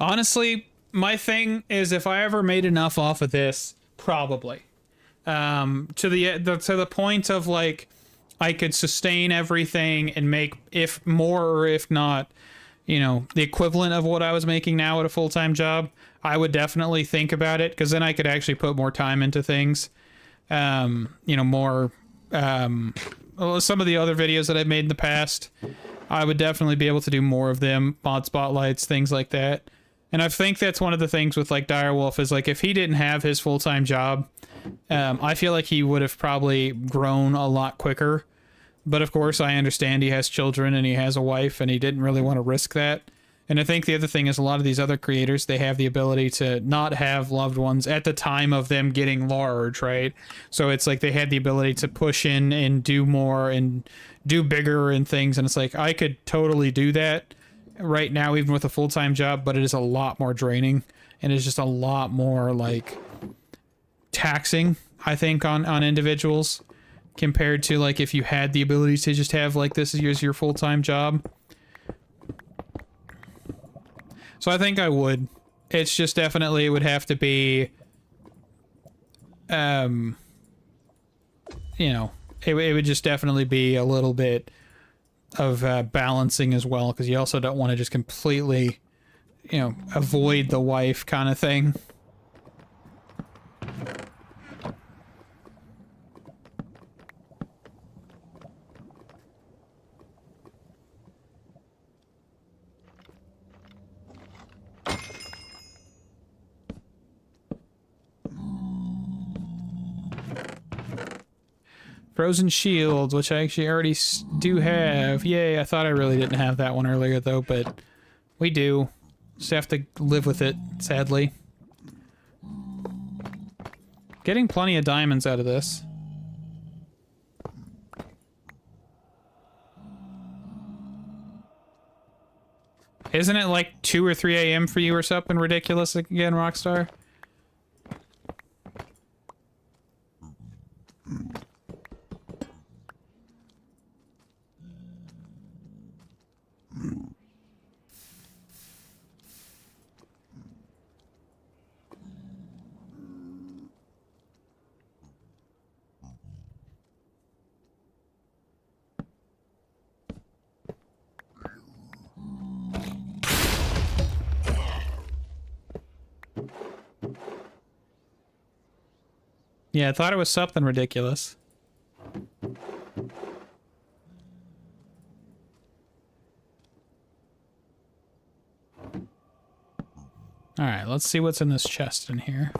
Honestly, my thing is if I ever made enough off of this, probably. To the point of like I could sustain everything and make if more or if not, you know, the equivalent of what I was making now at a full-time job, I would definitely think about it because then I could actually put more time into things. You know, more some of the other videos that I've made in the past, I would definitely be able to do more of them, mod spotlights, things like that. And I think that's one of the things with like Direwolf is like if he didn't have his full-time job, I feel like he would have probably grown a lot quicker. But of course, I understand he has children and he has a wife and he didn't really want to risk that. And I think the other thing is a lot of these other creators, they have the ability to not have loved ones at the time of them getting large, right? So it's like they had the ability to push in and do more and do bigger and things. And it's like, I could totally do that right now, even with a full-time job, but it is a lot more draining and it's just a lot more like taxing, I think, on individuals compared to like if you had the ability to just have like this as your full-time job. So I think I would. It's just definitely it would have to be you know, it would just definitely be a little bit of balancing as well, because you also don't want to just completely you know, avoid the wife kind of thing. Frozen shields, which I actually already do have. Yay, I thought I really didn't have that one earlier, though, but we do. Just have to live with it, sadly. Getting plenty of diamonds out of this. Isn't it like 2 or 3 a.m. for you or something ridiculous again, Rockstar? Yeah, I thought it was something ridiculous. Alright, let's see what's in this chest in here.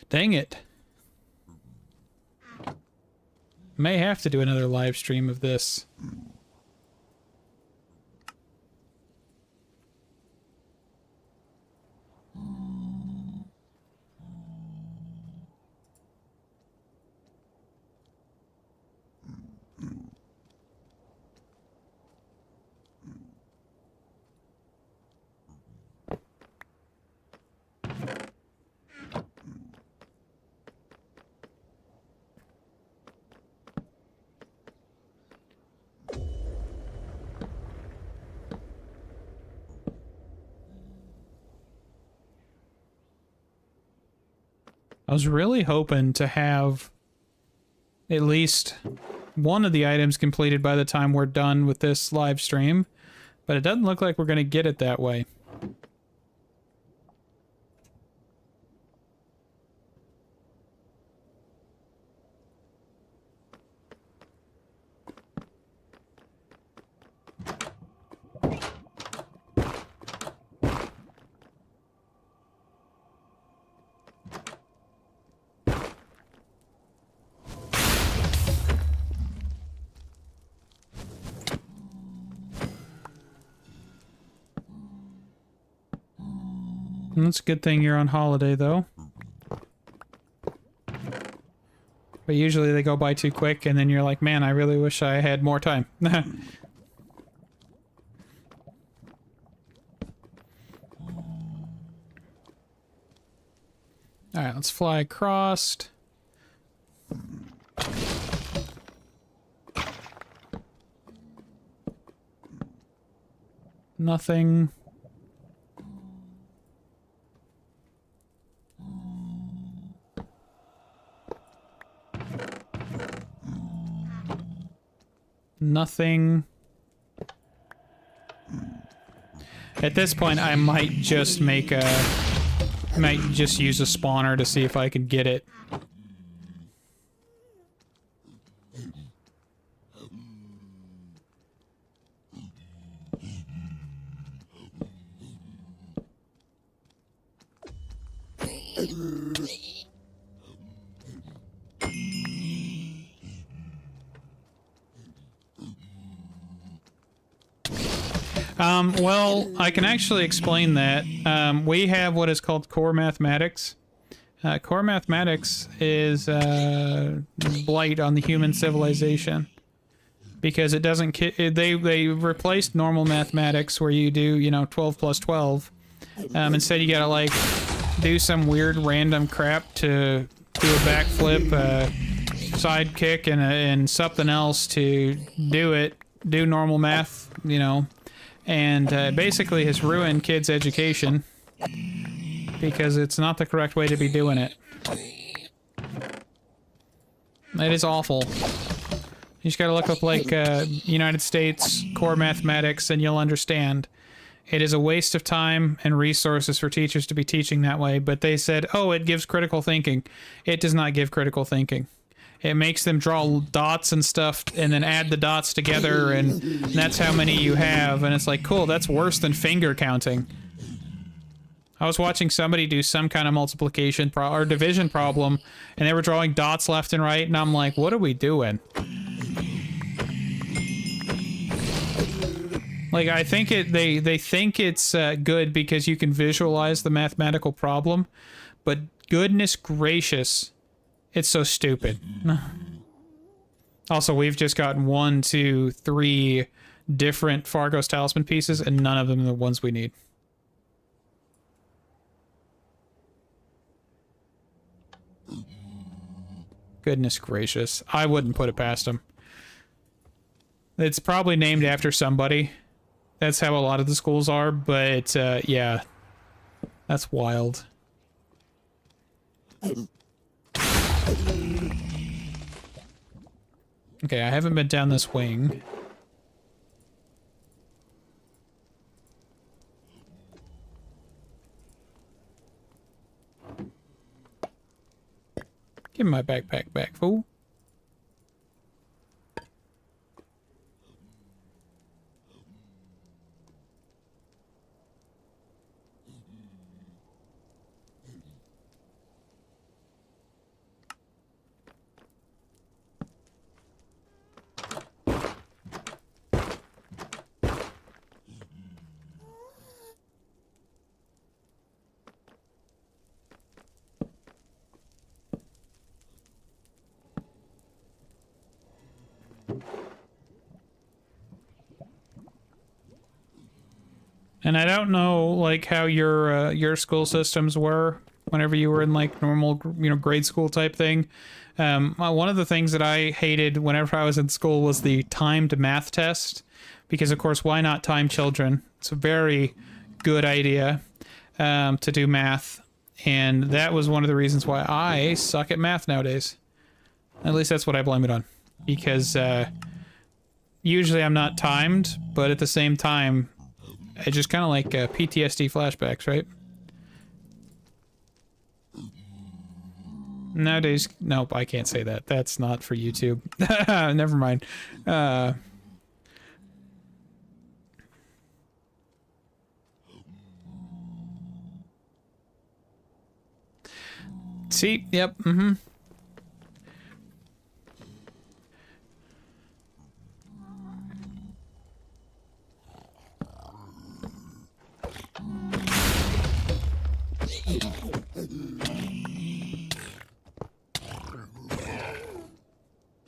Dang it. May have to do another live stream of this. I was really hoping to have at least one of the items completed by the time we're done with this live stream, but it doesn't look like we're going to get it that way. That's a good thing you're on holiday, though. But usually they go by too quick, and then you're like, man, I really wish I had more time. Alright, let's fly across. Nothing. Nothing. At this point, I might just make a... might just use a spawner to see if I can get it. Well, I can actually explain that. We have what is called core mathematics. Core mathematics is blight on the human civilization because it doesn't. They replaced normal mathematics where you do 12 plus 12. Instead, you gotta like do some weird random crap to do a backflip, side kick, and something else to do it. Do normal math, and basically has ruined kids' education because it's not the correct way to be doing it. It is awful. You just gotta look up like United States core mathematics and you'll understand. It is a waste of time and resources for teachers to be teaching that way, but they said, oh, it gives critical thinking. It does not give critical thinking. It makes them draw dots and stuff and then add the dots together, and that's how many you have. And it's like, cool, that's worse than finger counting. I was watching somebody do some kind of multiplication or division problem, and they were drawing dots left and right, and I'm like, what are we doing? Like, I think they think it's good because you can visualize the mathematical problem, but goodness gracious, it's so stupid. Also, we've just gotten 1, 2, 3 different Fargo's Talisman pieces, and none of them are the ones we need. Goodness gracious. I wouldn't put it past them. It's probably named after somebody. That's how a lot of the schools are, but yeah. That's wild. Okay, I haven't been down this wing. Give me my backpack back, fool. And I don't know, like, how your school systems were whenever you were in, like, normal, you know, grade school type thing. One of the things that I hated whenever I was in school was the timed math test. Because, of course, why not time children? It's a very good idea to do math. And that was one of the reasons why I suck at math nowadays. At least that's what I blame it on. Because usually I'm not timed, but at the same time, it's just kind of like PTSD flashbacks, right? Nowadays, nope, I can't say that. That's not for YouTube. Never mind. See? Yep. Mm-hmm.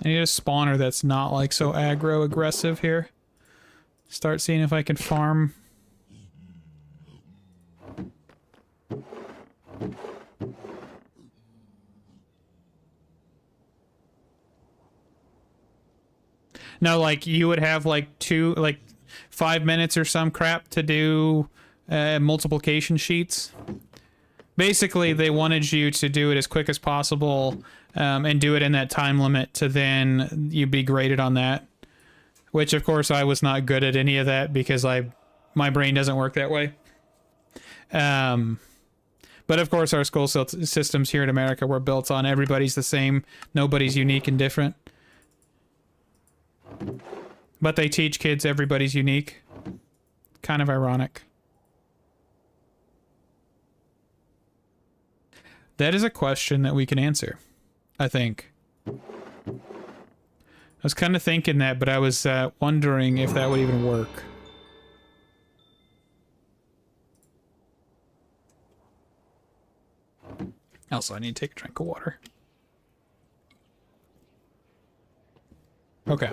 I need a spawner that's not, like, so aggro-aggressive here. Start seeing if I can farm. No, like, you would have, like, 5 minutes or some crap to do multiplication sheets. Basically, they wanted you to do it as quick as possible and do it in that time limit to then you be graded on that. Which, of course, I was not good at any of that because my brain doesn't work that way. But, of course, our school systems here in America were built on everybody's the same, nobody's unique and different. But they teach kids everybody's unique. Kind of ironic. That is a question that we can answer, I think. I was kind of thinking that, but I was wondering if that would even work. Also, I need to take a drink of water. Okay.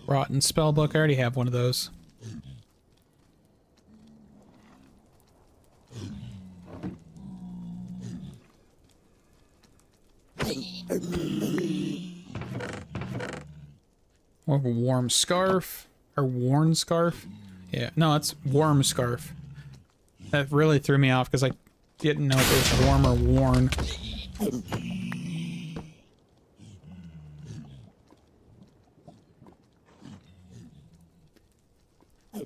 Rotten spellbook. I already have one of those. More of a warm scarf. Or worn scarf? Yeah, no, it's warm scarf. That really threw me off because I didn't know if it was warm or worn.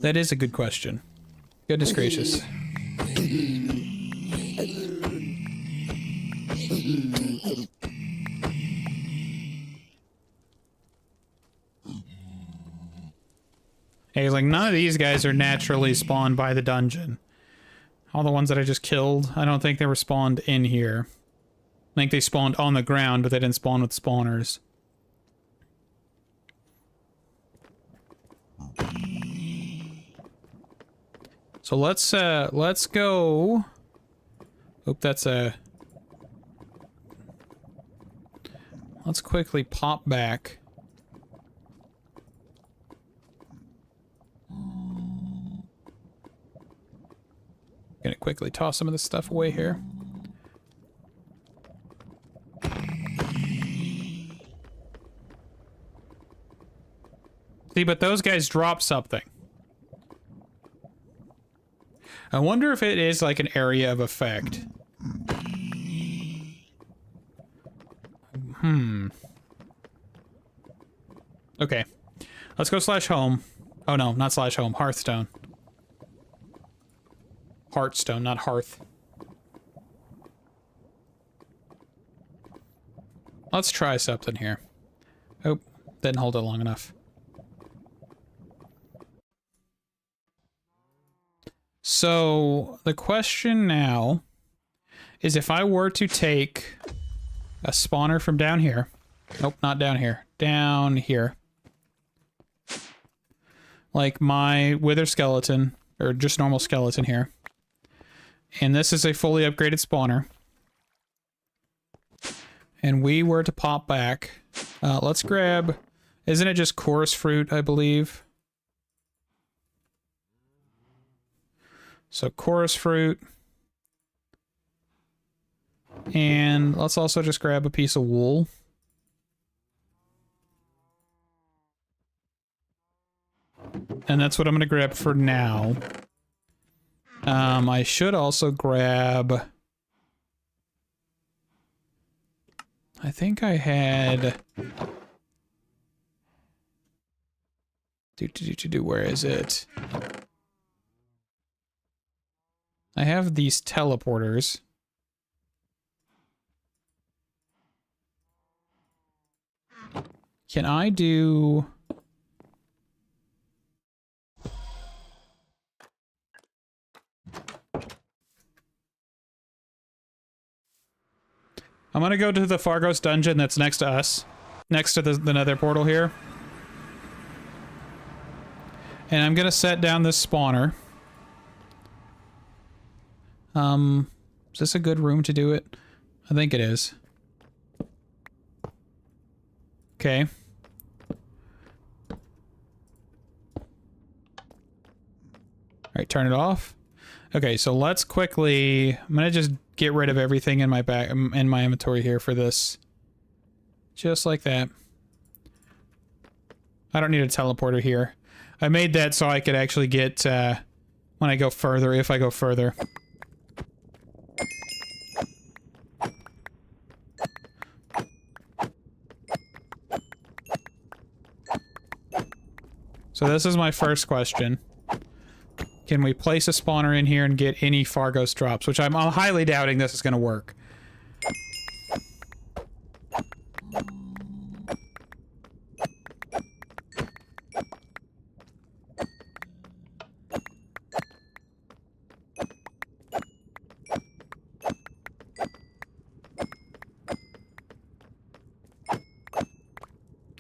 That is a good question. Goodness gracious. Hey, like, none of these guys are naturally spawned by the dungeon. All the ones that I just killed, I don't think they were spawned in here. I think they spawned on the ground, but they didn't spawn with spawners. So let's go. Oop, that's a. Let's quickly pop back. Gonna quickly toss some of this stuff away here. See, but those guys drop something. I wonder if it is like an area of effect. Okay. Let's go slash home. Oh no, not slash home. Hearthstone. Hearthstone, not hearth. Let's try something here. Oh, didn't hold it long enough. So, the question now is if I were to take a spawner from down here. Nope, not down here. Down here. Like my wither skeleton, or just normal skeleton here. And this is a fully upgraded spawner. And we were to pop back. Let's grab... Isn't it just chorus fruit, I believe? So chorus fruit. And let's also just grab a piece of wool. And that's what I'm going to grab for now. I should also grab... I think I had... Where is it? I have these teleporters. Can I do... I'm gonna go to the Fargo's dungeon that's next to us. Next to the nether portal here. And I'm gonna set down this spawner. Is this a good room to do it? I think it is. Okay. Alright, turn it off. Okay, so let's quickly... I'm gonna just get rid of everything in my back, in my inventory here for this. Just like that. I don't need a teleporter here. I made that so I could actually get, when I go further, if I go further. So this is my first question. Can we place a spawner in here and get any Fargos drops? Which I'm highly doubting this is going to work.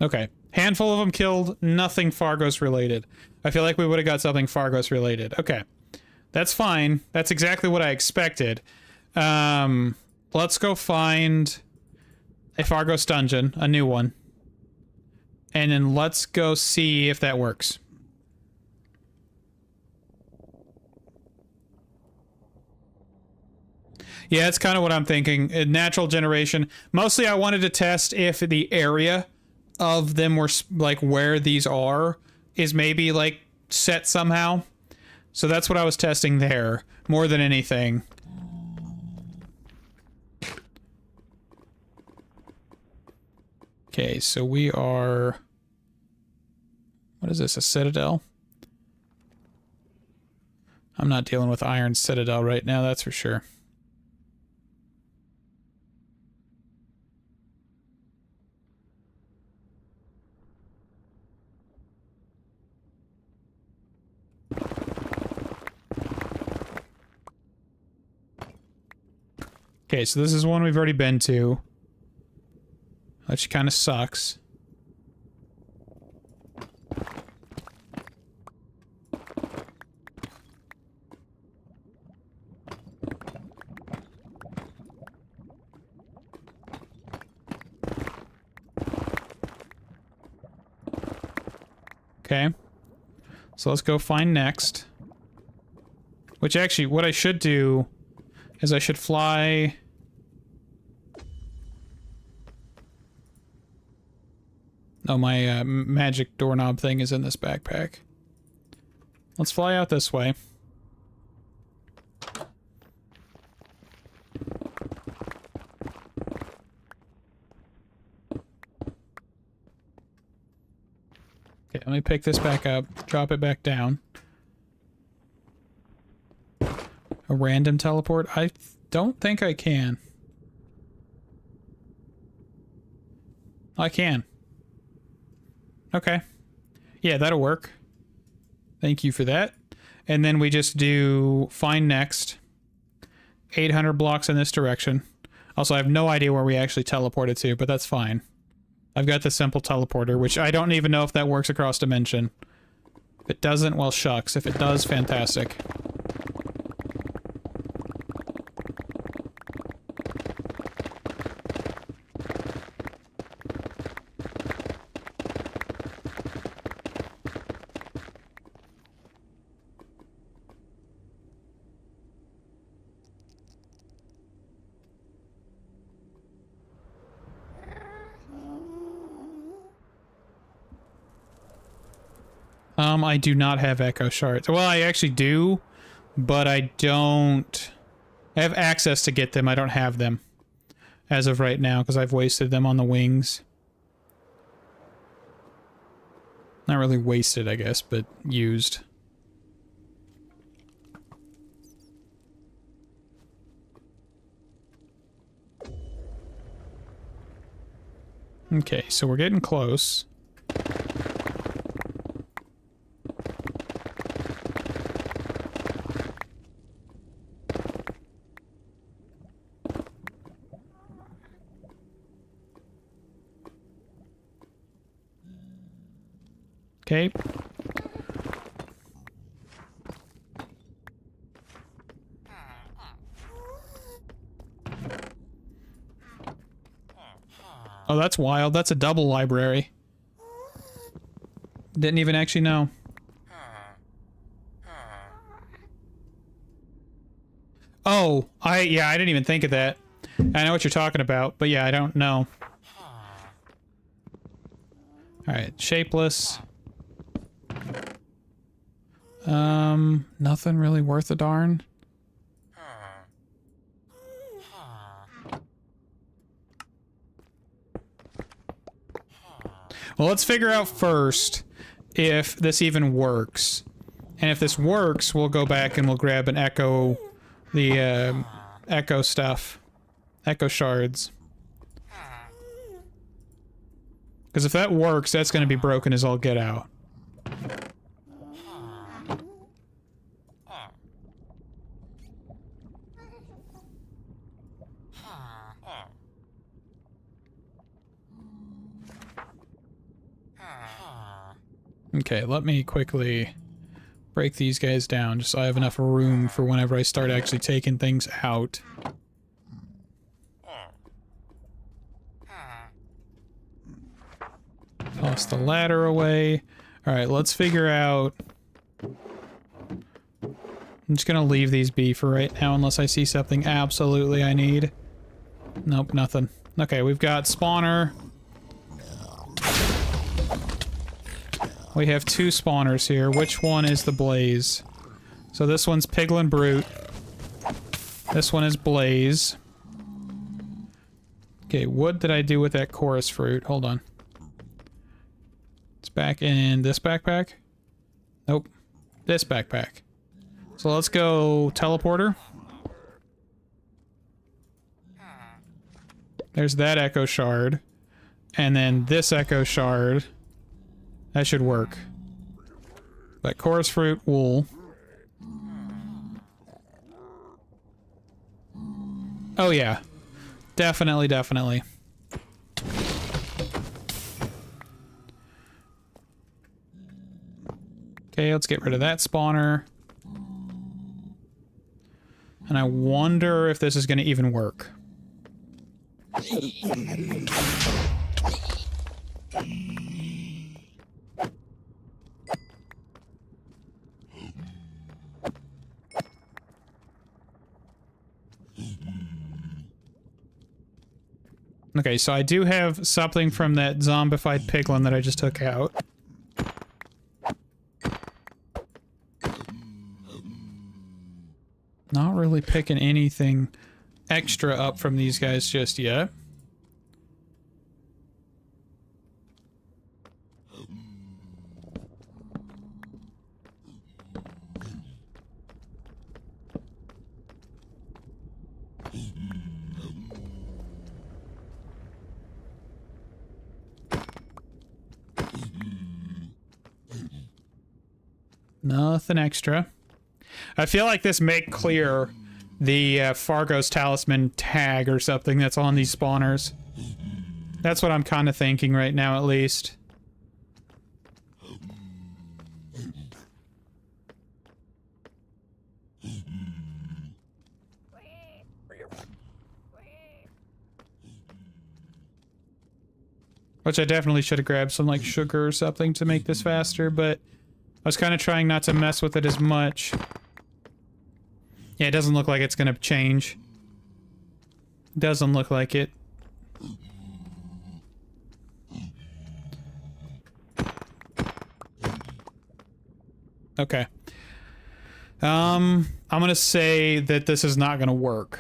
Okay. Handful of them killed, nothing Fargos related. I feel like we would have got something Fargos related. Okay. That's fine. That's exactly what I expected. Let's go find a Fargos dungeon, a new one. And then let's go see if that works. Yeah, that's kind of what I'm thinking. Natural generation. Mostly I wanted to test if the area of them were, like, where these are is maybe like set somehow. So that's what I was testing there more than anything. Okay, so we are... What is this, a citadel? I'm not dealing with iron citadel right now, that's for sure. Okay, so this is one we've already been to. Which kind of sucks. Okay. So let's go find next. Which actually, what I should do is I should fly... Oh, my magic doorknob thing is in this backpack. Let's fly out this way. Okay, let me pick this back up, drop it back down. A random teleport? I don't think I can. I can. Okay. Yeah, that'll work. Thank you for that. And then we just do find next. 800 blocks in this direction. Also, I have no idea where we actually teleported to, but that's fine. I've got the simple teleporter, which I don't even know if that works across dimension. If it doesn't, well, shucks. If it does, fantastic. I do not have echo shards. Well, I actually do, but I don't... I have access to get them. I don't have them as of right now because I've wasted them on the wings. Not really wasted, I guess, but used. Okay, so we're getting close. Okay. Oh, that's wild. That's a double library. Didn't even actually know. Oh, yeah, I didn't even think of that. I know what you're talking about, but yeah, I don't know. Alright, shapeless. Nothing really worth a darn. Well, let's figure out first if this even works. And if this works, we'll go back and we'll grab an echo, the echo stuff. Echo shards. Because if that works, that's going to be broken as all get out. Okay, let me quickly break these guys down just so I have enough room for whenever I start actually taking things out. Toss the ladder away. Alright, let's figure out... I'm just gonna leave these be for right now unless I see something absolutely I need. Nope, nothing. Okay, we've got spawner. We have 2 spawners here. Which one is the Blaze? So this one's Piglin Brute. This one is Blaze. Okay, what did I do with that chorus fruit? Hold on. It's back in this backpack? Nope. This backpack. So let's go teleporter. There's that echo shard. And then this echo shard. That should work. That chorus fruit, wool. Oh yeah. Definitely, definitely. Okay, let's get rid of that spawner. And I wonder if this is going to even work. Okay, so I do have something from that zombified piglin that I just took out. Not really picking anything extra up from these guys just yet. Nothing extra. I feel like this may clear the Fargo's Talisman tag or something that's on these spawners. That's what I'm kind of thinking right now, at least. Which I definitely should have grabbed some, like, sugar or something to make this faster, but I was kind of trying not to mess with it as much. Yeah, it doesn't look like it's gonna change. Doesn't look like it. Okay. I'm gonna say that this is not gonna work.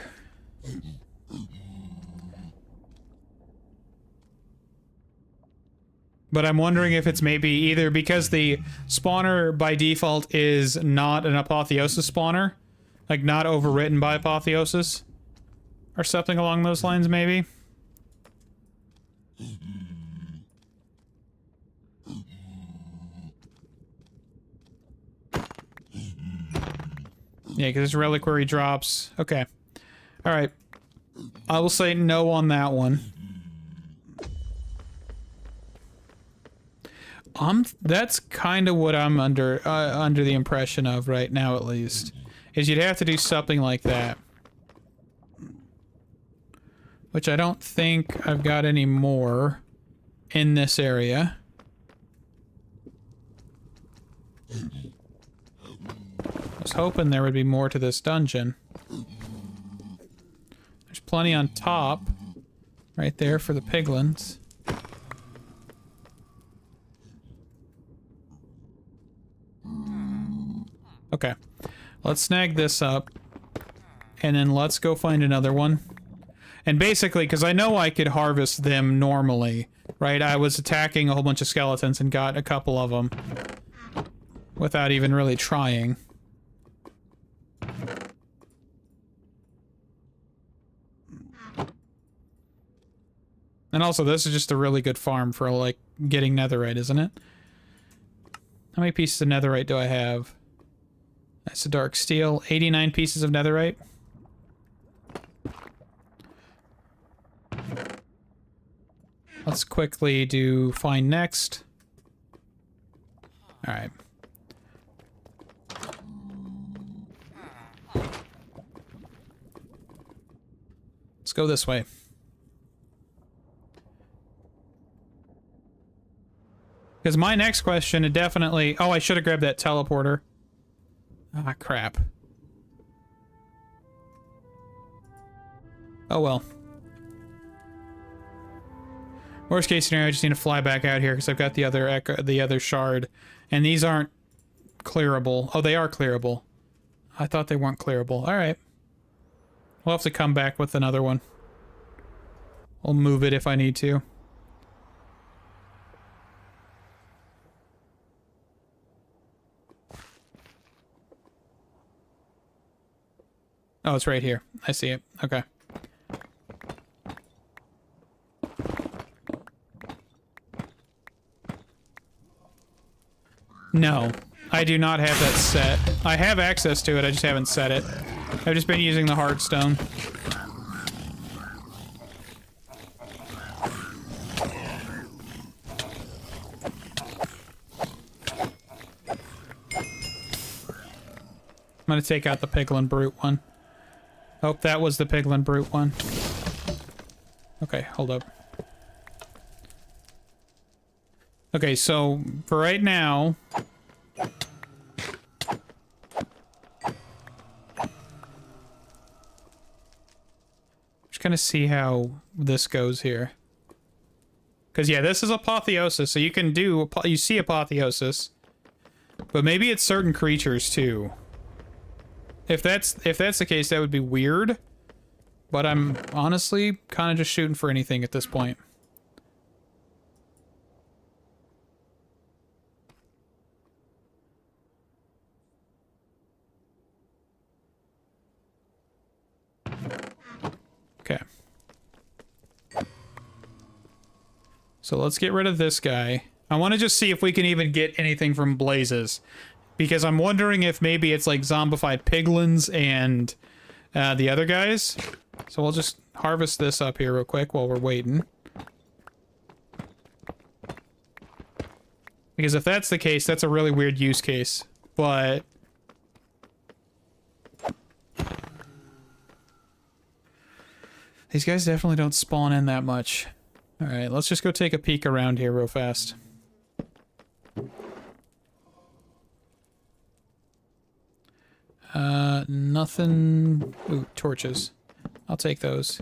But I'm wondering if it's maybe either because the spawner by default is not an apotheosis spawner, like not overwritten by apotheosis, or something along those lines, maybe. Yeah, because this reliquary drops. Okay. Alright. I will say no on that one. That's kind of what I'm under the impression of right now, at least. Is you'd have to do something like that. Which I don't think I've got any more in this area. I was hoping there would be more to this dungeon. There's plenty on top. Right there for the piglins. Okay. Let's snag this up. And then let's go find another one. And basically, because I know I could harvest them normally, right? I was attacking a whole bunch of skeletons and got a couple of them. Without even really trying. And also, this is just a really good farm for, like, getting netherite, isn't it? How many pieces of netherite do I have? That's a dark steel. 89 pieces of netherite. Let's quickly do find next. Alright. Let's go this way. Because my next question, it definitely... Oh, I should have grabbed that teleporter. Ah, crap. Oh, well. Worst case scenario, I just need to fly back out here because I've got the other shard, and these aren't clearable. Oh, they are clearable. I thought they weren't clearable. All right. We'll have to come back with another one. I'll move it if I need to. Oh, it's right here. I see it. Okay. No, I do not have that set. I have access to it, I just haven't set it. I've just been using the Heartstone. I'm gonna take out the Piglin Brute one. Oh, that was the Piglin Brute one. Okay, hold up. Okay, so for right now... just gonna see how this goes here. Because, yeah, this is Apotheosis, so you can do... you see Apotheosis. But maybe it's certain creatures, too. If that's the case, that would be weird. But I'm honestly kind of just shooting for anything at this point. Okay. So let's get rid of this guy. I want to just see if we can even get anything from Blazes. Because I'm wondering if maybe it's like zombified piglins and the other guys. So we'll just harvest this up here real quick while we're waiting. Because if that's the case, that's a really weird use case. But... these guys definitely don't spawn in that much. Alright, let's just go take a peek around here real fast. Nothing... ooh, torches. I'll take those.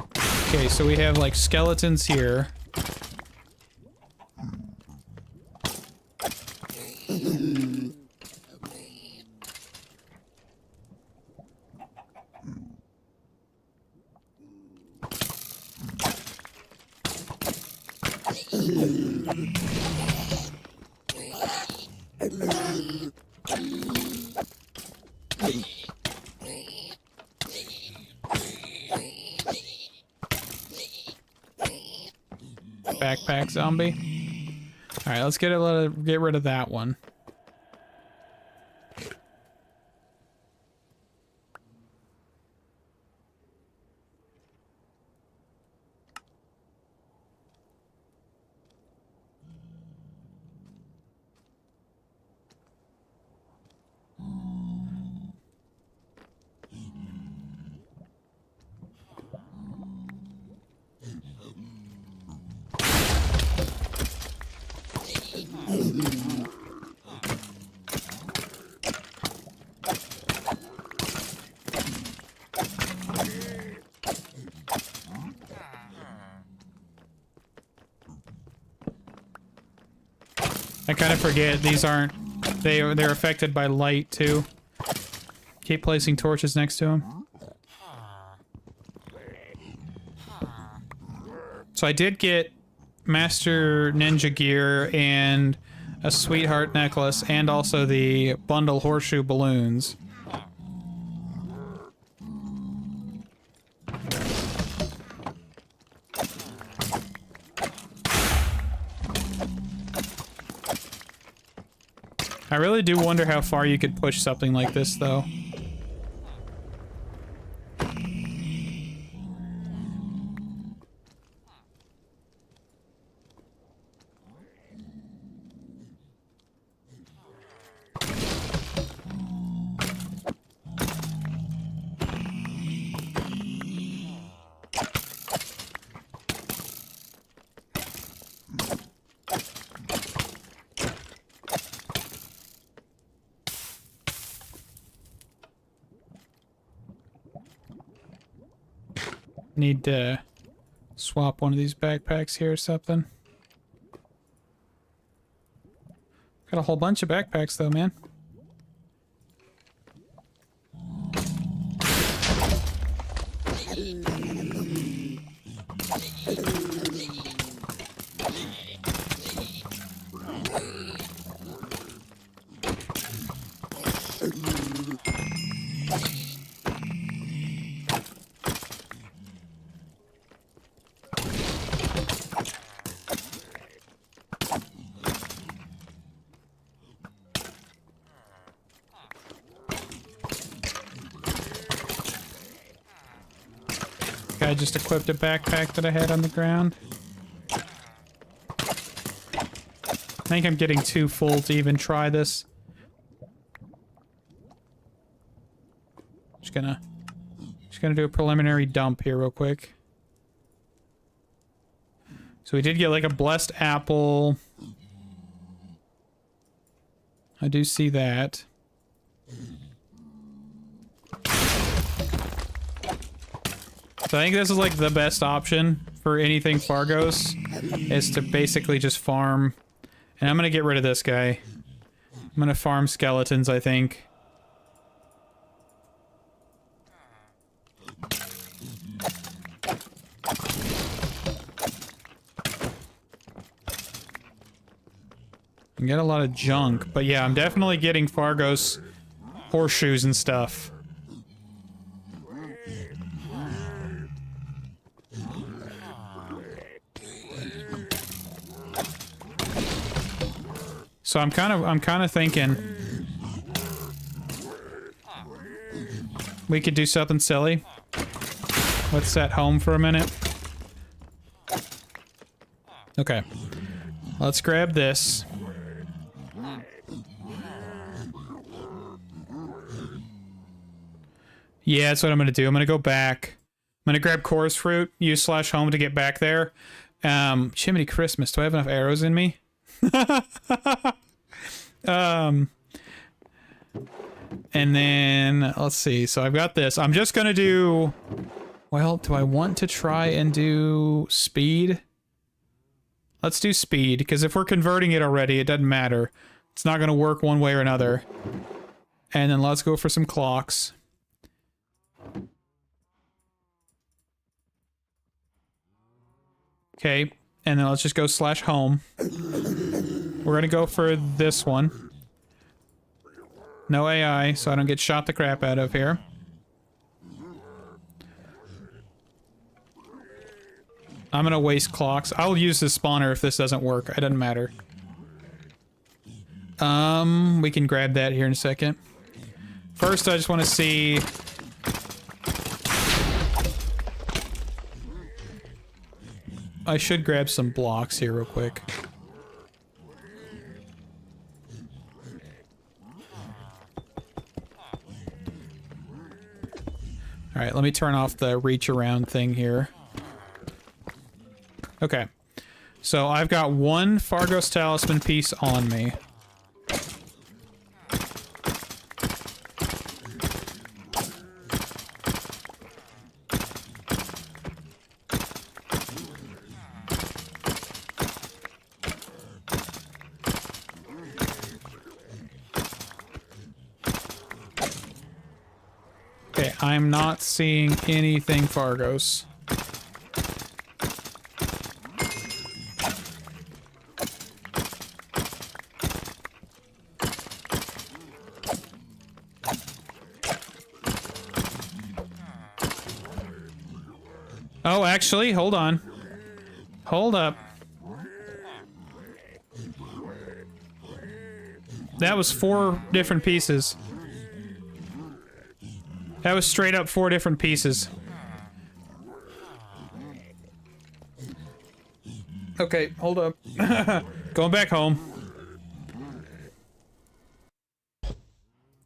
Okay, so we have, like, skeletons here. Backpack zombie. Alright, let's get rid of that one. I kind of forget these aren't... they're affected by light too. Keep placing torches next to them. So I did get Master Ninja Gear and a Sweetheart Necklace and also the bundle Horseshoe Balloons. I really do wonder how far you could push something like this, though. Need to swap one of these backpacks here or something. Got a whole bunch of backpacks though, man. I just equipped a backpack that I had on the ground. I think I'm getting too full to even try this. Just gonna do a preliminary dump here real quick. So we did get like a blessed apple. I do see that. So I think this is like the best option for anything Fargo's, is to basically just farm. And I'm gonna get rid of this guy. I'm gonna farm skeletons, I think. I get a lot of junk, but yeah, I'm definitely getting Fargo's horseshoes and stuff. So I'm kind of thinking we could do something silly. Let's set home for a minute. Okay. Let's grab this. Yeah, that's what I'm gonna do. I'm gonna go back. I'm gonna grab chorus fruit, use /home to get back there. Chimney Christmas. Do I have enough arrows in me? And then let's see. So I've got this. I'm just gonna do. Well, do I want to try and do speed? Let's do speed, because if we're converting it already, it doesn't matter. It's not gonna work one way or another. And then let's go for some clocks. Okay, and then let's just go /home. We're gonna go for this one. No AI, so I don't get shot the crap out of here. I'm gonna waste clocks. I'll use this spawner if this doesn't work. It doesn't matter. We can grab that here in a second. First, I just want to see... I should grab some blocks here real quick. Alright, let me turn off the reach around thing here. Okay. So I've got one Fargo's Talisman piece on me. Okay, I'm not seeing anything Fargo's. Oh, actually, hold on. Hold up. That was 4 different pieces. That was straight up 4 different pieces. Okay, hold up. Going back home.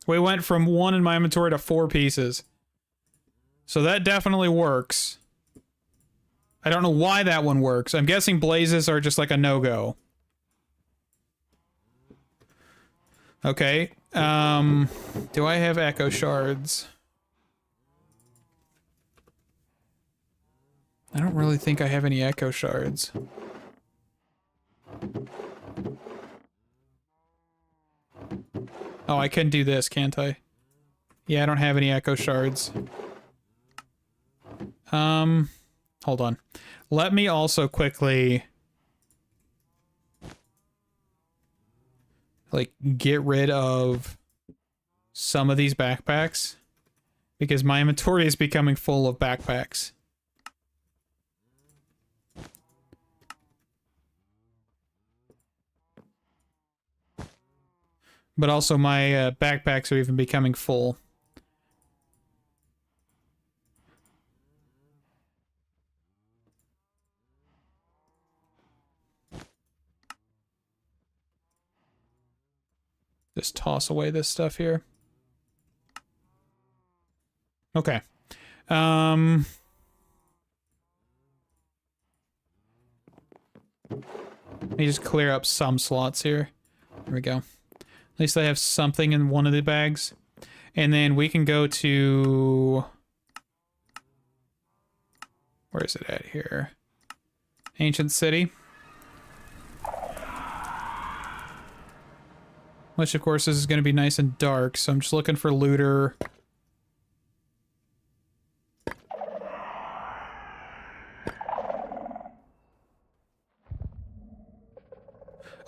We went from 1 in my inventory to 4 pieces. So that definitely works. I don't know why that one works. I'm guessing blazes are just like a no-go. Okay. Do I have echo shards? I don't really think I have any echo shards. Oh, I can do this, can't I? Yeah, I don't have any echo shards. Hold on. Let me also quickly... like, get rid of some of these backpacks. Because my inventory is becoming full of backpacks. But also my backpacks are even becoming full. Just toss away this stuff here. Okay. Let me just clear up some slots here. There we go. At least I have something in one of the bags. And then we can go to... where is it at here? Ancient City. Which, of course, is going to be nice and dark, so I'm just looking for looter.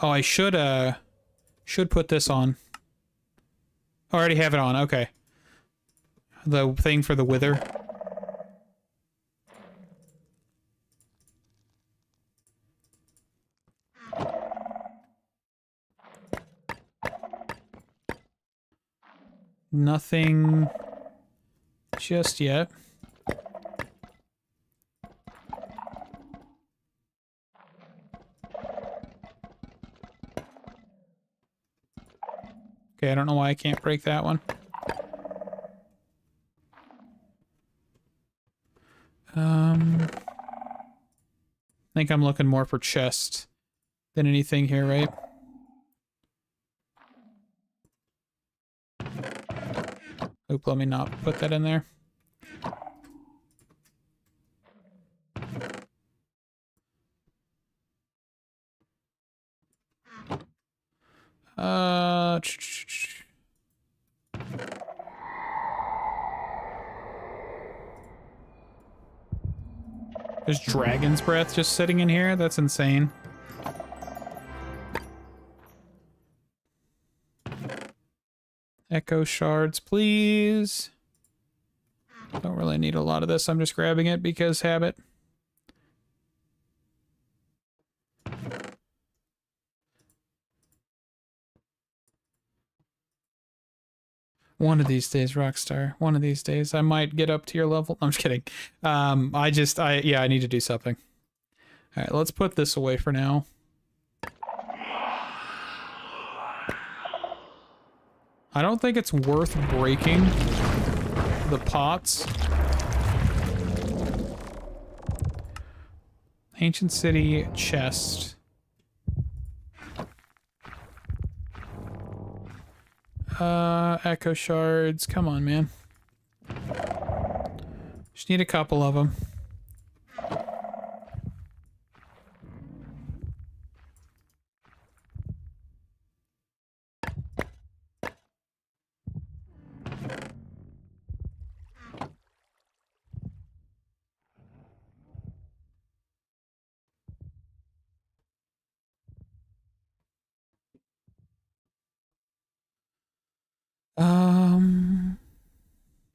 Oh, I should put this on. Oh, I already have it on, okay. The thing for the wither. Nothing just yet. Okay, I don't know why I can't break that one. I think I'm looking more for chests than anything here, right? Oop, let me not put that in there. There's dragon's breath just sitting in here? That's insane. Echo shards, please. Don't really need a lot of this. I'm just grabbing it because habit. One of these days, Rockstar. One of these days, I might get up to your level. I'm just kidding. Yeah, I need to do something. All right, let's put this away for now. I don't think it's worth breaking the pots. Ancient City chest. Echo shards. Come on, man. Just need a couple of them.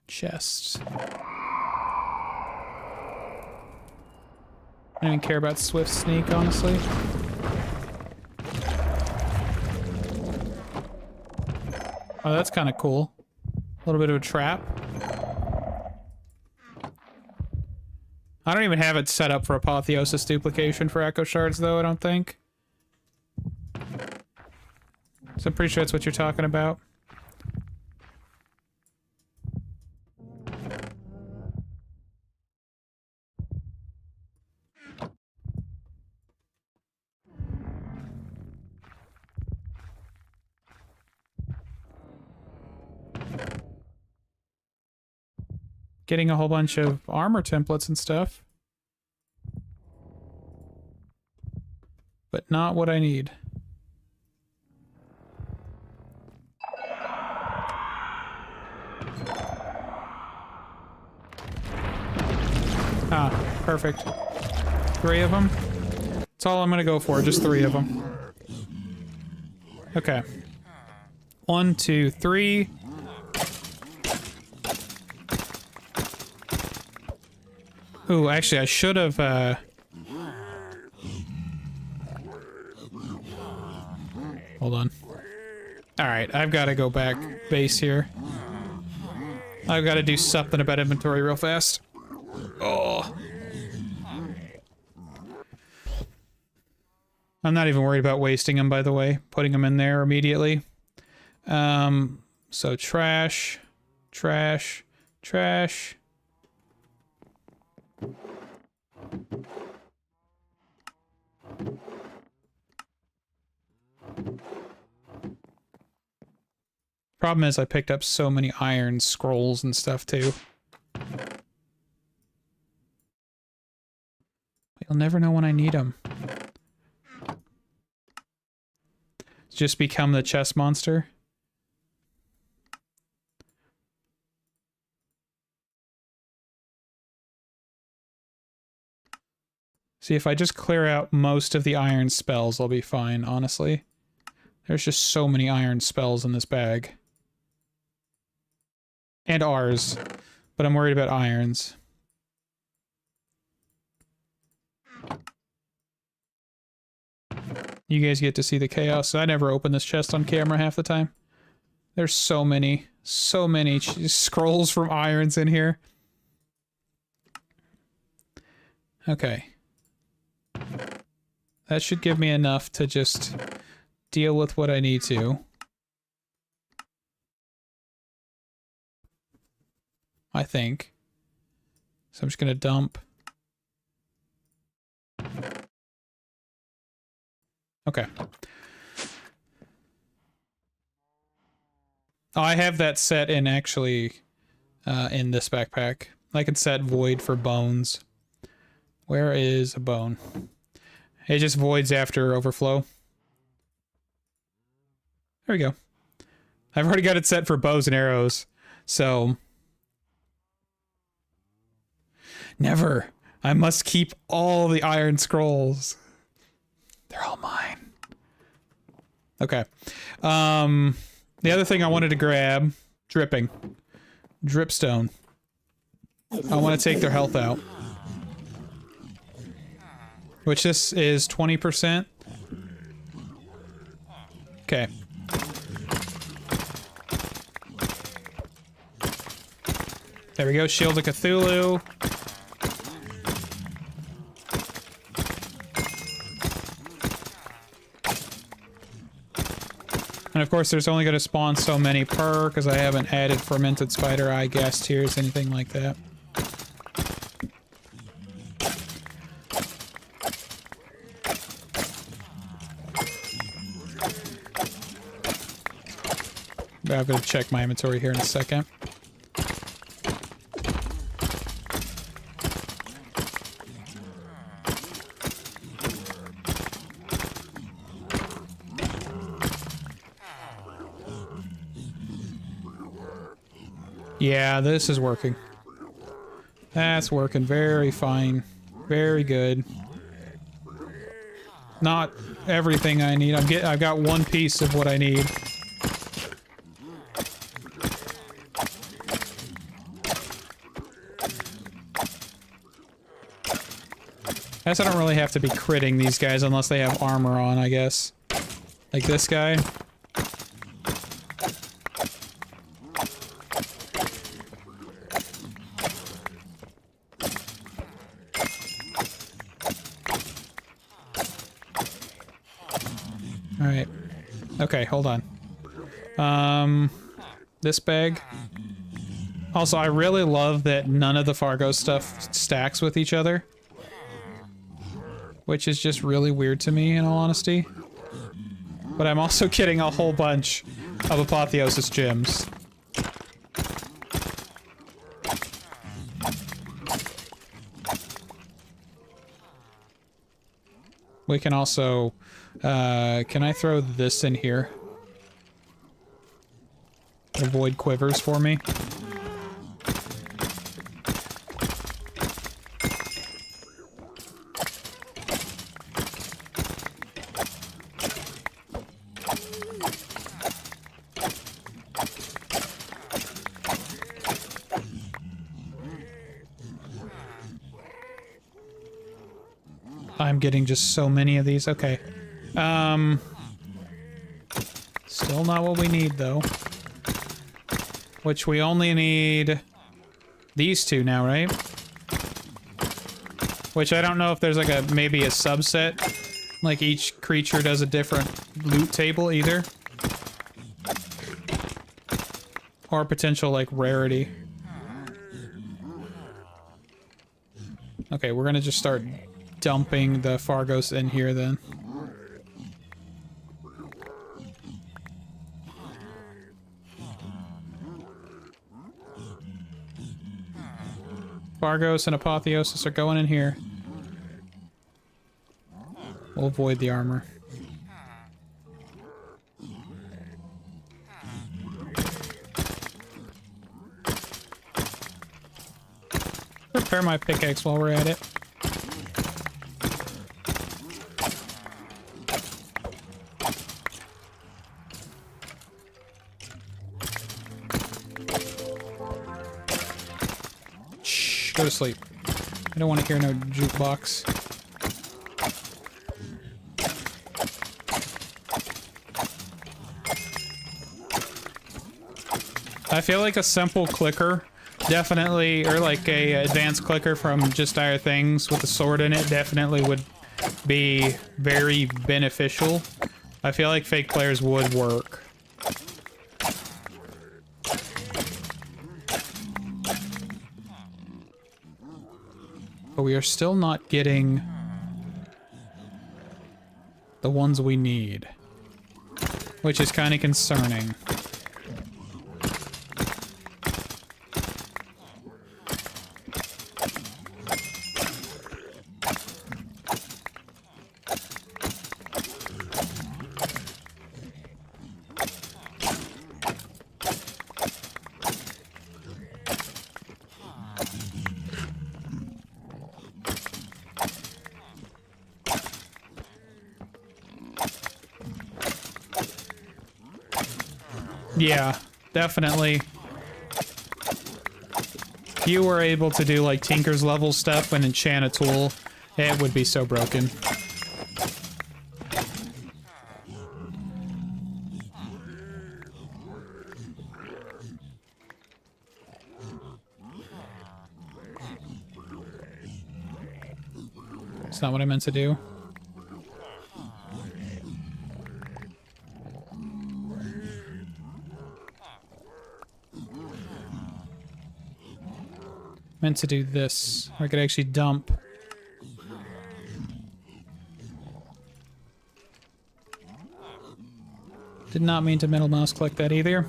Chests. I don't even care about Swift Sneak, honestly. Oh, that's kind of cool. A little bit of a trap. I don't even have it set up for Apotheosis duplication for Echo Shards, though, I don't think. So I'm pretty sure that's what you're talking about. Getting a whole bunch of armor templates and stuff. But not what I need. Perfect. 3 of them. That's all I'm gonna go for, just 3 of them. Okay. 1, 2, 3. Ooh, actually, I should have, hold on. Alright, I've got to go back base here. I've got to do something about inventory real fast. Oh. I'm not even worried about wasting them, by the way. Putting them in there immediately. So trash, trash, trash. Problem is I picked up so many iron scrolls and stuff too. You'll never know when I need them. Just become the chest monster. See, if I just clear out most of the iron spells, I'll be fine, honestly. There's just so many iron spells in this bag. And ours. But I'm worried about irons. You guys get to see the chaos. I never open this chest on camera half the time. There's so many scrolls from irons in here. Okay. That should give me enough to just deal with what I need to. I think. So I'm just gonna dump. Okay. Oh, I have that set in actually in this backpack. I can set void for bones. Where is a bone? It just voids after overflow. There we go. I've already got it set for bows and arrows, so... Never! I must keep all the iron scrolls. They're all mine. Okay. The other thing I wanted to grab... Dripping. Dripstone. I want to take their health out. Which this is 20%. Okay. There we go, Shield of Cthulhu. And of course there's only going to spawn so many per, because I haven't added Fermented Spider Eye, Gas Tears, anything like that. I'm going to check my inventory here in a second. Yeah, this is working. That's working very fine. Very good. Not everything I need. I've got one piece of what I need. I guess I don't really have to be critting these guys unless they have armor on, I guess. Like this guy. Alright. Okay, hold on. This bag. Also, I really love that none of the Fargo stuff stacks with each other. Which is just really weird to me, in all honesty. But I'm also getting a whole bunch of Apotheosis gems. We can also... can I throw this in here? Avoid quivers for me. I'm getting just so many of these. Okay. Still not what we need, though. Which we only need these two now, right? Which I don't know if there's like a maybe a subset. Like each creature does a different loot table either. Or potential like rarity. Okay, we're gonna just start dumping the Fargos in here then. Fargos and Apotheosis are going in here. We'll avoid the armor. Repair my pickaxe while we're at it. Shh, go to sleep. I don't want to hear no jukebox. I feel like a simple clicker definitely, or like a advanced clicker from Just Dire Things with a sword in it definitely would be very beneficial. I feel like fake players would work. But we are still not getting the ones we need, which is kind of concerning. Yeah, definitely. If you were able to do like Tinker's level stuff and enchant a tool, it would be so broken. It's not what I meant to do. Meant to do this. I could actually dump. Did not mean to middle mouse click that either.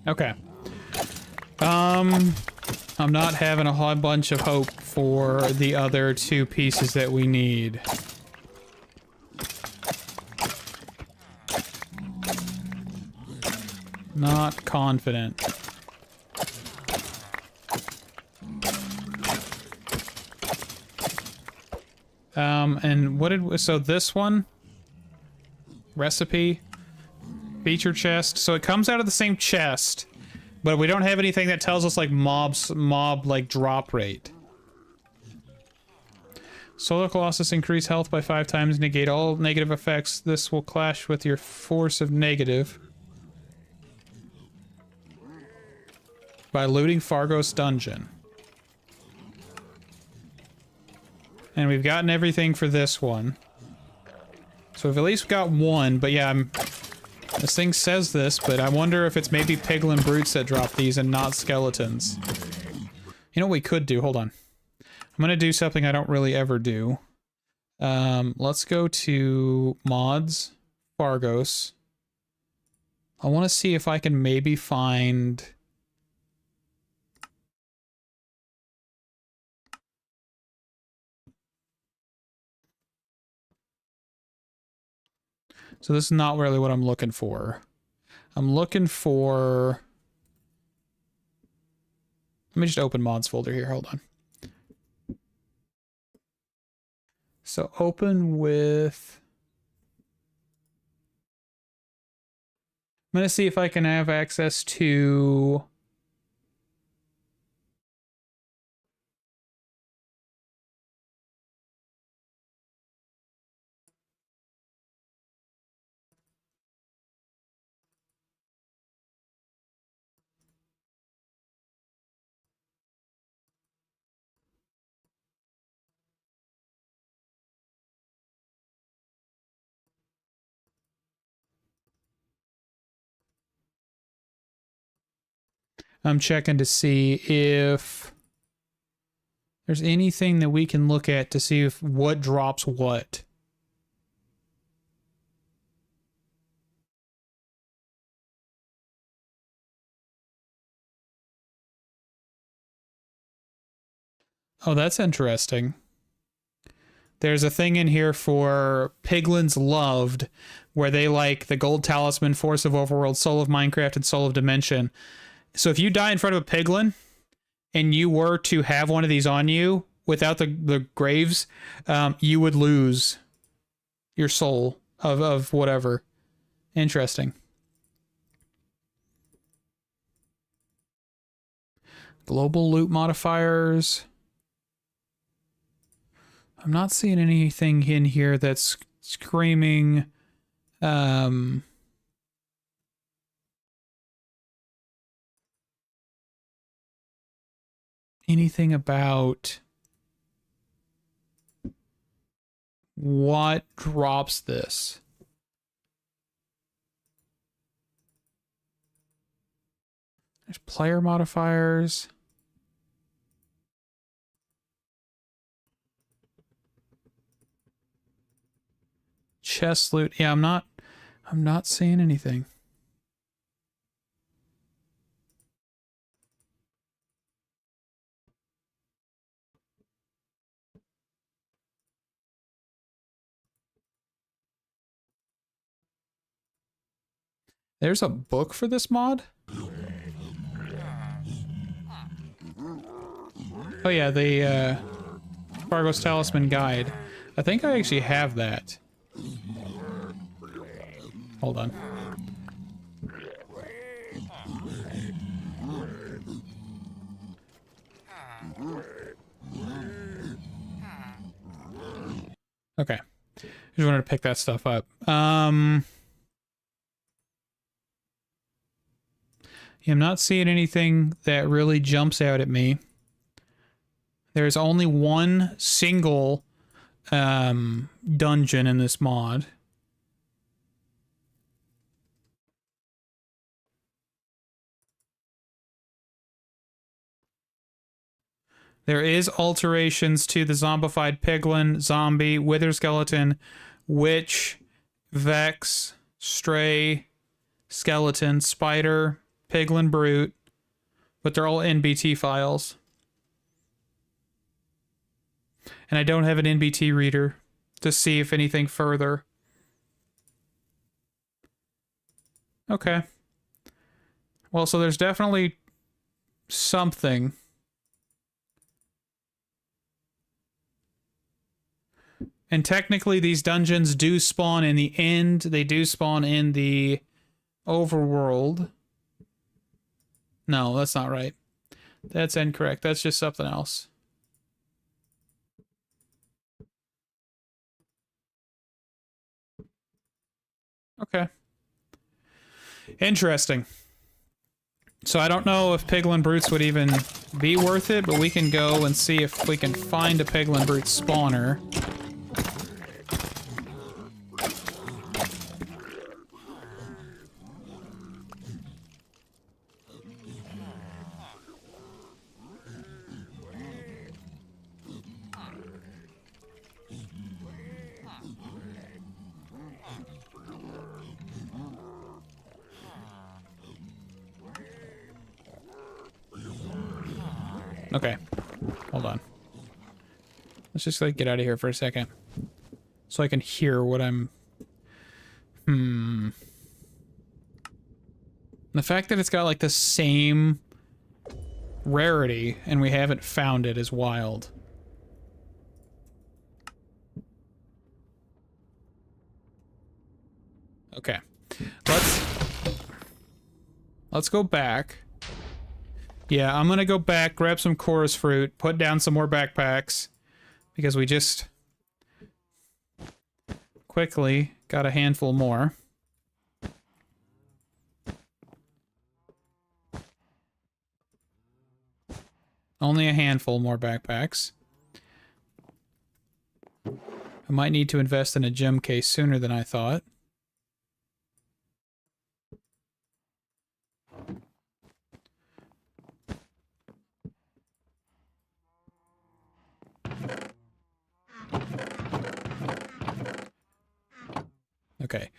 Okay. I'm not having a whole bunch of hope for the other two pieces that we need. Not confident. And what did, so this one? Recipe? Feature chest. So it comes out of the same chest, but we don't have anything that tells us like mob like drop rate. Solar Colossus increase health by 5 times, negate all negative effects. This will clash with your force of negative. By looting Fargo's dungeon. And we've gotten everything for this one. So we've at least got one, but yeah, this thing says this, but I wonder if it's maybe piglin brutes that drop these and not skeletons. You know what we could do? Hold on. I'm gonna do something I don't really ever do. Let's go to mods, Fargos. I want to see if I can maybe find... So this is not really what I'm looking for. I'm looking for... Let me just open mods folder here, hold on. So open with... I'm going to see if I can have access to... I'm checking to see if there's anything that we can look at to see if what drops what. Oh, that's interesting. There's a thing in here for Piglins Loved, where they like the Gold Talisman, Force of Overworld, Soul of Minecraft, and Soul of Dimension. So if you die in front of a Piglin, and you were to have one of these on you without the graves, you would lose your soul of whatever. Interesting. Global loot modifiers. I'm not seeing anything in here that's screaming anything about what drops this. There's player modifiers. Chest loot. Yeah, I'm not seeing anything. There's a book for this mod? Oh yeah, the Fargo's Talisman Guide. I think I actually have that. Hold on. Okay. Just wanted to pick that stuff up. Yeah, I'm not seeing anything that really jumps out at me. There's only one single dungeon in this mod. There is alterations to the zombified piglin, zombie, wither skeleton, witch, vex, stray, skeleton, spider, piglin brute, but they're all NBT files. And I don't have an NBT reader to see if anything further. Okay. Well, so there's definitely something. And technically, these dungeons do spawn in the end. They do spawn in the overworld. No, that's not right. That's incorrect. That's just something else. Okay. Interesting. So I don't know if Piglin Brutes would even be worth it, but we can go and see if we can find a Piglin Brute spawner. Okay, hold on. Let's just like get out of here for a second, so I can hear what I'm. The fact that it's got like the same rarity and we haven't found it is wild. Okay, let's Let's go back. Yeah, I'm gonna go back, grab some chorus fruit, put down some more backpacks, because we just quickly got a handful more. Only a handful more backpacks. I might need to invest in a gem case sooner than I thought. Okay.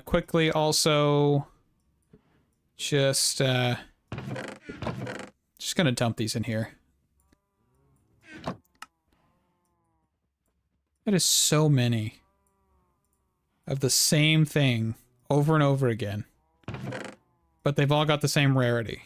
Quickly also just gonna dump these in here. That is so many of the same thing over and over again. But they've all got the same rarity.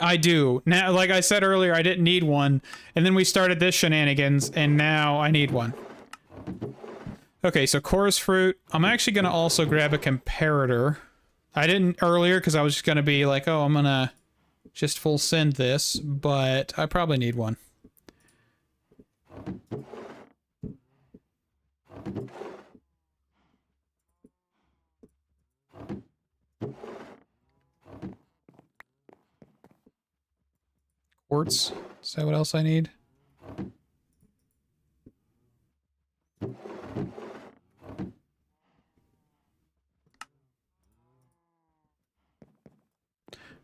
I do. Now, like I said earlier, I didn't need one. And then we started this shenanigans, and now I need one. Okay, so chorus fruit. I'm actually going to also grab a comparator. I didn't earlier because I was just going to be like, oh, I'm going to just full send this, but I probably need one. Quartz. Is that what else I need?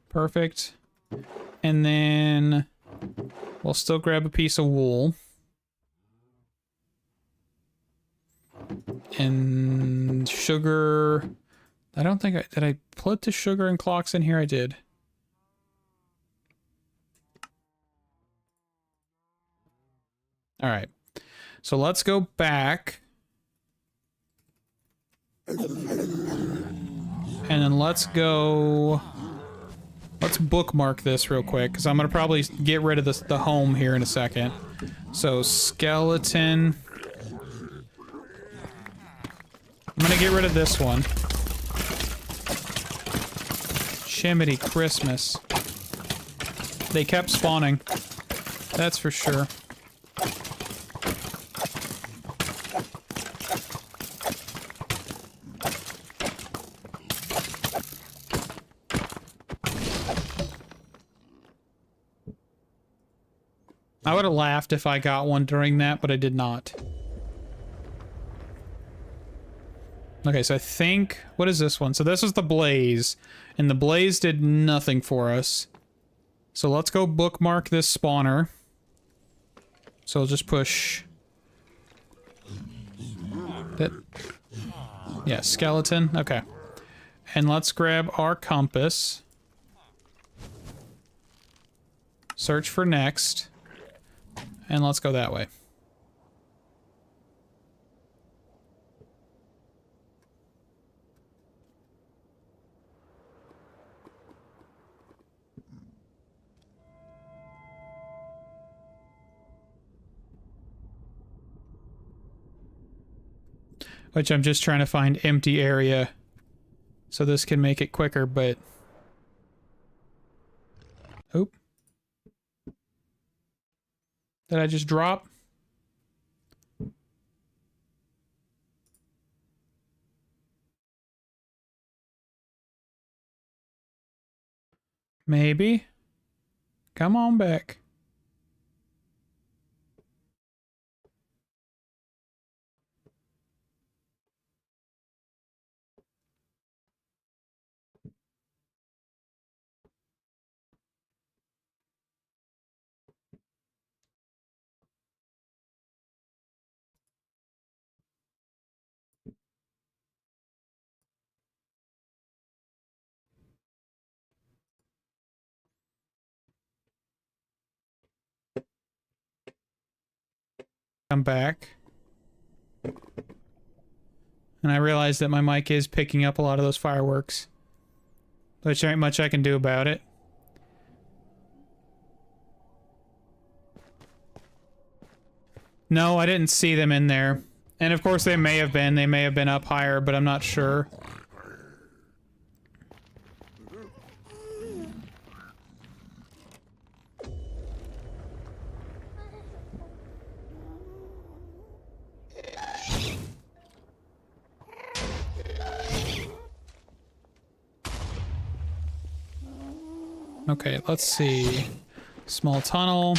Perfect. And then we'll still grab a piece of wool. And sugar. I don't think did I put the sugar and clocks in here? I did. All right. So let's go back. And then let's go... Let's bookmark this real quick, because I'm going to probably get rid of the home here in a second. So, skeleton. I'm going to get rid of this one. Chimney Christmas. They kept spawning. That's for sure. I would have laughed if I got one during that, but I did not. Okay, so I think... What is this one? So this is the blaze. And the blaze did nothing for us. So let's go bookmark this spawner. So I'll just push... That... Yeah, skeleton. Okay. And let's grab our compass. Search for next. And let's go that way. Which I'm just trying to find empty area so this can make it quicker, but... Oop. Did I just drop? Maybe. Come on back. Come back. And I realized that my mic is picking up a lot of those fireworks. Which ain't much I can do about it. No, I didn't see them in there. And of course they may have been. They may have been up higher, but I'm not sure. Okay, let's see. Small tunnel.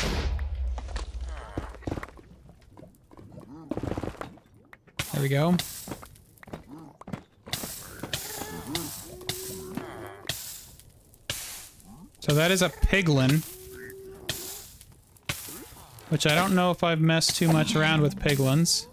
There we go. So that is a piglin. Which I don't know if I've messed too much around with piglins.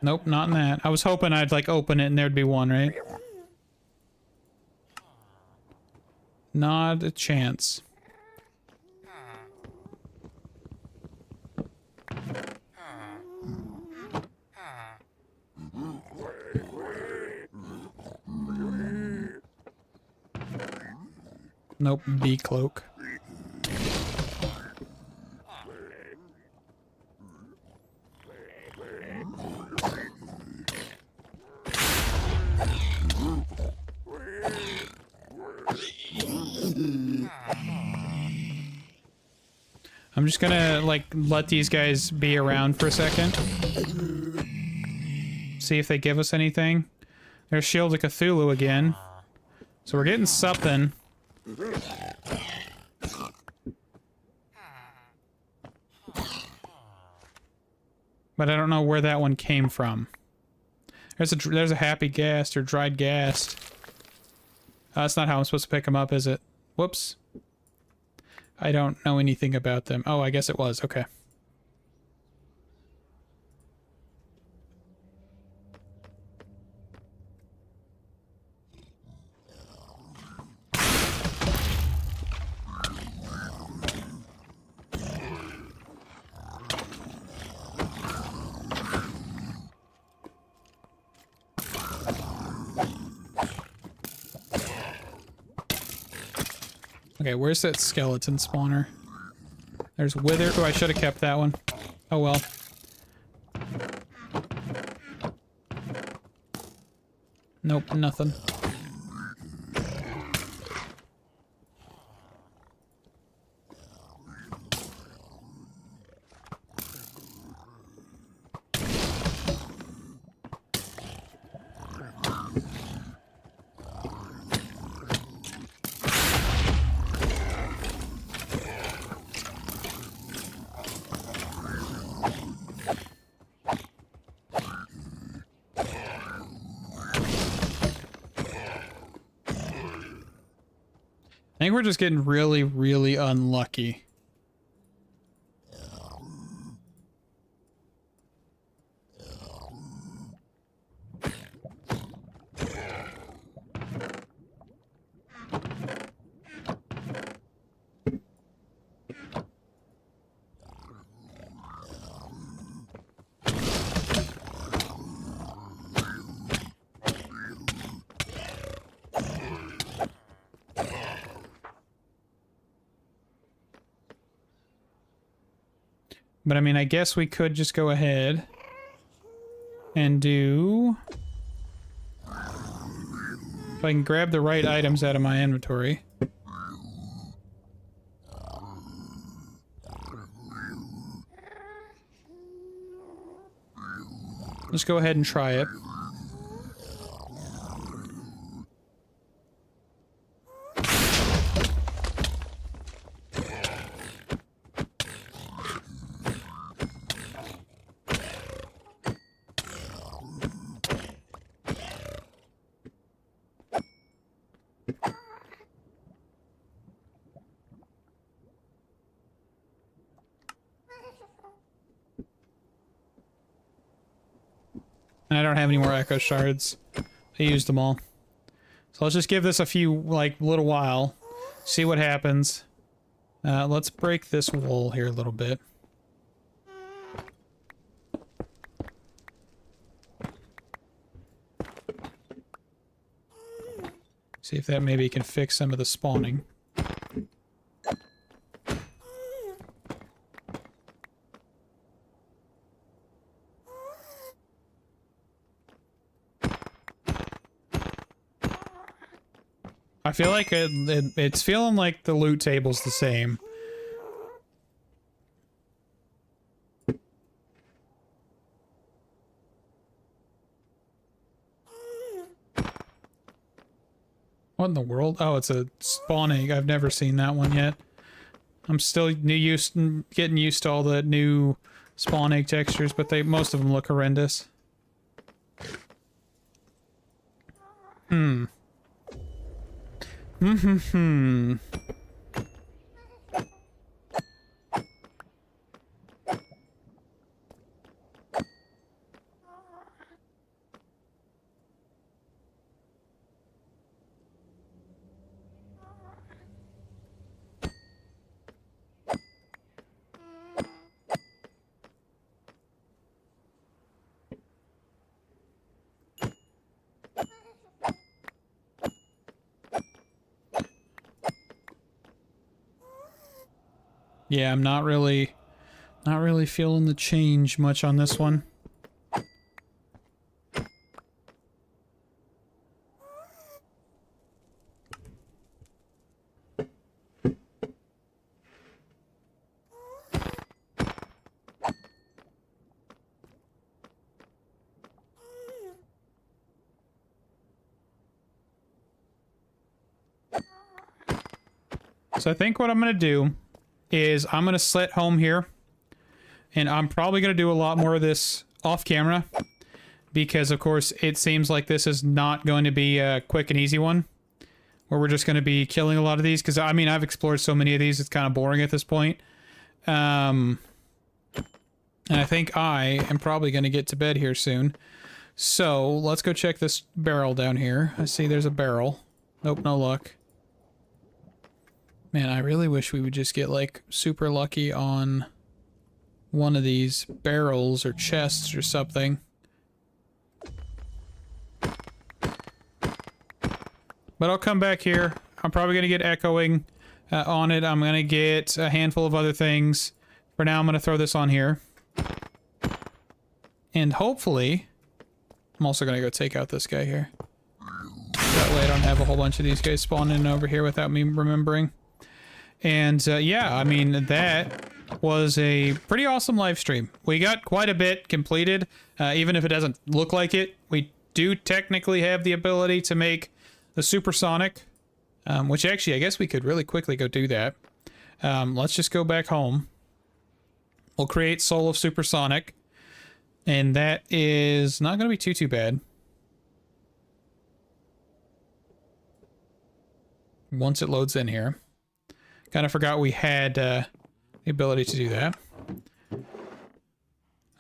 Nope, not in that. I was hoping I'd, like, open it and there'd be one, right? Not a chance. Nope, bee cloak. I'm just gonna, like, let these guys be around for a second. See if they give us anything. There's Shield of Cthulhu again. So we're getting something. But I don't know where that one came from. There's a happy ghast or dried ghast. That's not how I'm supposed to pick them up, is it? Whoops. I don't know anything about them. Oh, I guess it was. Okay. Okay, where's that skeleton spawner? There's Wither. Oh, I should have kept that one. Oh well. Nope, nothing. I think we're just getting really, really unlucky. But I mean, I guess we could just go ahead and do... If I can grab the right items out of my inventory. Let's go ahead and try it. And I don't have any more echo shards. I used them all. So let's just give this a few, like, little while. See what happens. Let's break this wool here a little bit. See if that maybe can fix some of the spawning. I feel like it's feeling like the loot table's the same. What in the world? Oh, it's a spawn egg. I've never seen that one yet. I'm still getting used to all the new spawn egg textures, but most of them look horrendous. Yeah, I'm not really feeling the change much on this one. So I think what I'm going to do is I'm going to sit home here, and I'm probably going to do a lot more of this off camera, because of course it seems like this is not going to be a quick and easy one, where we're just going to be killing a lot of these, because I mean, I've explored so many of these, it's kind of boring at this point. And I think I am probably going to get to bed here soon. So let's go check this barrel down here. I see there's a barrel. Nope, no luck. Man, I really wish we would just get, like, super lucky on one of these barrels or chests or something. But I'll come back here. I'm probably going to get echoing on it. I'm going to get a handful of other things. For now, I'm going to throw this on here. And hopefully, I'm also going to go take out this guy here. That way I don't have a whole bunch of these guys spawning over here without me remembering. And yeah, I mean, that was a pretty awesome live stream. We got quite a bit completed, even if it doesn't look like it. We do technically have the ability to make the supersonic, which actually I guess we could really quickly go do that. Let's just go back home. We'll create Soul of Supersonic, and that is not going to be too bad. Once it loads in here. Kind of forgot we had the ability to do that.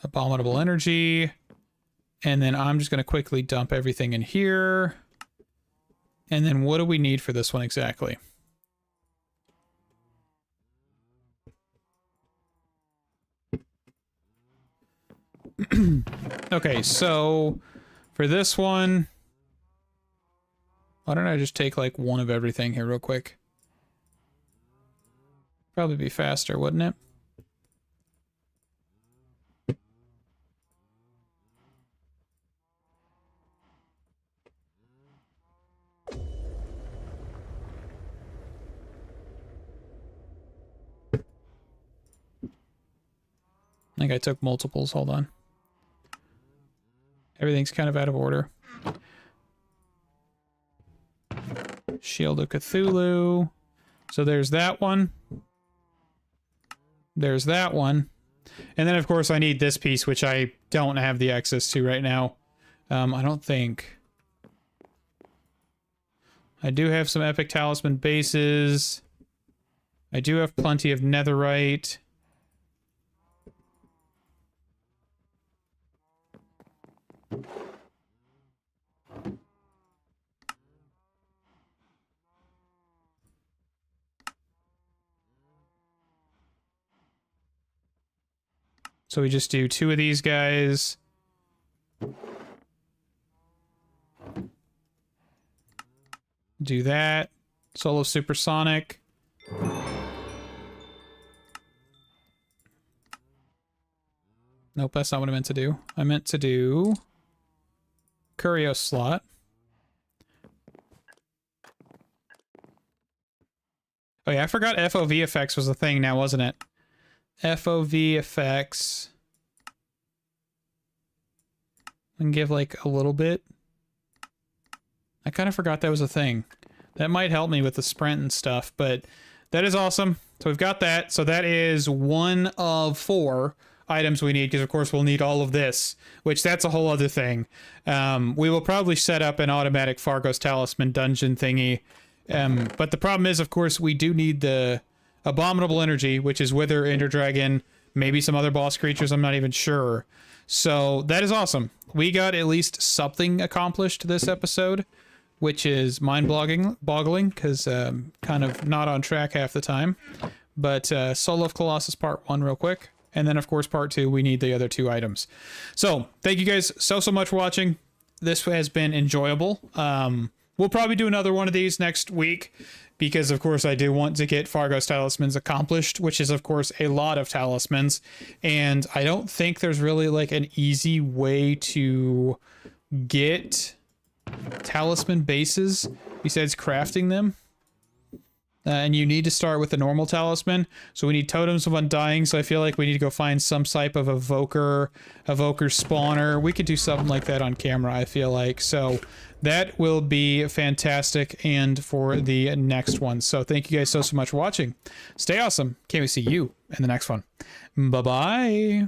Abominable energy. And then I'm just going to quickly dump everything in here. And then what do we need for this one exactly? Okay, so for this one, why don't I just take like one of everything here real quick? Probably be faster, wouldn't it? I think I took multiples, hold on. Everything's kind of out of order. Shield of Cthulhu. So there's that one. There's that one. And then, of course, I need this piece, which I don't have the access to right now. I don't think. I do have some epic talisman bases. I do have plenty of netherite. So we just do 2 of these guys. Do that. Solo supersonic. Nope, that's not what I meant to do. I meant to do Curio slot. Oh yeah, I forgot FOV effects was a thing now, wasn't it? FOV effects. I can give like a little bit. I kind of forgot that was a thing. That might help me with the sprint and stuff, but that is awesome. So we've got that. So that is 1 of 4 items we need, because of course we'll need all of this, which that's a whole other thing. We will probably set up an automatic Fargo's Talisman dungeon thingy. But the problem is, of course, we do need the Abominable Energy, which is Wither, Ender Dragon, maybe some other boss creatures, I'm not even sure. So that is awesome. We got at least something accomplished this episode, which is mind-boggling, because kind of not on track half the time. But Soul of Colossus Part 1 real quick. And then, of course, Part 2, we need the other 2 items. So, thank you guys so much for watching. This has been enjoyable. We'll probably do another one of these next week, because, of course, I do want to get Fargo's Talismans accomplished, which is, of course, a lot of talismans. And I don't think there's really, like, an easy way to get talisman bases besides crafting them. And you need to start with the normal talisman. So we need Totems of Undying. So I feel like we need to go find some type of evoker spawner. We could do something like that on camera, I feel like. So that will be fantastic, and for the next one. So thank you guys so much for watching. Stay awesome. Can't wait to see you in the next one. Bye-bye.